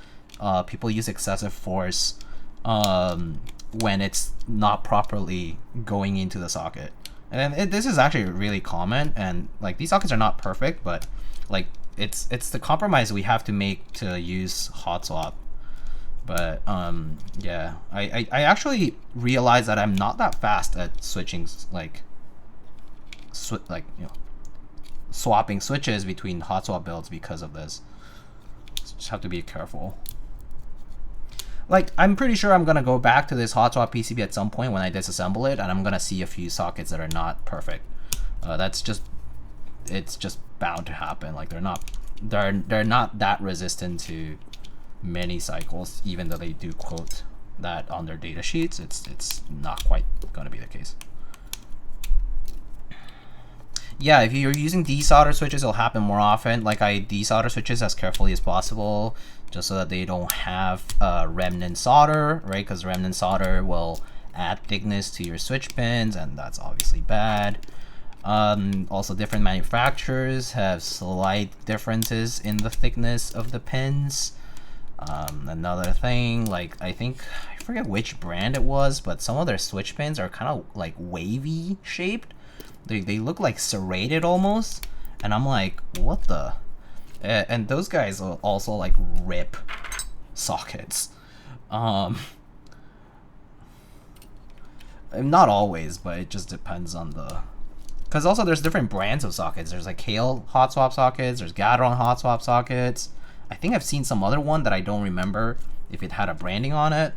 Speaker 1: people use excessive force when it's not properly going into the socket. And this is actually really common, and like these sockets are not perfect, but like it's the compromise we have to make to use hot swap. But yeah, I actually realized that I'm not that fast at switching, like swapping switches between hot swap builds because of this. So just have to be careful. Like, I'm pretty sure I'm gonna go back to this hot swap PCB at some point when I disassemble it, and I'm gonna see a few sockets that are not perfect. It's just bound to happen. Like they're not that resistant to many cycles, even though they do quote that on their data sheets. It's not quite gonna be the case. Yeah, if you're using desolder switches, it'll happen more often. Like I desolder switches as carefully as possible, just so that they don't have remnant solder, right? Because remnant solder will add thickness to your switch pins, and that's obviously bad. Also, different manufacturers have slight differences in the thickness of the pins. Another thing, like I forget which brand it was, but some of their switch pins are kind of like wavy shaped. They look like serrated almost, and I'm like, what the? And those guys also like rip sockets. Not always, but it just depends on the. Because also there's different brands of sockets. There's like Hale hot swap sockets. There's Gateron hot swap sockets. I think I've seen some other one that I don't remember if it had a branding on it.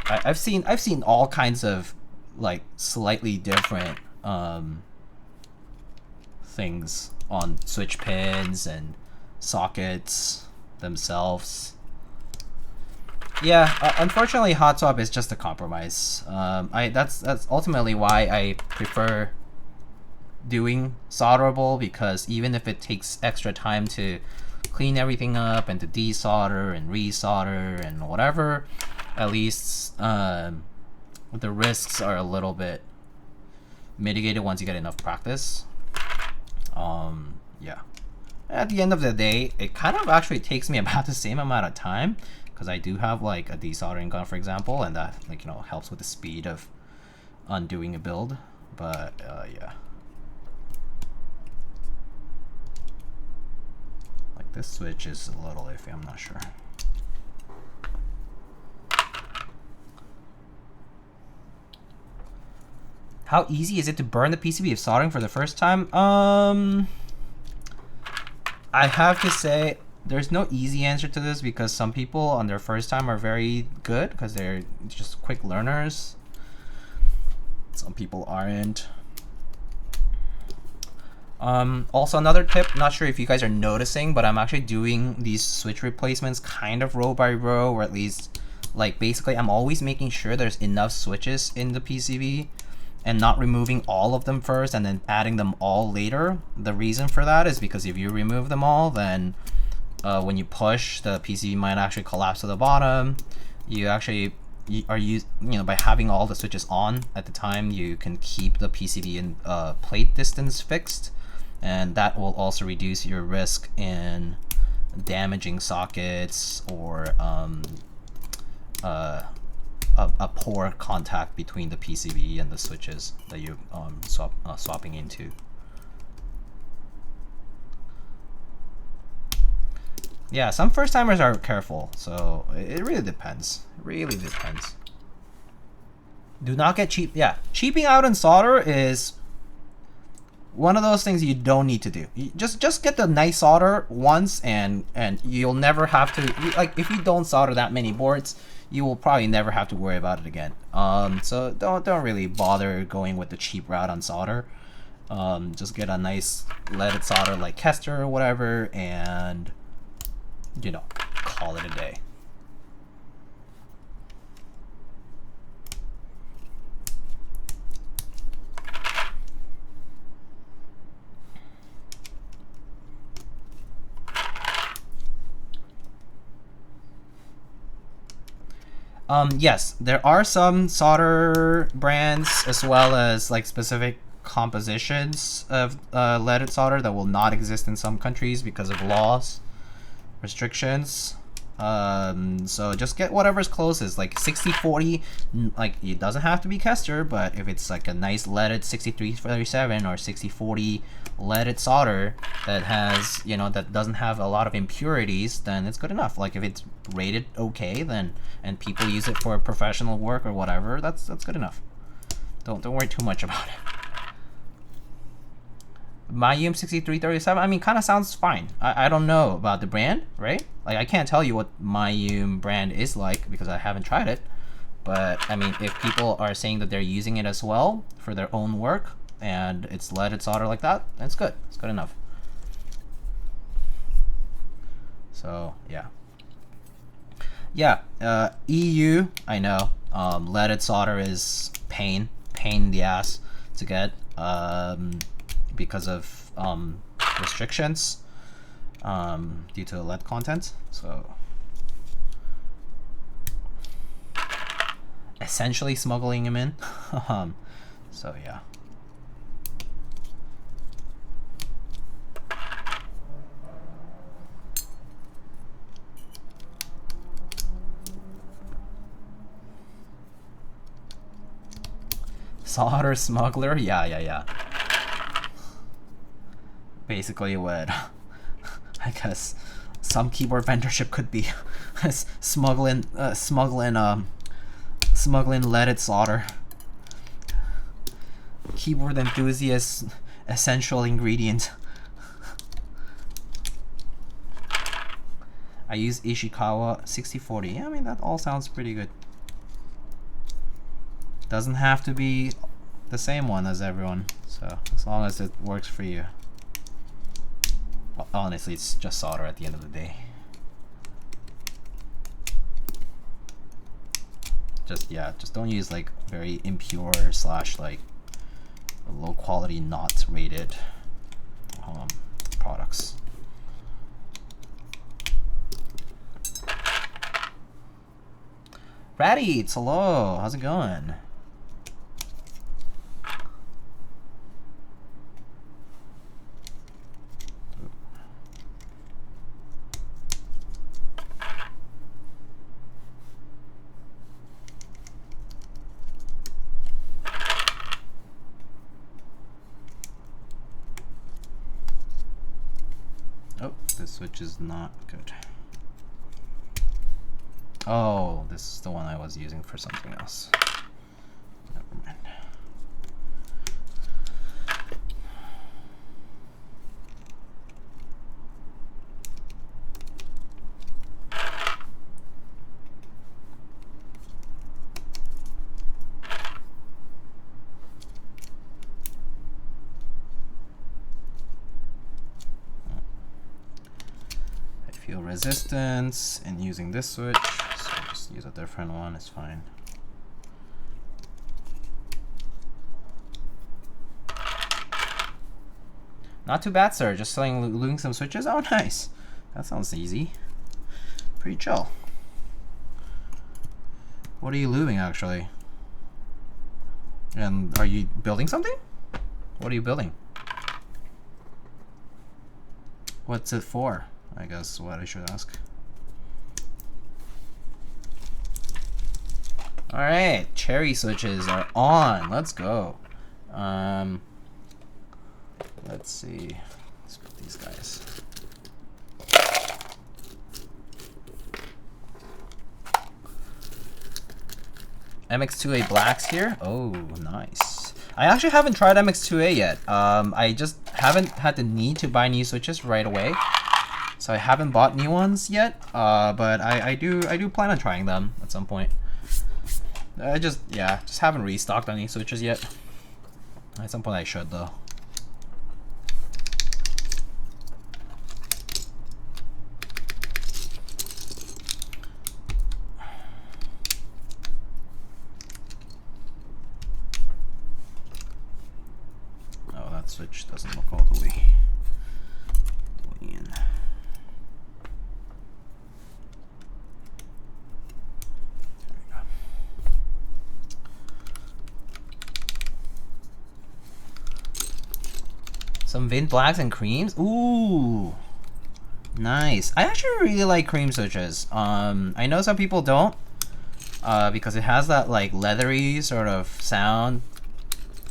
Speaker 1: I've seen all kinds of like slightly different things on switch pins and sockets themselves. Yeah, unfortunately, hot swap is just a compromise. That's ultimately why I prefer doing solderable, because even if it takes extra time to clean everything up and to desolder and resolder and whatever, at least the risks are a little bit mitigated once you get enough practice. Yeah. At the end of the day, it kind of actually takes me about the same amount of time, because I do have like a desoldering gun, for example, and that helps with the speed of undoing a build. But yeah. Like this switch is a little iffy, I'm not sure. How easy is it to burn the PCB if soldering for the first time? I have to say there's no easy answer to this, because some people on their first time are very good because they're just quick learners. Some people aren't. Also, another tip, not sure if you guys are noticing, but I'm actually doing these switch replacements kind of row by row, or at least like basically I'm always making sure there's enough switches in the PCB and not removing all of them first and then adding them all later. The reason for that is because if you remove them all, then when you push, the PCB might actually collapse to the bottom. You actually by having all the switches on at the time, you can keep the PCB in plate distance fixed, and that will also reduce your risk in damaging sockets or a poor contact between the PCB and the switches that you're swapping into. Yeah, some first timers are careful, so it really depends. It really depends. Do not get cheap. Yeah, cheaping out on solder is one of those things you don't need to do. You just get the nice solder once, and you'll never have to. Like if you don't solder that many boards, you will probably never have to worry about it again. So don't really bother going with the cheap route on solder. Just get a nice leaded solder like Kester or whatever, and call it a day. Yes, there are some solder brands as well as like specific compositions of leaded solder that will not exist in some countries because of laws, restrictions. So just get whatever's closest, like 60-40, like it doesn't have to be Kester, but if it's like a nice leaded 6337 or 60-40 leaded solder that has, you know, that doesn't have a lot of impurities, then it's good enough. Like if it's rated okay, then, and people use it for professional work or whatever, that's good enough. Don't worry too much about it. Mayum 6337, I mean, kind of sounds fine. I don't know about the brand, right? Like, I can't tell you what Mayum brand is like because I haven't tried it. But, I mean, if people are saying that they're using it as well for their own work and it's leaded solder like that, that's good. It's good enough. So, yeah. Yeah, EU, I know. Leaded solder is pain in the ass to get. Because of restrictions due to lead content. So essentially smuggling them in. So yeah. Solder smuggler? Yeah. Basically what I guess some keyboard vendorship could be smuggling leaded solder. Keyboard enthusiast essential ingredient. I use Ishikawa 6040. Yeah, I mean, that all sounds pretty good. Doesn't have to be the same one as everyone, so as long as it works for you. Well, honestly, it's just solder at the end of the day. Just don't use like very impure / like low quality, not rated products. Ratty, it's hello. How's it going? This switch is not good. Oh, this is the one I was using for something else. Never mind. Feel resistance in using this switch, so just use a different one, it's fine. Not too bad, sir. Just lubing some switches? Oh, nice. That sounds easy. Pretty chill. What are you lubing, actually? And are you building something? What are you building? What's it for? I guess what I should ask. All right, cherry switches are on. Let's go. Let's see. Let's put these guys. MX2A blacks here. Oh, nice. I actually haven't tried MX2A yet. I just haven't had the need to buy new switches right away. So I haven't bought new ones yet, but I do plan on trying them at some point. I just haven't restocked any switches yet. At some point I should though. Oh, that switch doesn't look all the way in. There we go. Some Vin blacks and creams. Ooh, nice. I actually really like cream switches. I know some people don't, because it has that like leathery sort of sound,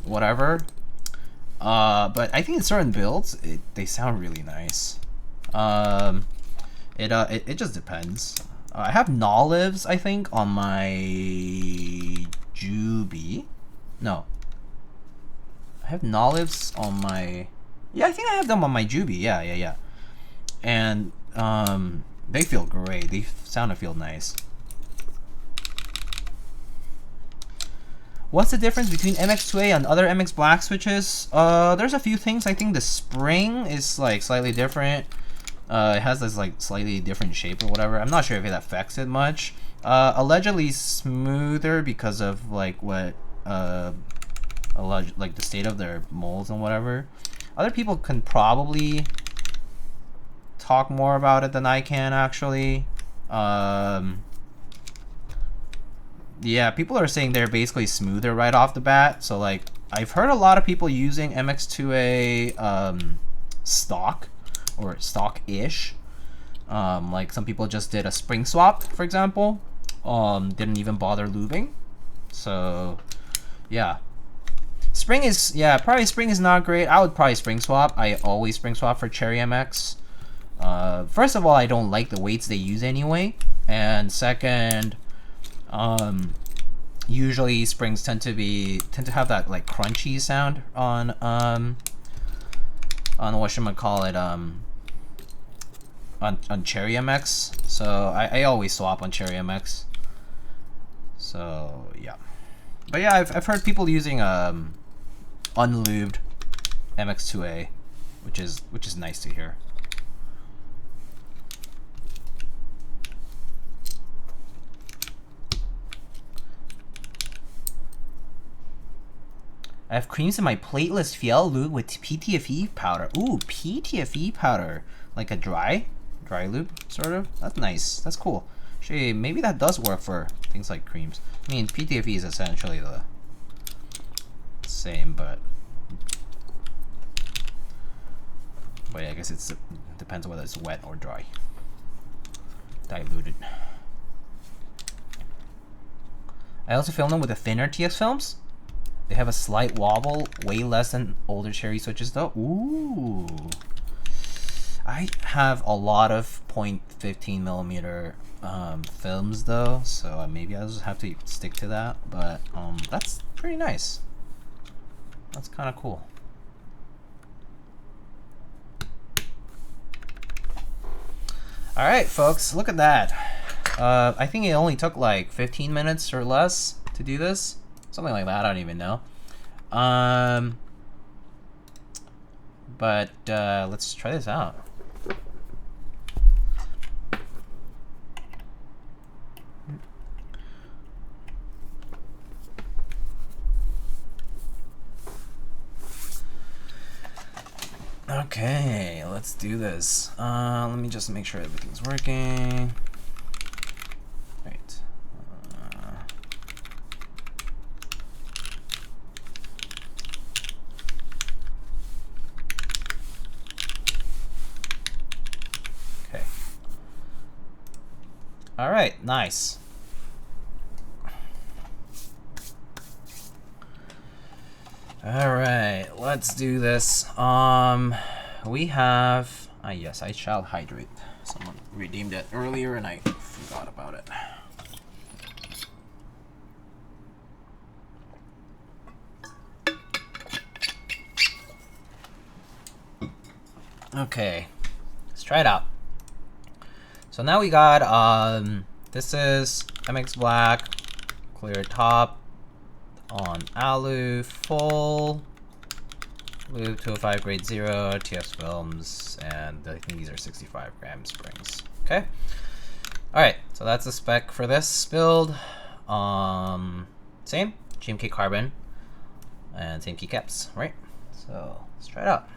Speaker 1: whatever. But I think in certain builds, they sound really nice. It just depends. I have Nollives, I think, on my Juby. No. I have Nollives on my... Yeah, I think I have them on my Juby. Yeah. And they feel great. They sound and feel nice. What's the difference between MX2A and other MX Black switches? There's a few things. I think the spring is like slightly different. It has this like slightly different shape or whatever. I'm not sure if it affects it much. Allegedly smoother because of like what like the state of their molds and whatever. Other people can probably talk more about it than I can actually. Yeah, people are saying they're basically smoother right off the bat. So like, I've heard a lot of people using MX2A stock or stock-ish. Like some people just did a spring swap, for example. Didn't even bother lubing. So yeah, spring is spring is not great. I would probably spring swap. I always spring swap for Cherry MX. First of all, I don't like the weights they use anyway, and second, usually springs tend to have that like crunchy sound on whatchamacallit, on Cherry MX. So I always swap on Cherry MX. So yeah, but yeah, I've heard people using unlubed MX2A, which is nice to hear. I have creams in my plateless Fiel lube with PTFE powder. Ooh, PTFE powder. Like a dry lube, sort of. That's nice. That's cool. Actually, maybe that does work for things like creams. I mean, PTFE is essentially the same, but yeah, I guess it depends on whether it's wet or dry. Diluted. I also filmed them with the thinner TX films. They have a slight wobble, way less than older Cherry switches though. Ooh. I have a lot of 0.15 millimeter films though, so maybe I'll just have to stick to that. But that's pretty nice. That's kind of cool. All right, folks, look at that. I think it only took like 15 minutes or less to do this. Something like that, I don't even know. But let's try this out. Okay, let's do this. Let me just make sure everything's working. Right. Okay. All right, nice. All right, let's do this. We have, yes, I shall hydrate. Someone redeemed it earlier and I forgot about it. Okay, let's try it out. So now we got, this is MX Black, clear top, on alu, full, lube 205 grade 0, TX films, and I think these are 65 gram springs. Okay. Alright, so that's the spec for this build. Same, GMK Carbon, and same keycaps, right? So let's try it out.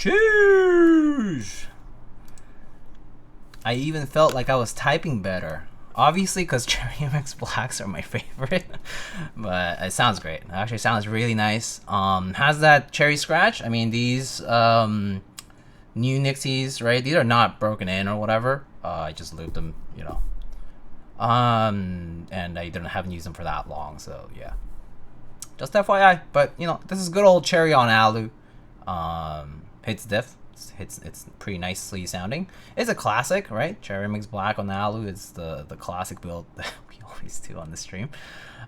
Speaker 1: Cheers! I even felt like I was typing better. Obviously, because Cherry MX Blacks are my favorite. But it sounds great. It actually sounds really nice. Has that cherry scratch. I mean, these new Nixies, right? These are not broken in or whatever. I just lubed them, you know. And I haven't used them for that long, so yeah. Just FYI. But, you know, this is good old cherry on alu. Hits diff. It's pretty nicely sounding. It's a classic, right? Cherry MX Black on the alu is the classic build that we always do on the stream.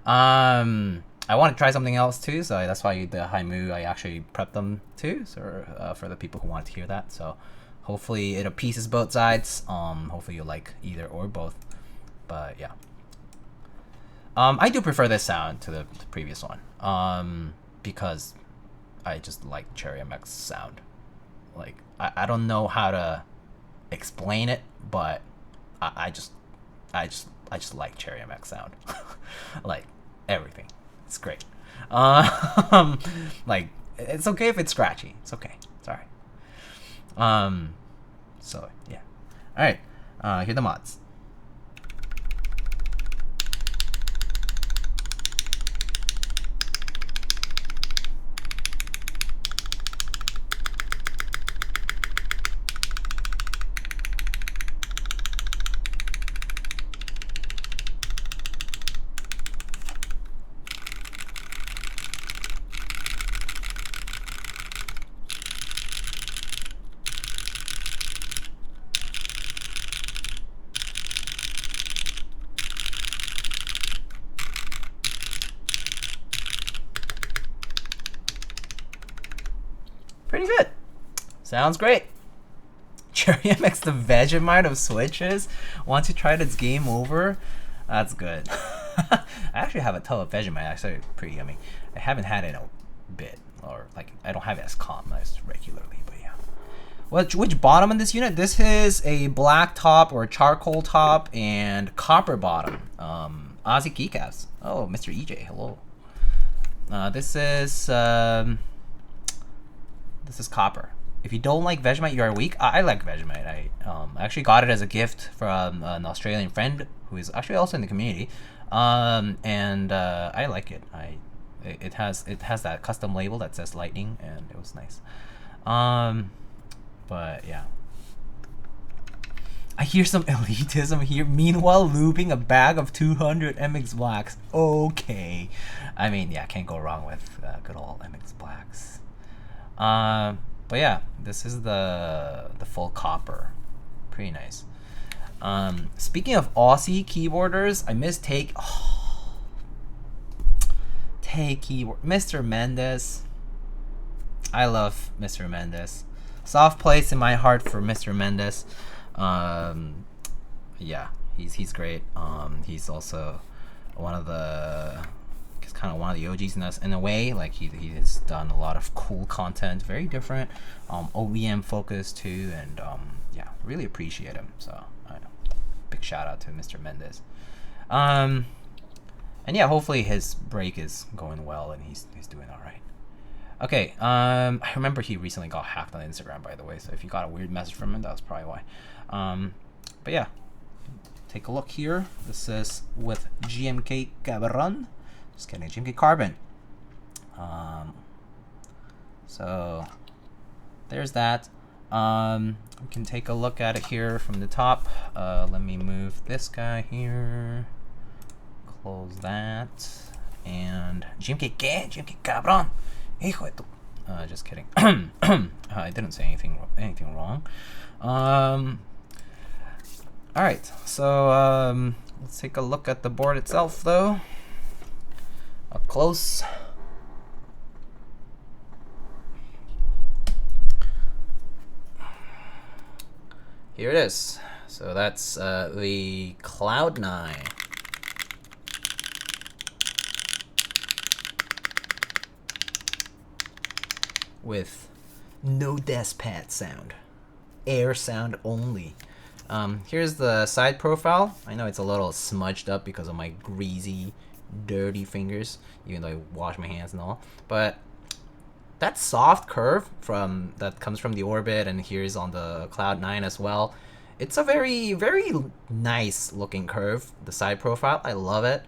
Speaker 1: I want to try something else too, so that's why the Haimu I actually prepped them too, so for the people who want to hear that. So hopefully it appeases both sides. Hopefully you like either or both. But yeah, I do prefer this sound to the previous one, because I just like Cherry MX sound. Like, I don't know how to explain it, but I just like Cherry MX sound. Like everything, it's great. Like, it's okay if it's scratchy. It's okay. It's alright. So yeah. All right. Here are the mods. Pretty good. Sounds great. Cherry MX, the Vegemite of switches. Once you tried its game over, that's good. I actually have a tub of Vegemite. Actually, pretty yummy. I haven't had it in a bit, or like I don't have it as common as regularly, but yeah. Which bottom in this unit? This is a black top or charcoal top and copper bottom. Aussie Keycaps. Oh, Mr. EJ, hello. This is copper. If you don't like Vegemite, you are weak. I like Vegemite. I actually got it as a gift from an Australian friend who is actually also in the community, and I like it. It has that custom label that says lightning, and it was nice. But yeah, I hear some elitism here. Meanwhile, lubing a bag of 200 MX Blacks. Okay, I mean, yeah, can't go wrong with good old MX Blacks. But yeah, this is the full copper. Pretty nice. Speaking of Aussie keyboarders, I miss Take keyboard. Mr. Mendes. I love Mr. Mendes. Soft place in my heart for Mr. Mendes. Yeah, he's great. He's also one of the OGs in a way. Like he has done a lot of cool content, very different, OEM focused too, and yeah, really appreciate him. So big shout out to Mr. Mendes. And yeah, hopefully his break is going well and he's doing all right. Okay, I remember he recently got hacked on Instagram, by the way, so if you got a weird message from him, that was probably why. But yeah, take a look here. This is with GMK Carbon. Just kidding, GMK Carbon. So there's that. We can take a look at it here from the top. Let me move this guy here. Close that. And GMK Carbon. Just kidding. I didn't say anything wrong. Alright, so let's take a look at the board itself though. Up close. Here it is. So that's the Cloudnine. With no despot sound. Air sound only. Here's the side profile. I know it's a little smudged up because of my greasy, dirty fingers, even though I wash my hands and all. But that soft curve that comes from the orbit and here's on the Cloudnine as well. It's a very, very nice looking curve. The side profile, I love it.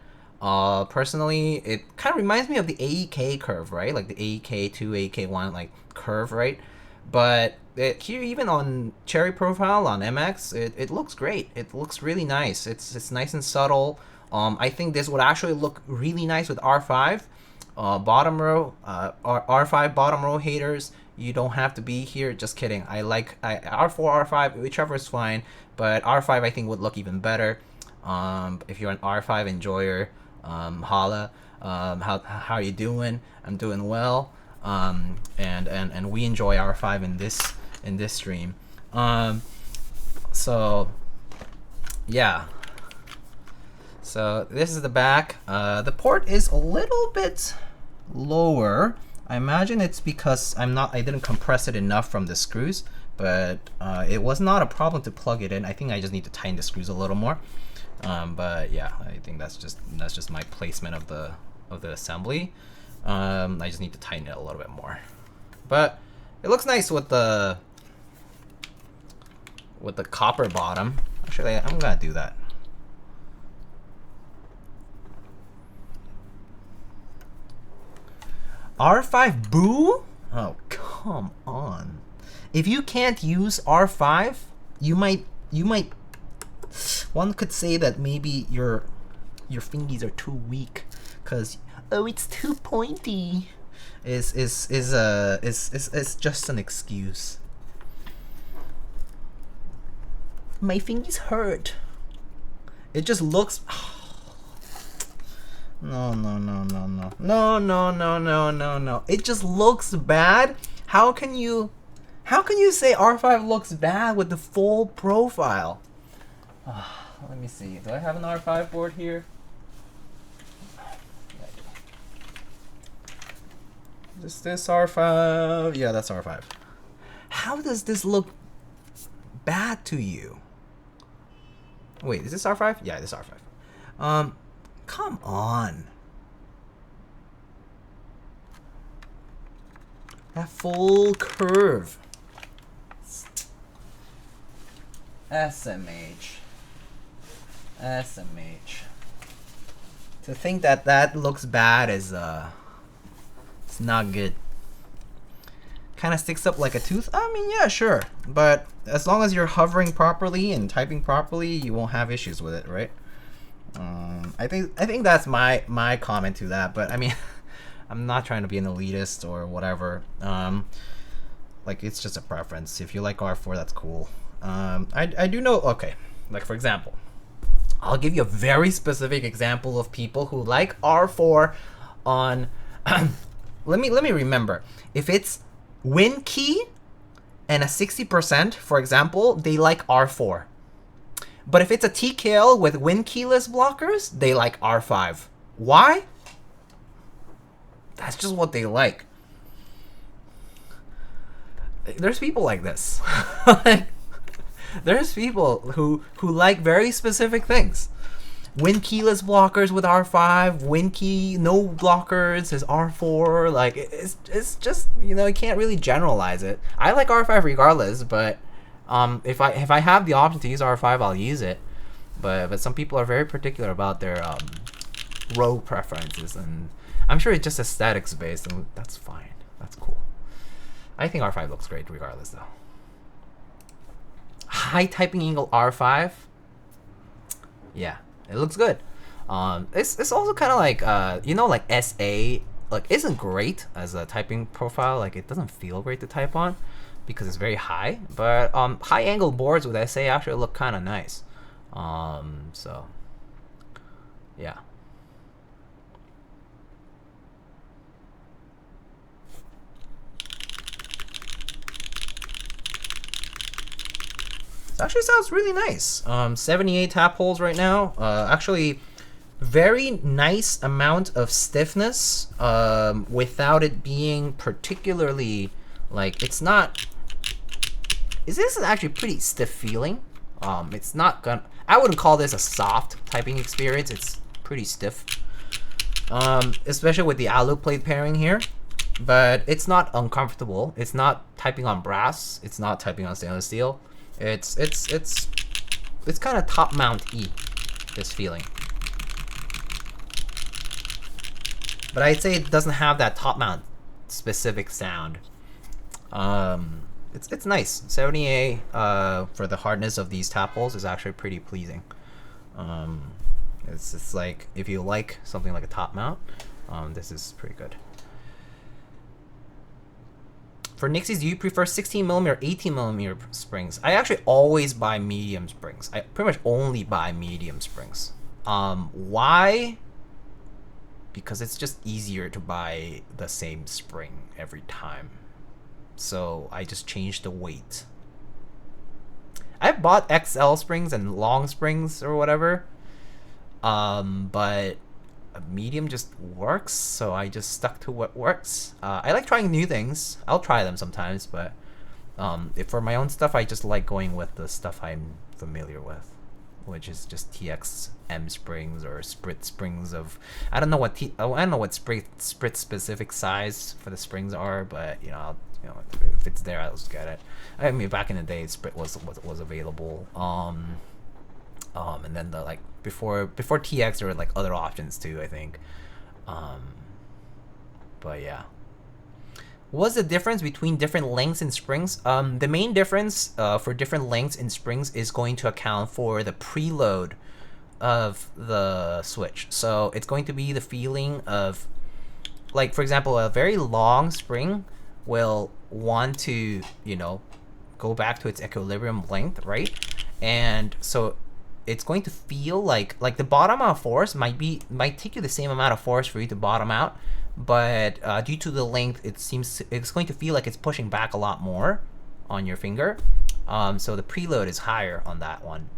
Speaker 1: Personally, it kind of reminds me of the AEK curve, right? Like the AEK2, AEK1 like curve, right? But here, even on cherry profile on MX, it looks great. It looks really nice. It's nice and subtle. I think this would actually look really nice with R5. Bottom row, R5 bottom row haters, you don't have to be here. Just kidding. R4, R5, whichever is fine. But R5 I think would look even better. If you're an R5 enjoyer, holla. How you doing? I'm doing well. And we enjoy R5 in this stream. So yeah. So this is the back. The port is a little bit lower. I imagine it's because I didn't compress it enough from the screws, but it was not a problem to plug it in. I think I just need to tighten the screws a little more. But yeah, I think that's just my placement of the assembly. I just need to tighten it a little bit more. But it looks nice with the copper bottom. Actually, I'm gonna do that. R5 boo? Oh, come on. If you can't use R5, you might one could say that maybe your fingies are too weak cuz oh, it's too pointy. Is just an excuse. My fingies hurt. It just looks No. It just looks bad. How can you say R5 looks bad with the full profile? Let me see. Do I have an R5 board here? Is this R5? Yeah, that's R5. How does this look bad to you? Wait, is this R5? Yeah, this is R5. Come on. That full curve. SMH. To think that looks bad is it's not good. Kind of sticks up like a tooth. I mean, yeah, sure. But as long as you're hovering properly and typing properly, you won't have issues with it, right? I think that's my comment to that, but I mean, I'm not trying to be an elitist or whatever. Like, it's just a preference. If you like R4, that's cool. I do know. Okay, like for example, I'll give you a very specific example of people who like R4 on. let me remember. If it's Win key and a 60%, for example, they like R4. But if it's a TKL with Win keyless blockers, they like R5. Why? That's just what they like. There's people like this. There's people who like very specific things. Win keyless blockers with R5, Win key no blockers is R4. Like it's just, you know, you can't really generalize it. I like R5 regardless, but if I have the option to use R5, I'll use it. But some people are very particular about their row preferences, and I'm sure it's just aesthetics based, and that's fine. That's cool. I think R5 looks great regardless, though. High typing angle R5. Yeah, it looks good. It's also kind of like you know, like SA like isn't great as a typing profile. Like it doesn't feel great to type on because it's very high. But high angle boards with SA actually look kind of nice. So yeah. It actually sounds really nice. 78 tap holes right now. Actually, very nice amount of stiffness without it being particularly like it's not. This is actually pretty stiff feeling. It's not gonna. I wouldn't call this a soft typing experience. It's pretty stiff, especially with the alu plate pairing here. but it's not uncomfortable. It's not typing on brass. It's not typing on stainless steel. It's kind of top mount-y, this feeling. But I'd say it doesn't have that top mount specific sound. It's nice. 70A for the hardness of these tap holes is actually pretty pleasing. It's like if you like something like a top mount, this is pretty good. For Nixies, do you prefer 16mm or 18mm springs? I actually always buy medium springs. I pretty much only buy medium springs. Why? Because it's just easier to buy the same spring every time. So I just change the weight. I've bought XL springs and long springs or whatever, but a medium just works, so I just stuck to what works. I like trying new things. I'll try them sometimes, but if for my own stuff, I just like going with the stuff I'm familiar with, which is just TXM springs or Sprit springs of I don't know what Sprit specific size for the springs are, but you know if it's there, I'll just get it. I mean, back in the day, Sprit was available. And then the like before TX, there were like other options too, I think. But yeah. What's the difference between different lengths in springs? The main difference for different lengths in springs is going to account for the preload of the switch. So it's going to be the feeling of, like, for example, a very long spring will want to, you know, go back to its equilibrium length, right? And so it's going to feel like the bottom out force might take you the same amount of force for you to bottom out, but due to the length, it's going to feel like it's pushing back a lot more on your finger. So the preload is higher on that one.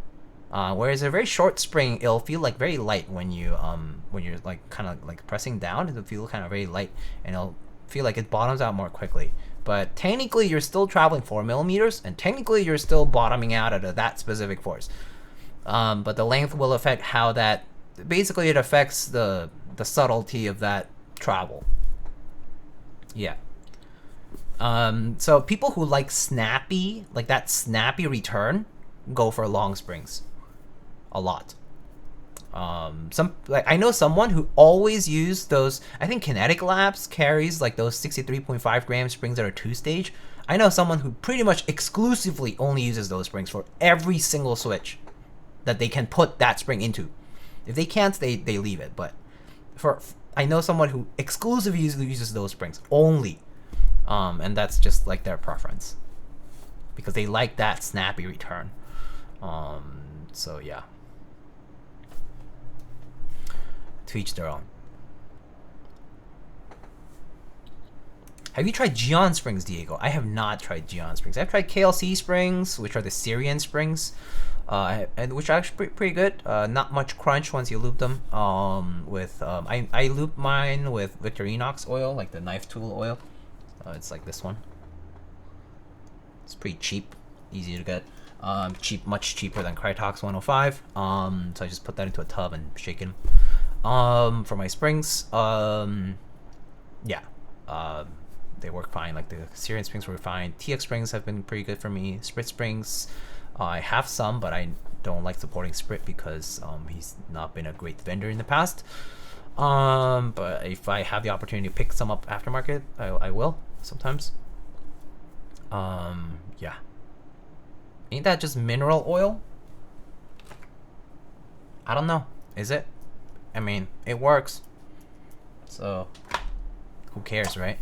Speaker 1: Whereas a very short spring, it'll feel like very light when you're like kind of like pressing down. It'll feel kind of very light, and it'll feel like it bottoms out more quickly. But technically, you're still traveling 4mm, and technically, you're still bottoming out at that specific force. But the length will affect how that. Basically, it affects the subtlety of that travel. Yeah. So people who like snappy, like that snappy return, go for long springs a lot. I know someone who always used those. I think Kinetic Labs carries like those 63.5 gram springs that are 2-stage. I know someone who pretty much exclusively only uses those springs for every single switch that they can put that spring into. If they can't, they leave it. But I know someone who exclusively uses those springs only, and that's just like their preference because they like that snappy return. So yeah. To each their own. Have you tried Geon springs, Diego? I have not tried Geon springs. I've tried KLC springs, which are the Syrian springs, and which are actually pretty good. Not much crunch once you lube them. I lube mine with Victorinox oil, like the knife tool oil. It's like this one. It's pretty cheap, easy to get. Much cheaper than Krytox 105. So I just put that into a tub and shake it. For my springs, yeah, they work fine. Like the Syrian springs work fine. TX springs have been pretty good for me. Sprit springs, I have some, but I don't like supporting Sprit because he's not been a great vendor in the past. But if I have the opportunity to pick some up aftermarket, I will sometimes. Yeah. Ain't that just mineral oil? I don't know. Is it? I mean, it works. So, who cares, right?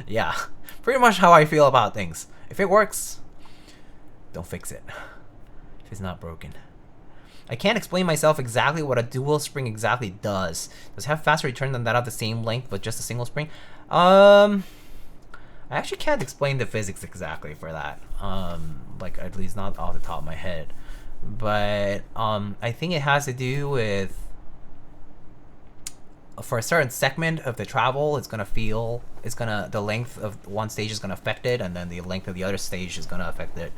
Speaker 1: Yeah. Pretty much how I feel about things. If it works, don't fix it. If it's not broken. I can't explain myself exactly what a dual spring exactly does. Does it have faster return than that of the same length but just a single spring? I actually can't explain the physics exactly for that. Like, at least not off the top of my head. But I think it has to do with, for a certain segment of the travel, the length of one stage is gonna affect it, and then the length of the other stage is gonna affect it.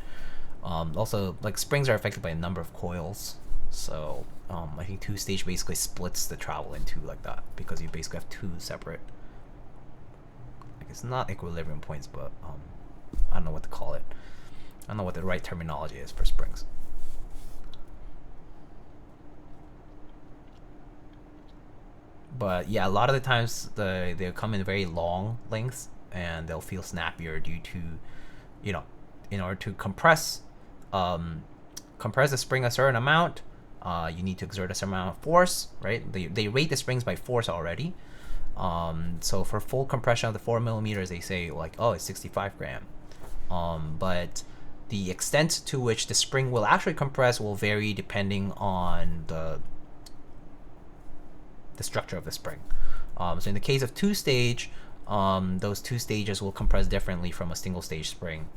Speaker 1: Also, like springs are affected by a number of coils, So I think 2-stage basically splits the travel in two like that, because you basically have two separate, like, it's not equilibrium points, but I don't know what to call it. I don't know what the right terminology is for springs. But yeah, a lot of the times they come in very long lengths, and they'll feel snappier due to, you know, in order to compress the spring a certain amount, you need to exert a certain amount of force, right? They rate the springs by force already. So for full compression of the 4 millimeters, they say like, oh, it's 65 gram. But the extent to which the spring will actually compress will vary depending on the structure of the spring. So in the case of 2-stage, those 2 stages will compress differently from a single stage spring,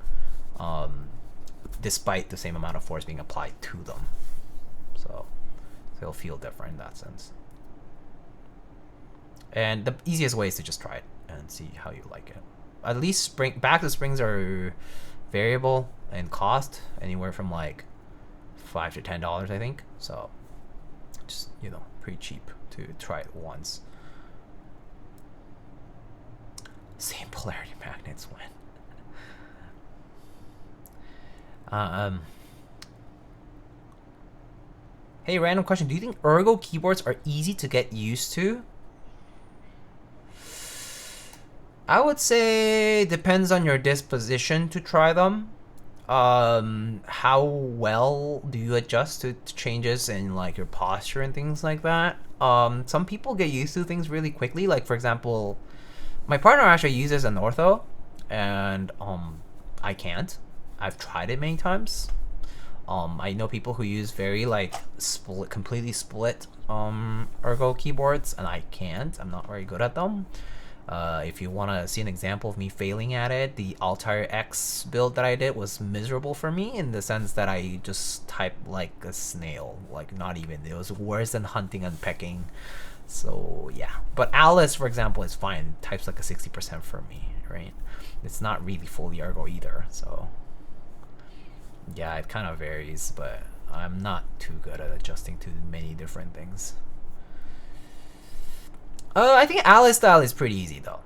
Speaker 1: despite the same amount of force being applied to them. So they'll feel different in that sense. And the easiest way is to just try it and see how you like it. At least back to springs are variable in cost, anywhere from like $5 to $10, I think. So just, you know, pretty cheap to try it once. Same polarity magnets when. Hey, random question. Do you think ergo keyboards are easy to get used to? I would say depends on your disposition to try them. How well do you adjust to changes in like your posture and things like that? Some people get used to things really quickly. Like, for example, my partner actually uses an ortho, and I can't. I've tried it many times. I know people who use very like completely split ergo keyboards, and I can't. I'm not very good at them. If you want to see an example of me failing at it, the Altair X build that I did was miserable for me, in the sense that I just typed like a snail. Like, not even. It was worse than hunting and pecking. So yeah. But Alice, for example, is fine. It types like a 60% for me, right? It's not really fully ergo either. So yeah, it kind of varies, but I'm not too good at adjusting to many different things. I think Alice style is pretty easy though.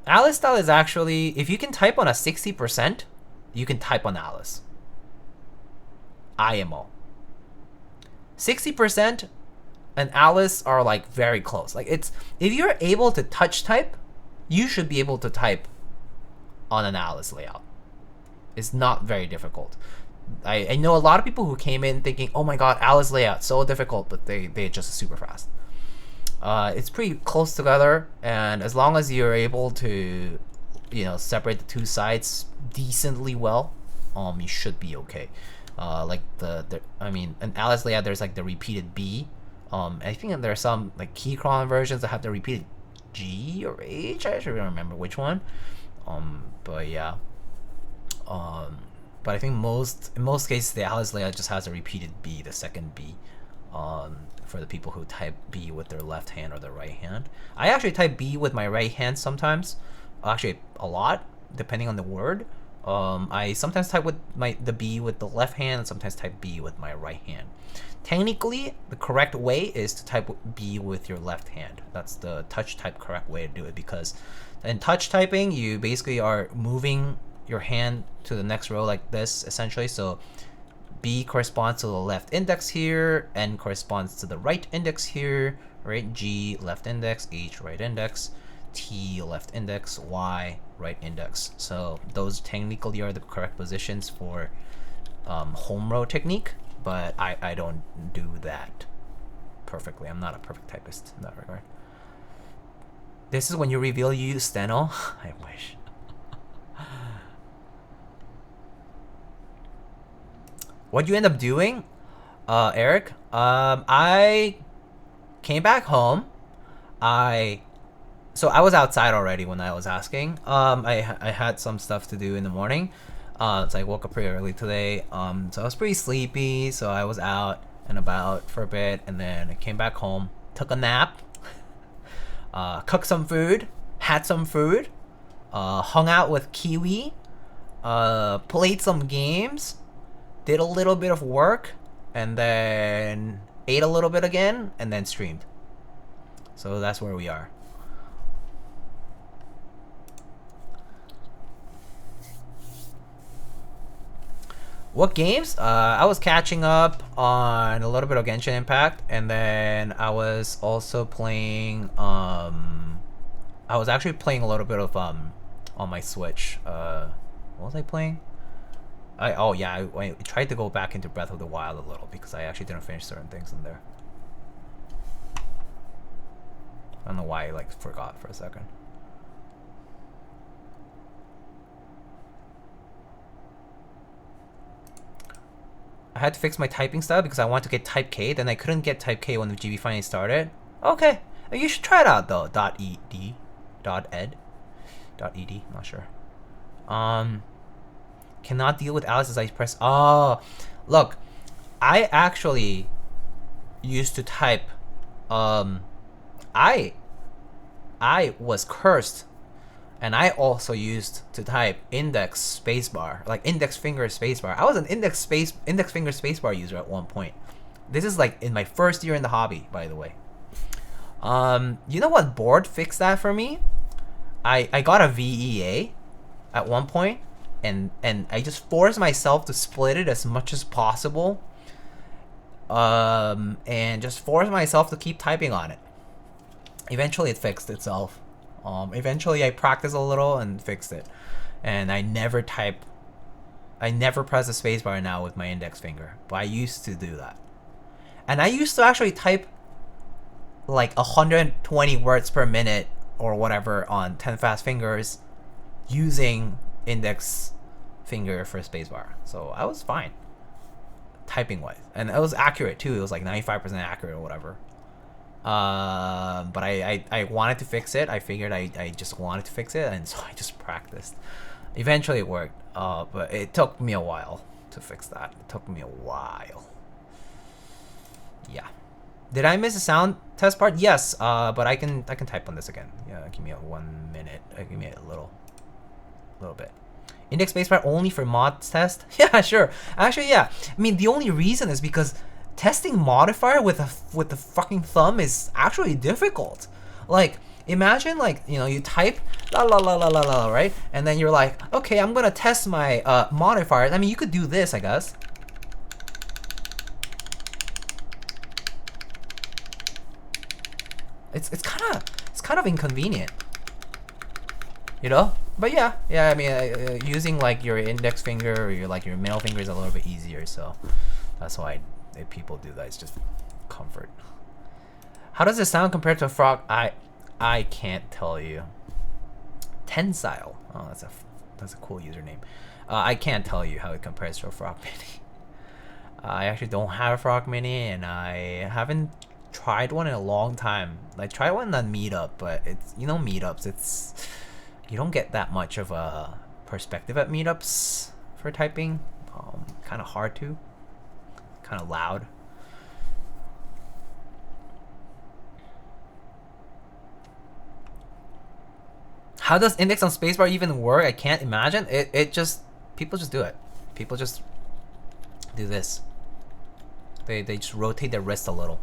Speaker 1: Alice style is actually, if you can type on a 60%, you can type on Alice. IMO. 60% and Alice are like very close. Like, it's, if you're able to touch type, you should be able to type on an Alice layout. It's not very difficult. I know a lot of people who came in thinking, oh my god, Alice layout, so difficult, but they adjust super fast. It's pretty close together, and as long as you're able to, you know, separate the two sides decently well, you should be okay. Like I mean, in Alice layout, there's like the repeated B. I think there are some like Keychron versions that have the repeated G or H. I actually don't remember which one. But yeah. But I think in most cases, the Alice layout just has a repeated B, the second B, for the people who type B with their left hand or their right hand. I actually type B with my right hand sometimes, actually a lot, depending on the word. I sometimes type with the B with the left hand, and sometimes type B with my right hand. Technically, the correct way is to type B with your left hand. That's the touch type correct way to do it, because in touch typing, you basically are moving your hand to the next row like this, essentially. So B corresponds to the left index here, N corresponds to the right index here, right? G left index, H right index, T left index, Y right index. So those technically are the correct positions for home row technique, but I don't do that perfectly. I'm not a perfect typist in that regard. This is when you reveal you use Steno. I wish. What'd you end up doing, Eric? I came back home. So I was outside already when I was asking. I had some stuff to do in the morning. So I woke up pretty early today. So I was pretty sleepy. So I was out and about for a bit, and then I came back home, took a nap, cooked some food, had some food, hung out with Kiwi, played some games, did a little bit of work, and then ate a little bit again, and then streamed. So that's where we are. What games? I was catching up on a little bit of Genshin Impact, and then I was also playing. I was actually playing a little bit of on my Switch. What was I playing? I tried to go back into Breath of the Wild a little because I actually didn't finish certain things in there. I don't know why I like forgot for a second. I had to fix my typing style because I wanted to get type K, then I couldn't get type K when the GB finally started. Okay, you should try it out though. .ed, not sure. Cannot deal with Alice as I press. Oh, look, I actually used to type. I was cursed. And I also used to type index spacebar, like index finger spacebar. I was an index finger spacebar user at one point. This is like in my first year in the hobby, by the way. You know what board fixed that for me? I got a VEA at one point, and I just forced myself to split it as much as possible. And just forced myself to keep typing on it. Eventually, it fixed itself. Eventually I practiced a little and fixed it. And I never press the spacebar now with my index finger. But I used to do that. And I used to actually type like 120 words per minute or whatever on 10 fast fingers using index finger for spacebar. So I was fine typing wise. And it was accurate too. It was like 95% accurate or whatever. But I wanted to fix it. I figured I just wanted to fix it, and so I just practiced. Eventually it worked, but it took me a while to fix that. It took me a while. Yeah. Did I miss a sound test part? Yes, but I can type on this again. Yeah, give me 1 minute. Give me a little bit. Index spacebar only for mod test? Yeah, sure. Actually, yeah. I mean, the only reason is because testing modifier with the fucking thumb is actually difficult. Like, imagine like, you know, you type la la la la la la, right? And then you're like, okay, I'm gonna test my modifiers. I mean, you could do this, I guess. It's kind of inconvenient, you know. But yeah. I mean, using like your index finger or your middle finger is a little bit easier, so that's why people do that. It's just comfort. How does it sound compared to a frog? I can't tell you. Tensile. Oh, that's a cool username. I can't tell you how it compares to a Frog Mini. I actually don't have a Frog Mini, and I haven't tried one in a long time. I tried one on Meetup, but it's, you know, Meetups, it's, you don't get that much of a perspective at Meetups for typing. Kind of hard to. Kind of loud. How does index on spacebar even work? I can't imagine. It just, people just do it. People just do this. They just rotate their wrist a little.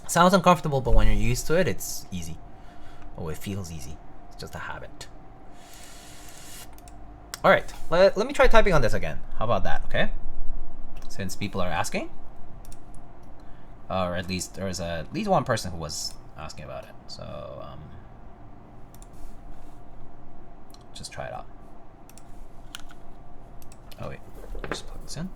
Speaker 1: Sounds uncomfortable, but when you're used to it, it's easy. Oh, it feels easy. It's just a habit. All right, let me try typing on this again. How about that, okay? Since people are asking. Or at least there's at least one person who was asking about it. So, just try it out. Oh wait, just plug this in.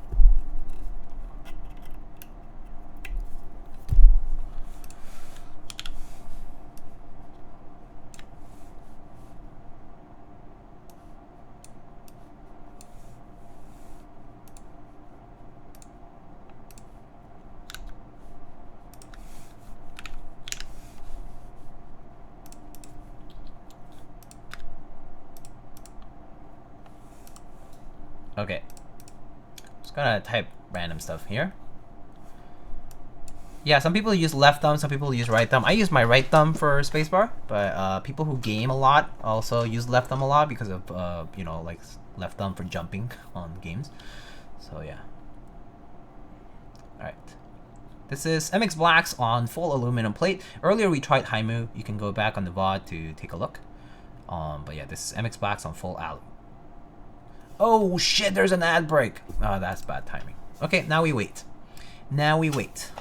Speaker 1: Okay, just gonna type random stuff here. Yeah, some people use left thumb, some people use right thumb. I use my right thumb for spacebar, but people who game a lot also use left thumb a lot because of you know, like left thumb for jumping on games. So yeah. All right. This is MX Blacks on full aluminum plate. Earlier we tried Haimu. You can go back on the VOD to take a look. But yeah, this is MX Blacks on full alu. Oh shit, there's an ad break. Oh, that's bad timing. Okay, now we wait. Now we wait.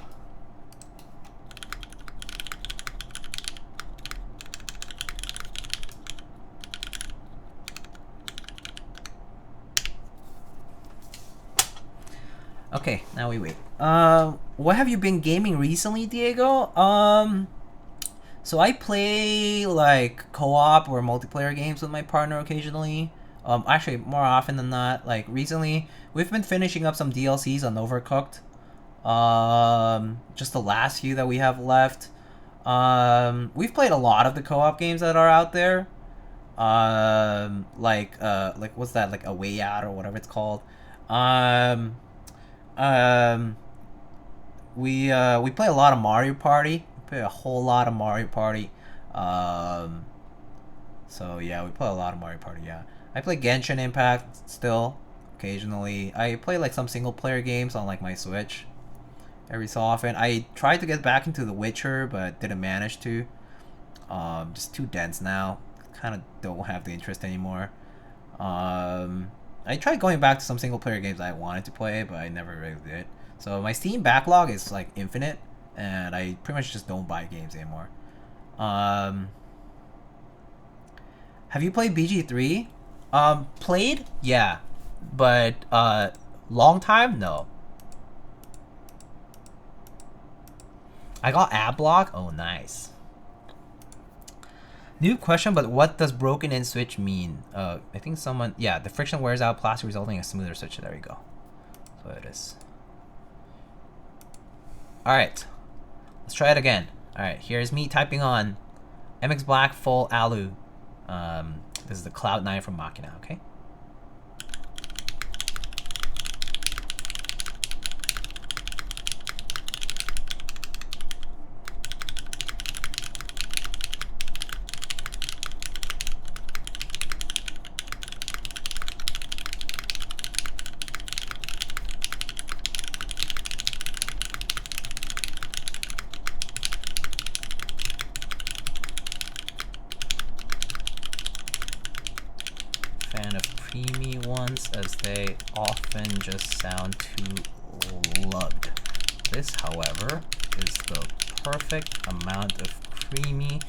Speaker 1: Okay, now we wait. What have you been gaming recently, Diego? So I play like co-op or multiplayer games with my partner occasionally. Actually, more often than not. Like recently, we've been finishing up some DLCs on Overcooked. Just the last few that we have left. We've played a lot of the co-op games that are out there. Like what's that? Like A Way Out or whatever it's called. We play a lot of Mario Party. We play a whole lot of Mario Party. So yeah, we play a lot of Mario Party. Yeah, I play Genshin Impact still, occasionally. I play like some single player games on like my Switch every so often. I tried to get back into The Witcher, but didn't manage to. Just too dense now. Kind of don't have the interest anymore. I tried going back to some single player games I wanted to play, but I never really did. So my Steam backlog is like infinite, and I pretty much just don't buy games anymore. Have you played BG3? Played? Yeah. But long time? No. I got ad block? Oh, nice. New question, but what does broken in switch mean? I think someone... Yeah, the friction wears out plastic, resulting in a smoother switch. There you go. That's what it is. Alright. Let's try it again. Alright, here's me typing on MX Black Full Alu. This is the Cloudnine from Machina, okay? Fan of creamy ones, as they often just sound too lubed. This, however, is the perfect amount of creamy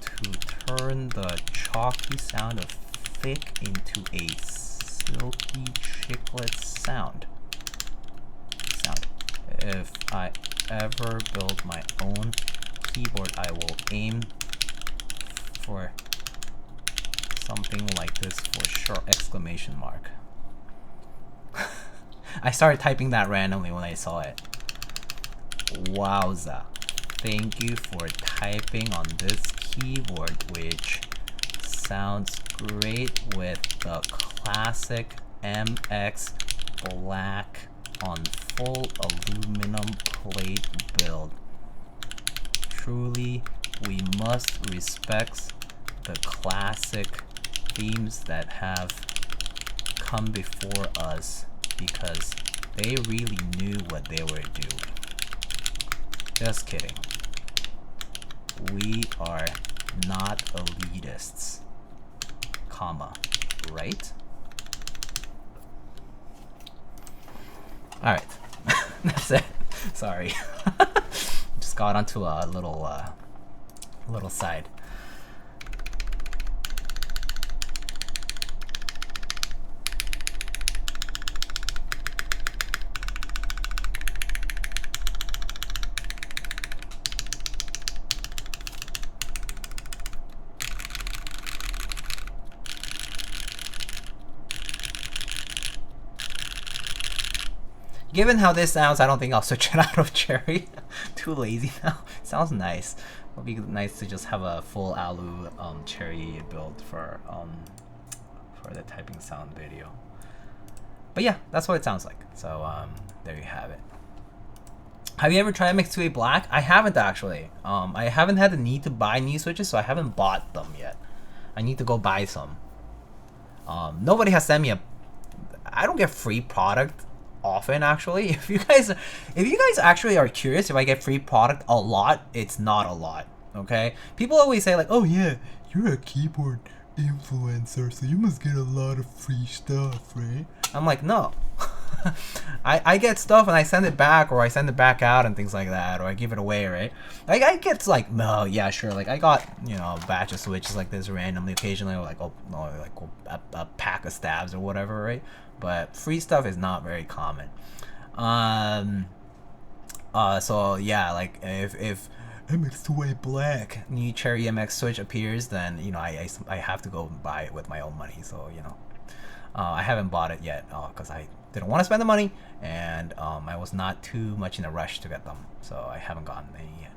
Speaker 1: to turn the chalky sound of thick into a silky chiclet sound. If I ever build my own keyboard, I will aim for something like this for sure! Exclamation mark. I started typing that randomly when I saw it. Wowza. Thank you for typing on this keyboard, which sounds great with the classic MX Black on full aluminum plate build. Truly, we must respect the classic themes that have come before us, because they really knew what they were doing. Just kidding. We are not elitists, comma, right? Alright. That's it. Sorry. Just got onto a little side. Given how this sounds, I don't think I'll switch it out of Cherry. Too lazy now. Sounds nice. It'll be nice to just have a full alu Cherry build for the typing sound video. But yeah, that's what it sounds like. So there you have it. Have you ever tried MX2A Black? I haven't actually. I haven't had the need to buy new switches, so I haven't bought them yet. I need to go buy some. Nobody has sent me a... I don't get free product often, actually. If you guys actually are curious if I get free product a lot, it's not a lot. Okay, people always say like, oh yeah, you're a keyboard influencer, so you must get a lot of free stuff, right? I'm like, no. I get stuff and I send it back, or I send it back out and things like that, or I give it away, right? Like, I get like, no, yeah, sure, like I got, you know, a batch of switches like this randomly, occasionally, like, oh no, like a pack of stabs or whatever, right? But free stuff is not very common. So yeah, like if MX2A Black new Cherry MX Switch appears, then, you know, I have to go buy it with my own money. So, you know, I haven't bought it yet because I didn't want to spend the money, and I was not too much in a rush to get them, so I haven't gotten any yet.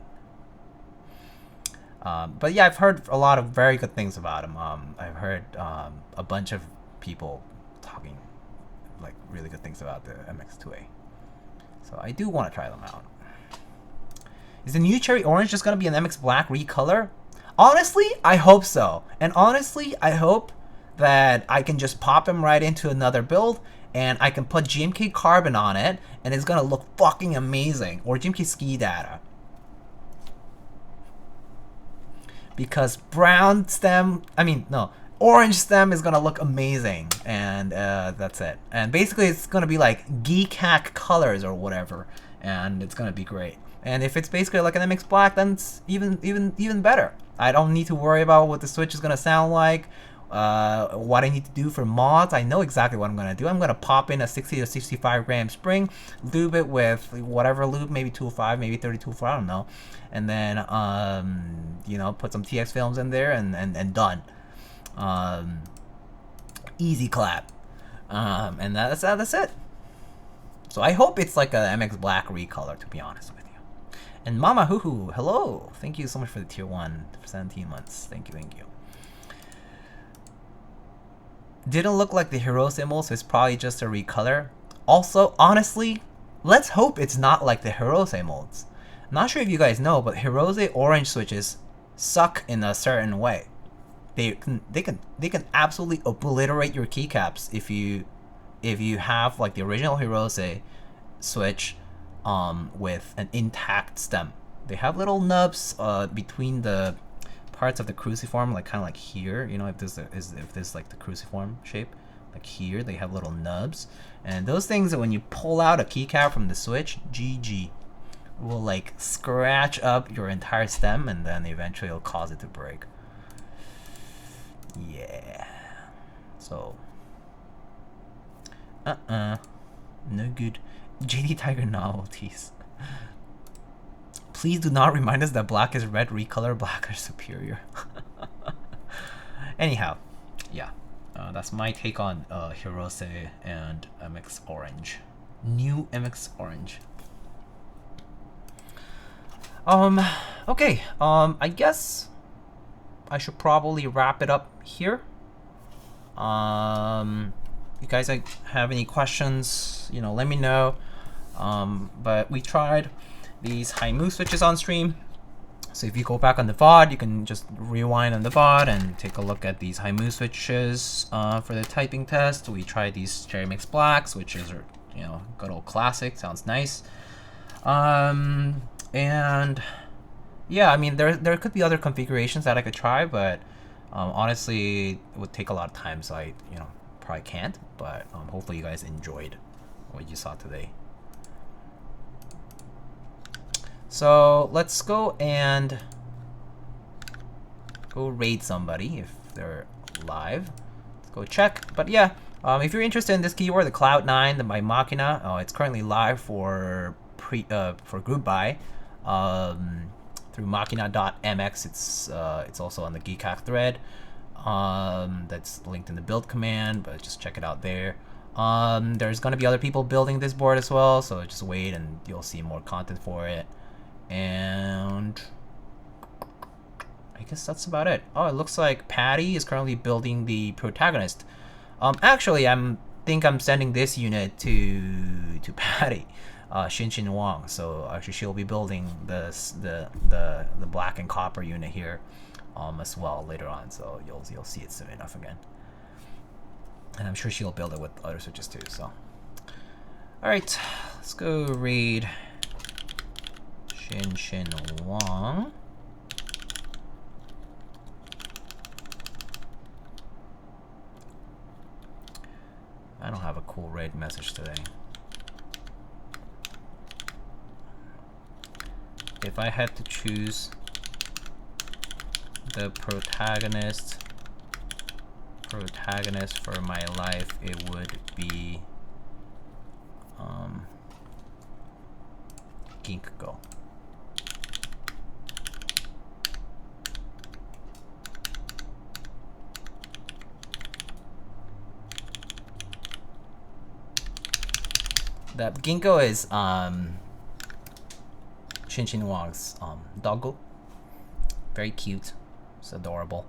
Speaker 1: But yeah, I've heard a lot of very good things about them. I've heard a bunch of people talking like really good things about the MX2A, so I do want to try them out. Is the new Cherry Orange just gonna be an MX Black recolor? Honestly, I hope so. And honestly, I hope that I can just pop him right into another build, and I can put GMK Carbon on it, and it's gonna look fucking amazing. Or GMK Ski Data. Because orange stem is gonna look amazing, and that's it. And basically, it's gonna be like Keycaps colors or whatever, and it's gonna be great. And if it's basically like an MX Black, then it's even better. I don't need to worry about what the Switch is gonna sound like, what I need to do for mods. I know exactly what I'm gonna do. I'm gonna pop in a 60 to 65 gram spring, lube it with whatever lube, maybe 205, maybe 32.4, I don't know, and then you know, put some TX films in there, and done. Easy clap. And that's it. So I hope it's like a MX Black recolor, to be honest with you. And Mama Hoo Hoo, hello! Thank you so much for the tier 1 for 17 months. Thank you. Didn't look like the Hirose mold, so it's probably just a recolor. Also, honestly, let's hope it's not like the Hirose molds. I'm not sure if you guys know, but Hirose orange switches suck in a certain way. They can absolutely obliterate your keycaps if you have like the original Hirose switch with an intact stem. They have little nubs between the parts of the cruciform, like kind of like here, you know, if this like the cruciform shape, like here, they have little nubs, and those things, when you pull out a keycap from the switch, GG, will like scratch up your entire stem, and then eventually it'll cause it to break. Yeah. So no good. JD Tiger novelties. Please do not remind us that black is red, recolor black are superior. Anyhow, yeah, that's my take on Hirose and MX Orange. New MX Orange. Okay, I guess I should probably wrap it up here. You guys have any questions, you know, let me know. But we tried these Haimu switches on stream, so if you go back on the VOD, you can just rewind on the VOD and take a look at these Haimu switches for the typing test. We tried these Cherry MX Black switches, are, you know, good old classic, sounds nice. And yeah, I mean, there could be other configurations that I could try, but honestly, it would take a lot of time, so I, you know, probably can't. But hopefully you guys enjoyed what you saw today. So let's go and go raid somebody if they're live. Let's go check. But yeah, if you're interested in this keyword, the Cloudnine by Machina, it's currently live for group buy through machina.mx. It's also on the Keycaps thread. That's linked in the build command, but just check it out there. There's gonna be other people building this board as well, so just wait and you'll see more content for it. And I guess that's about it. Oh, it looks like Patty is currently building the protagonist. Actually, think I'm sending this unit to Patty, Xin Wang. So actually, she'll be building the black and copper unit here, as well later on. So you'll see it soon enough again. And I'm sure she'll build it with other switches too. So All right, let's go raid Shin Wong. I don't have a cool raid message today. If I had to choose the protagonist for my life, it would be Ginkgo. The Ginkgo is Shin Wong's doggo. Very cute. It's adorable.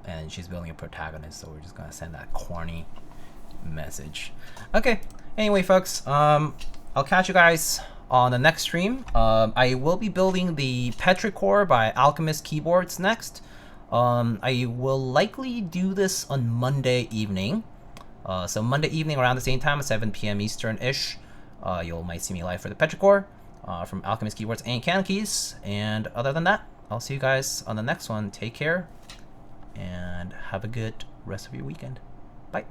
Speaker 1: And she's building a protagonist, so we're just gonna send that corny message. Okay. Anyway, folks, I'll catch you guys on the next stream. I will be building the Petrichor by Alchemist Keyboards next. I will likely do this on Monday evening. So Monday evening around the same time, 7 p.m. Eastern-ish, you might see me live for the Petrichor from Alchemist Keyboards and CanKeys. And other than that, I'll see you guys on the next one. Take care, and have a good rest of your weekend. Bye.